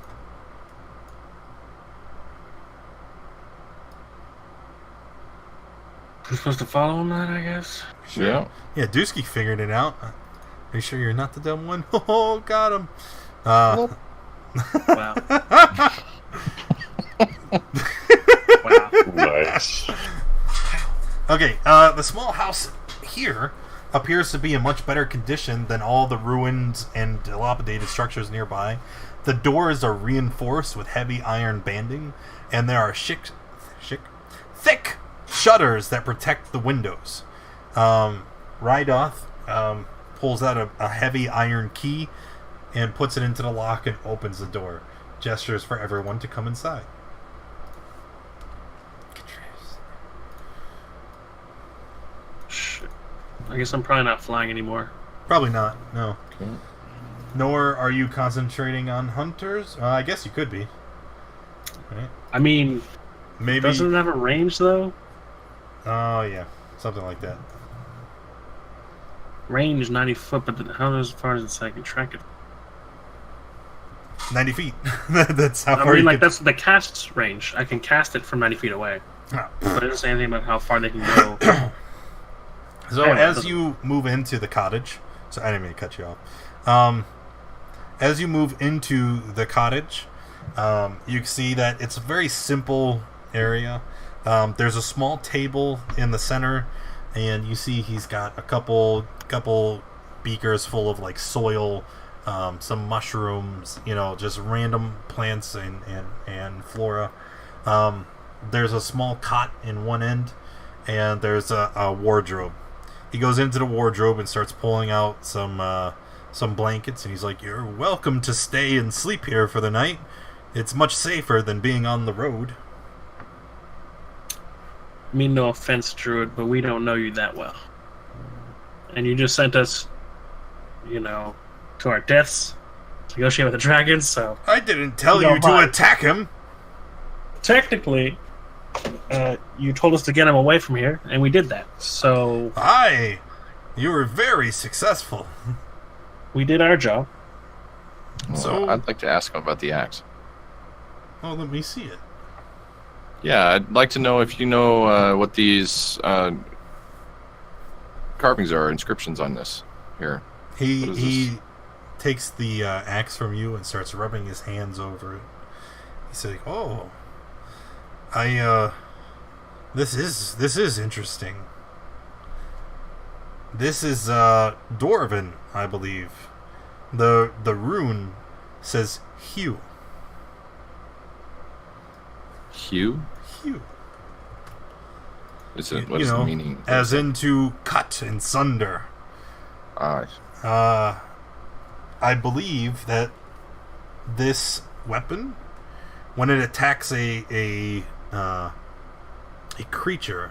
I'm supposed to follow him then, I guess? Sure. Yeah. Yeah, Dusky figured it out. Are you sure you're not the dumb one? Oh, got him. Wow. Wow. Nice. Okay, the small house here appears to be in much better condition than all the ruins and dilapidated structures nearby. The doors are reinforced with heavy iron banding, and there are thick shutters that protect the windows. Rydoth pulls out a heavy iron key and puts it into the lock and opens the door. Gestures for everyone to come inside. Shit. I guess I'm probably not flying anymore. Probably not, no. Okay. Nor are you concentrating on hunters? I guess you could be. Right? I mean, maybe. Doesn't it have a range, though? Oh, yeah. Something like that. Range 90 foot, but how far is it so I can track it? 90 feet. That's how far that's the cast range. I can cast it from 90 feet away. Oh. But it doesn't say anything about how far they can go. So as you move into the cottage... So I didn't mean to cut you off. As you move into the cottage, you can see that it's a very simple area. There's a small table in the center, and you see he's got a couple beakers full of like soil, some mushrooms, just random plants and flora. There's a small cot in one end, and there's a wardrobe. He goes into the wardrobe and starts pulling out some blankets, and he's like, "You're welcome to stay and sleep here for the night. It's much safer than being on the road." I mean, no offense, Druid, but we don't know you that well. And you just sent us, to our deaths to negotiate with the dragons, so... I didn't tell you to attack him! Technically, you told us to get him away from here, and we did that, so... Aye! You were very successful. We did our job. Well, so I'd like to ask him about the axe. Oh, let me see it. Yeah, I'd like to know if you know what these carvings are, inscriptions on this here. He takes the axe from you and starts rubbing his hands over it. He's like, "Oh, this is interesting. This is Dwarven, I believe. The rune says hue." Hue? Hue. What is the meaning? As in to cut and sunder. I believe that this weapon, when it attacks a creature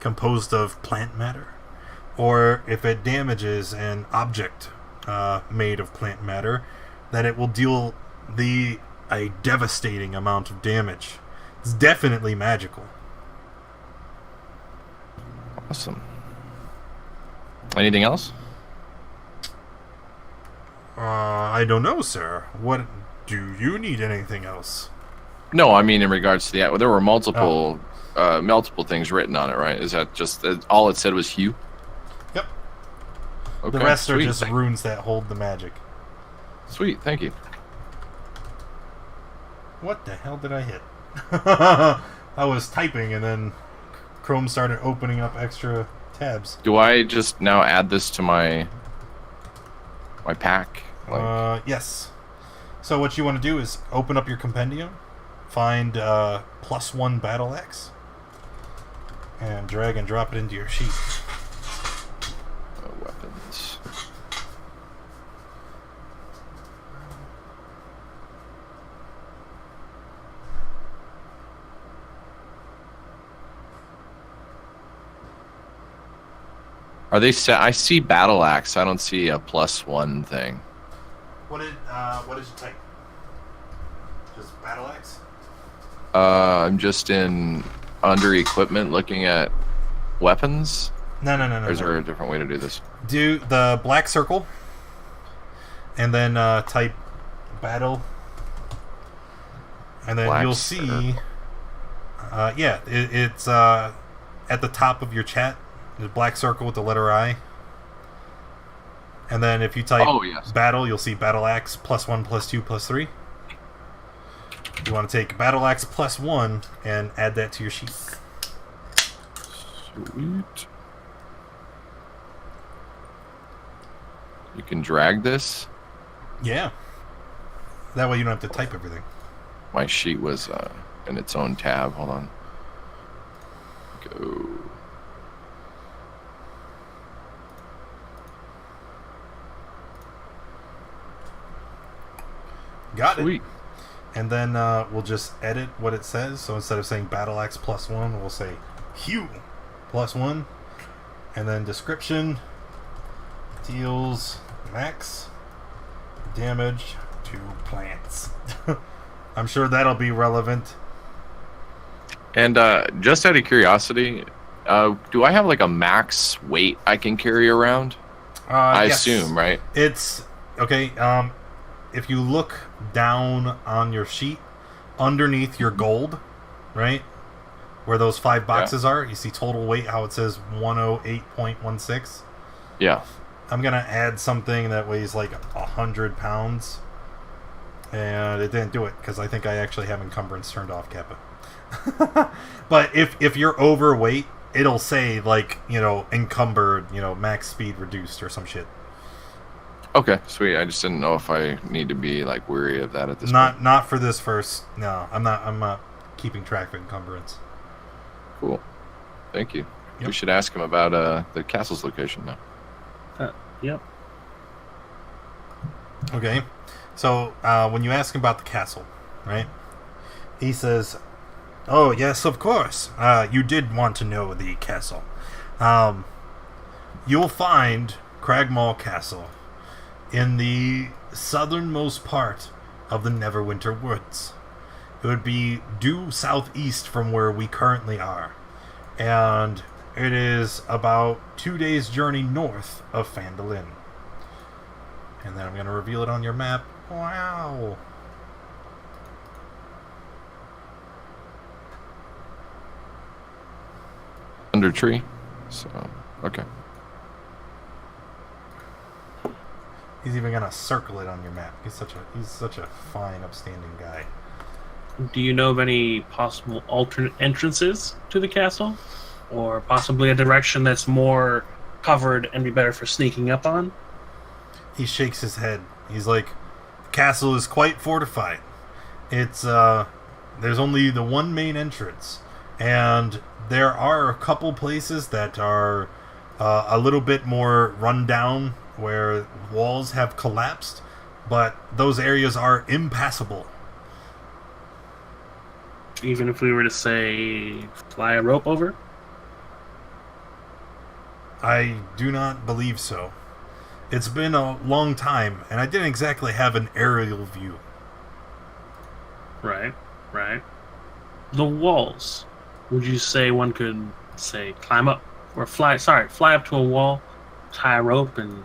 composed of plant matter, or if it damages an object made of plant matter, that it will deal a devastating amount of damage. It's definitely magical. Awesome. Anything else? I don't know, sir. What do you need? Anything else? No, I mean in regards to the there were multiple things written on it, right? Is that just all it said was hue? Yep. Okay, the rest are just runes that hold the magic. Sweet, thank you. What the hell did I hit? I was typing and then Chrome started opening up extra tabs. Do I just now add this to my pack? Yes. So what you want to do is open up your compendium, find +1 battle axe, and drag and drop it into your sheet. Weapons. Are they set? I see battle axe. I don't see a +1 thing. What did you type? Just battle axe? I'm just in under equipment looking at weapons. No. Or is there a different way to do this? Do the black circle, and then type battle, and then you'll see. It's at the top of your chat. The black circle with the letter I. And then if you type battle, you'll see battle axe +1, +2, +3. You want to take battle axe +1 and add that to your sheet. Sweet. You can drag this? Yeah. That way you don't have to type everything. My sheet was in its own tab. Hold on. Go. Got Sweet. it. And then we'll just edit what it says. So instead of saying battle axe +1, we'll say Hue +1. And then description deals max damage to plants. I'm sure that'll be relevant. And just out of curiosity, do I have like a max weight I can carry around? I assume, right? It's okay. If you look down on your sheet, underneath your gold, right, where those 5 boxes are, you see total weight. How it says 108.16. Yeah. I'm gonna add something that weighs like 100 pounds, and it didn't do it because I think I actually have encumbrance turned off, Kappa. But if you're overweight, it'll say like, you know, encumbered, you know, max speed reduced or some shit. Okay, sweet. I just didn't know if I need to be like weary of that at this point. Not for this first. No, I'm not keeping track of encumbrance. Cool. Thank you. Yep. We should ask him about the castle's location now. Yep. Okay, so when you ask him about the castle, right, he says, "Oh yes, of course. You did want to know the castle. You'll find Cragmaw Castle in the southernmost part of the Neverwinter woods. It would be due southeast from where we currently are, and it is about 2 days' journey north of Phandelver. And then I'm going to reveal it on your map. Wow. Thundertree. So, okay. He's even going to circle it on your map. He's such a fine, upstanding guy. Do you know of any possible alternate entrances to the castle? Or possibly a direction that's more covered and be better for sneaking up on? He shakes his head. He's like, the castle is quite fortified. It's, there's only the one main entrance. And there are a couple places that are a little bit more run down, where walls have collapsed, but those areas are impassable. Even if we were to, say, fly a rope over? I do not believe so. It's been a long time, and I didn't exactly have an aerial view. Right. The walls. Would you say one could, say, climb up or fly up to a wall, tie a rope, and...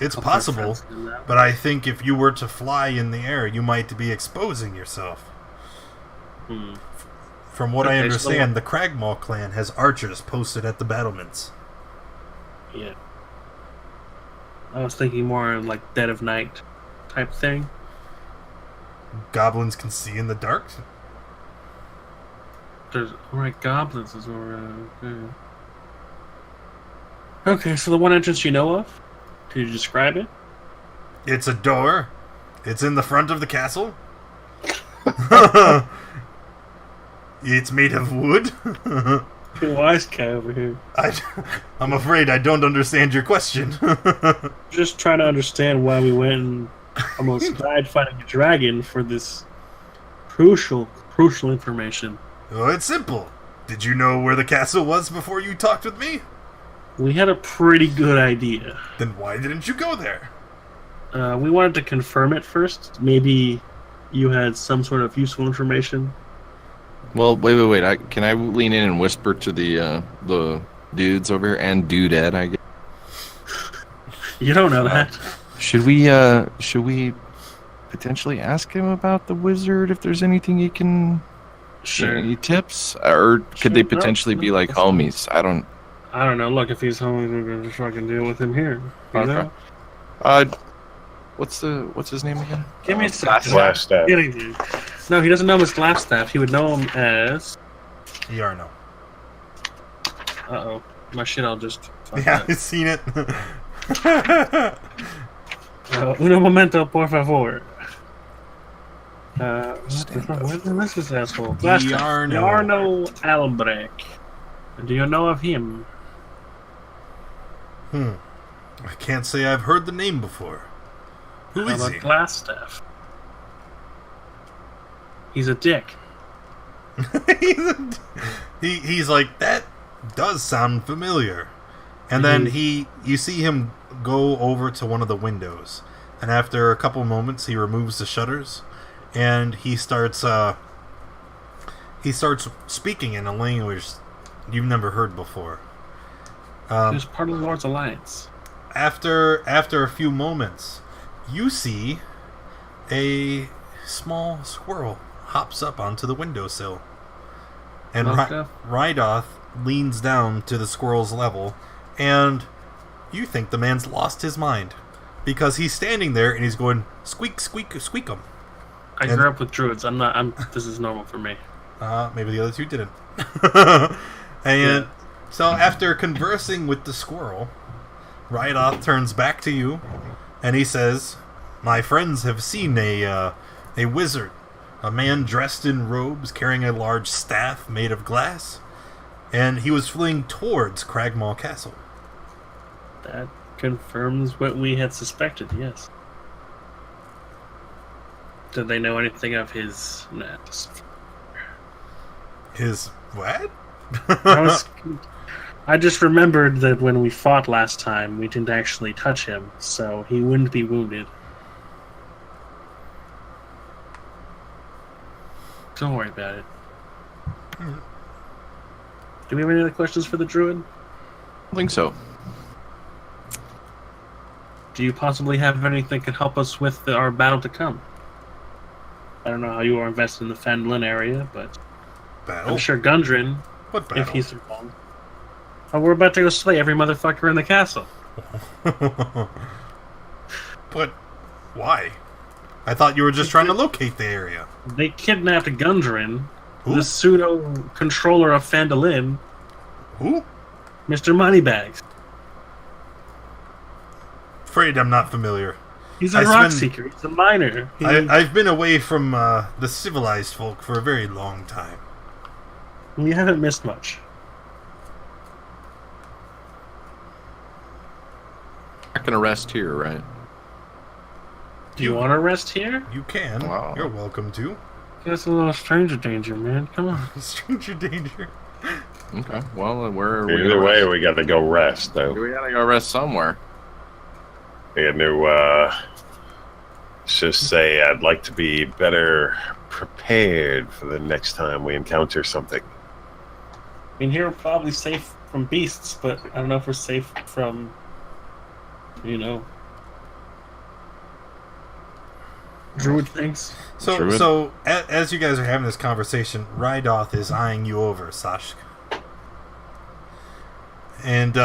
It's possible, but I think if you were to fly in the air, you might be exposing yourself. From what I understand, the Cragmaw clan has archers posted at the battlements. Yeah. I was thinking more like Dead of Night type thing. Goblins can see in the dark? Goblins is around. Okay, so the one entrance you know of? Could you describe it? It's a door. It's in the front of the castle. It's made of wood. Wise guy over here. I'm afraid I don't understand your question. Just trying to understand why we went and almost died fighting a dragon for this crucial information. Oh, it's simple. Did you know where the castle was before you talked with me? We had a pretty good idea. Then why didn't you go there? We wanted to confirm it first. Maybe you had some sort of useful information. Well, wait. Can I lean in and whisper to the dudes over here and Dudette, I guess? You don't know that. Should we potentially ask him about the wizard if there's anything he can... Sure. Any tips? Or could they potentially be like homies? I don't know. Look, if he's homies, we're going to fucking deal with him here. You know? What's his name again? Give me a second. Glassstaff. No, he doesn't know him as Glassstaff. He would know him as... Yarno. Uh-oh. My shit, I'll just... Yeah, I've seen it. Uno momento, por favor. Where's this asshole? Yarno Albrecht. Do you know of him? I can't say I've heard the name before. Who is he? Glassstaff. He's a dick. He's like, that does sound familiar. And then you see him go over to one of the windows, and after a couple moments he removes the shutters, and he starts speaking in a language you've never heard before. He's part of the Lord's Alliance. After a few moments, you see a small squirrel hops up onto the windowsill, and Rydoth leans down to the squirrel's level, and you think the man's lost his mind, because he's standing there and he's going squeak, squeak, squeakum. I grew up with druids. This is normal for me. Maybe the other two didn't. So after conversing with the squirrel, Rydoth turns back to you, and he says, "My friends have seen a wizard, a man dressed in robes carrying a large staff made of glass, and he was fleeing towards Cragmaw Castle." That confirms what we had suspected, yes. Did they know anything of his... His what? I just remembered that when we fought last time, we didn't actually touch him, so he wouldn't be wounded. Don't worry about it. Do we have any other questions for the druid? I think so. Do you possibly have anything that can help us with our battle to come? I don't know how you are invested in the Phandelver area, but battle? I'm sure Gundren, what battle? if he's involved. Oh, we're about to go slay every motherfucker in the castle. But why? I thought you were just trying to locate the area. They kidnapped Gundren, the pseudo-controller of Phandelver. Who? Mr. Moneybags. Afraid I'm not familiar. He's a rock seeker. He's a miner. I've been away from the civilized folk for a very long time. You haven't missed much. I can rest here, right? Do you want to rest here? You can. Wow. You're welcome to. That's a little stranger danger, man. Come on. Stranger danger. Okay. Well, either way, we got to go rest, though. We got to go rest somewhere. I had to just say I'd like to be better prepared for the next time we encounter something. I mean, here we're probably safe from beasts, but I don't know if we're safe from, Druid things. So as you guys are having this conversation, Rydoth is eyeing you over, Sashk. And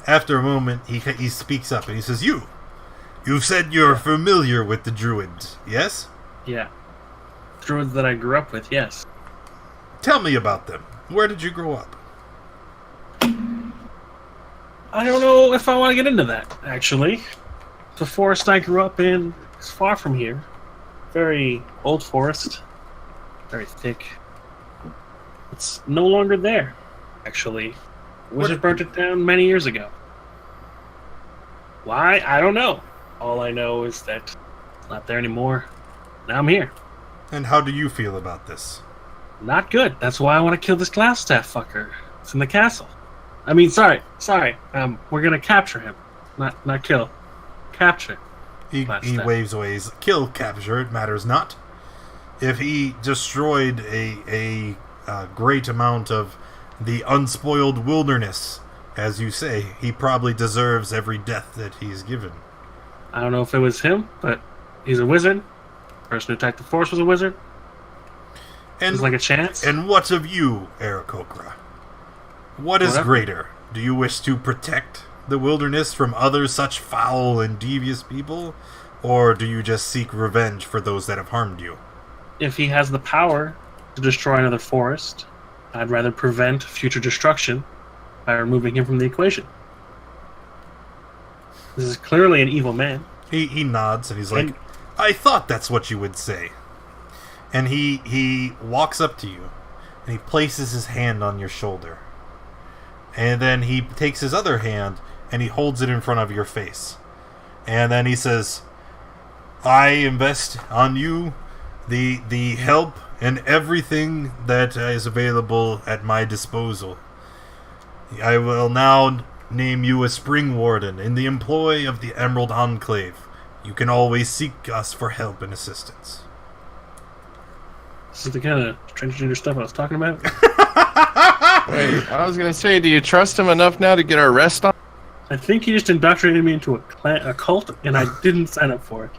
after a moment, he speaks up and he says, You've said you're familiar with the Druids, yes? Yeah. Druids that I grew up with, yes. Tell me about them. Where did you grow up? I don't know if I want to get into that, actually. The forest I grew up in is far from here. Very old forest. Very thick. It's no longer there, actually. Wizard burnt it down many years ago. Why? I don't know. All I know is that it's not there anymore. Now I'm here. And how do you feel about this? Not good. That's why I want to kill this Glassstaff fucker. It's in the castle. I mean, sorry. We're gonna capture him. Not kill. Capture. He waves away. He's, kill, capture, it matters not. If he destroyed a great amount of the unspoiled wilderness, as you say, he probably deserves every death that he's given. I don't know if it was him, but he's a wizard. The person who attacked the forest was a wizard. And there's like a chance. And what of you, Aarakocra? What is greater? Do you wish to protect the wilderness from other such foul and devious people? Or do you just seek revenge for those that have harmed you? If he has the power to destroy another forest, I'd rather prevent future destruction by removing him from the equation. This is clearly an evil man. He nods and he's like, I thought that's what you would say. And he walks up to you and he places his hand on your shoulder. And then he takes his other hand and he holds it in front of your face. And then he says, I invest on you the help and everything that is available at my disposal. I will now name you a Spring Warden in the employ of the Emerald Enclave. You can always seek us for help and assistance. This is the kind of transgender stuff I was talking about. Wait, I was going to say, do you trust him enough now to get our rest on? I think he just indoctrinated me into a cult, and I didn't sign up for it.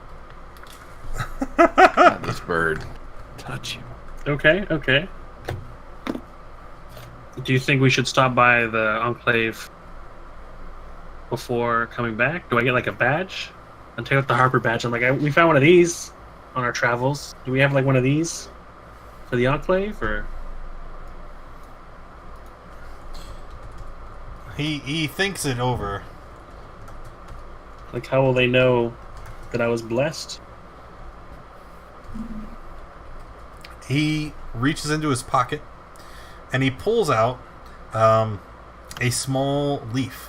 God, this bird. Touch you. Okay. Do you think we should stop by the Enclave before coming back? Do I get like a badge? And take out the Harper badge. I'm like, we found one of these on our travels. Do we have like one of these for the Enclave, or? He thinks it over. Like, how will they know that I was blessed? He reaches into his pocket and he pulls out a small leaf.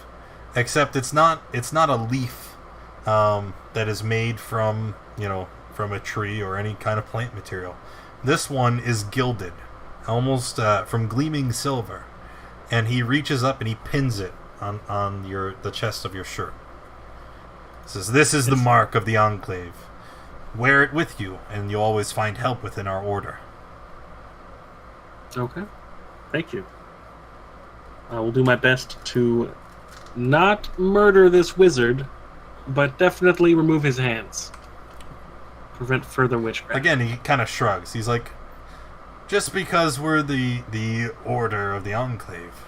Except it's not a leaf that is made from a tree or any kind of plant material. This one is gilded, almost from gleaming silver. And he reaches up and he pins it on the chest of your shirt. He says, "This is the mark of the Enclave. Wear it with you, and you'll always find help within our order." Okay. Thank you. I will do my best to not murder this wizard, but definitely remove his hands. Prevent further witchcraft. Again, he kind of shrugs. He's like, just because we're the order of the Enclave,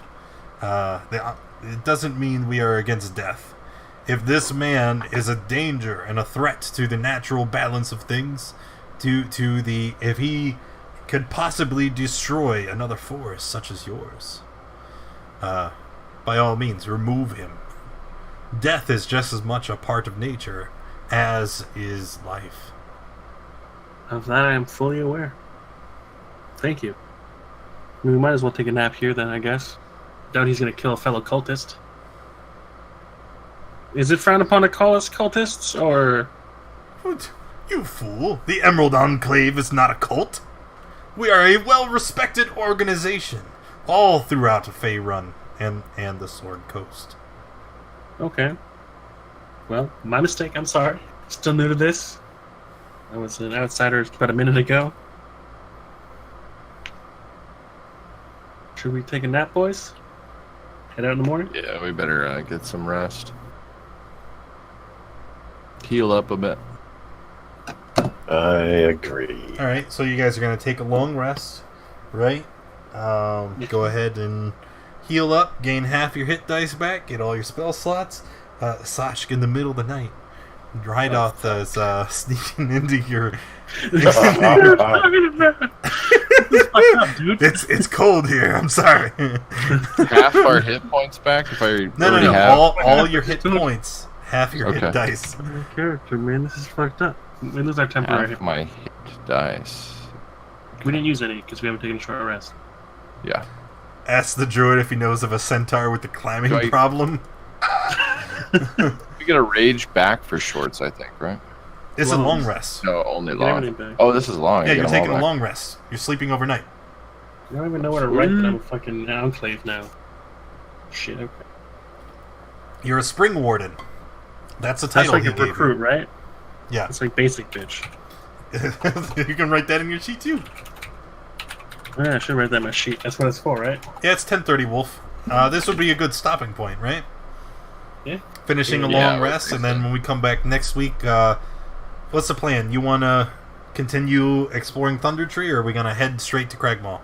it doesn't mean we are against death. If this man is a danger and a threat to the natural balance of things, if he could possibly destroy another forest such as yours, by all means, remove him. Death is just as much a part of nature as is life. Of that I am fully aware. Thank you. I mean, we might as well take a nap here then, I guess. Doubt he's going to kill a fellow cultist. Is it frowned upon to call us cultists, or... What? You fool! The Emerald Enclave is not a cult. We are a well-respected organization, all throughout Faerun and the Sword Coast. Okay. Well, my mistake, I'm sorry. Still new to this. I was an outsider about a minute ago. Should we take a nap, boys? Head out in the morning? Yeah, we better get some rest. Heal up a bit. I agree. Alright, so you guys are going to take a long rest, right? Go ahead and heal up, gain half your hit dice back, get all your spell slots. Sashka in the middle of the night. Drydoth is sneaking into your... It's cold here, I'm sorry. Half our hit points back if I No. have... All your hit points. Half your hit dice. My character, man, this is fucked up. We lose our temporary Half my hit dice. We didn't use any because we haven't taken a short rest. Yeah. Ask the druid if he knows of a centaur with the climbing problem. We get a rage back for shorts, I think, right? It's a long rest. No, only long. Oh, this is long. Yeah, you're taking a long rest. You're sleeping overnight. I don't even know what to write, but I'm a fucking Enclave now. Shit, okay. You're a Spring Warden. That's a title. That's like a recruit, right? Yeah. It's like basic bitch. You can write that in your sheet too. Yeah, I should write that in my sheet. That's what it's for, right? Yeah, it's 10:30, Wolf. This would be a good stopping point, right? Yeah. Finishing a long rest, and then when we come back next week, what's the plan? You want to continue exploring Thundertree, or are we going to head straight to Cragmaw?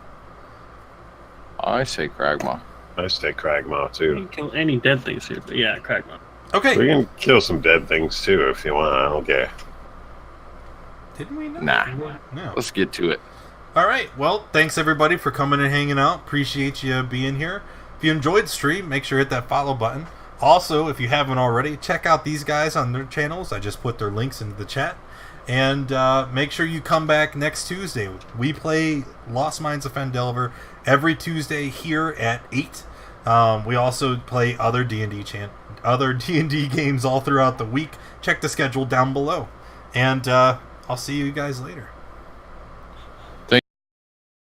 I say Cragmaw. I say Cragmaw, You too. can kill any dead things here, but yeah, Cragmaw. Okay. We can kill some dead things, too, if you want. I don't care. Didn't we know? Nah. No. Let's get to it. All right. Well, thanks everybody for coming and hanging out. Appreciate you being here. If you enjoyed the stream, make sure to hit that follow button. Also, if you haven't already, check out these guys on their channels. I just put their links into the chat. And make sure you come back next Tuesday. We play Lost Mines of Phandelver every Tuesday here at 8. We also play other D&D other D&D games all throughout the week, check the schedule down below. And I'll see you guys later.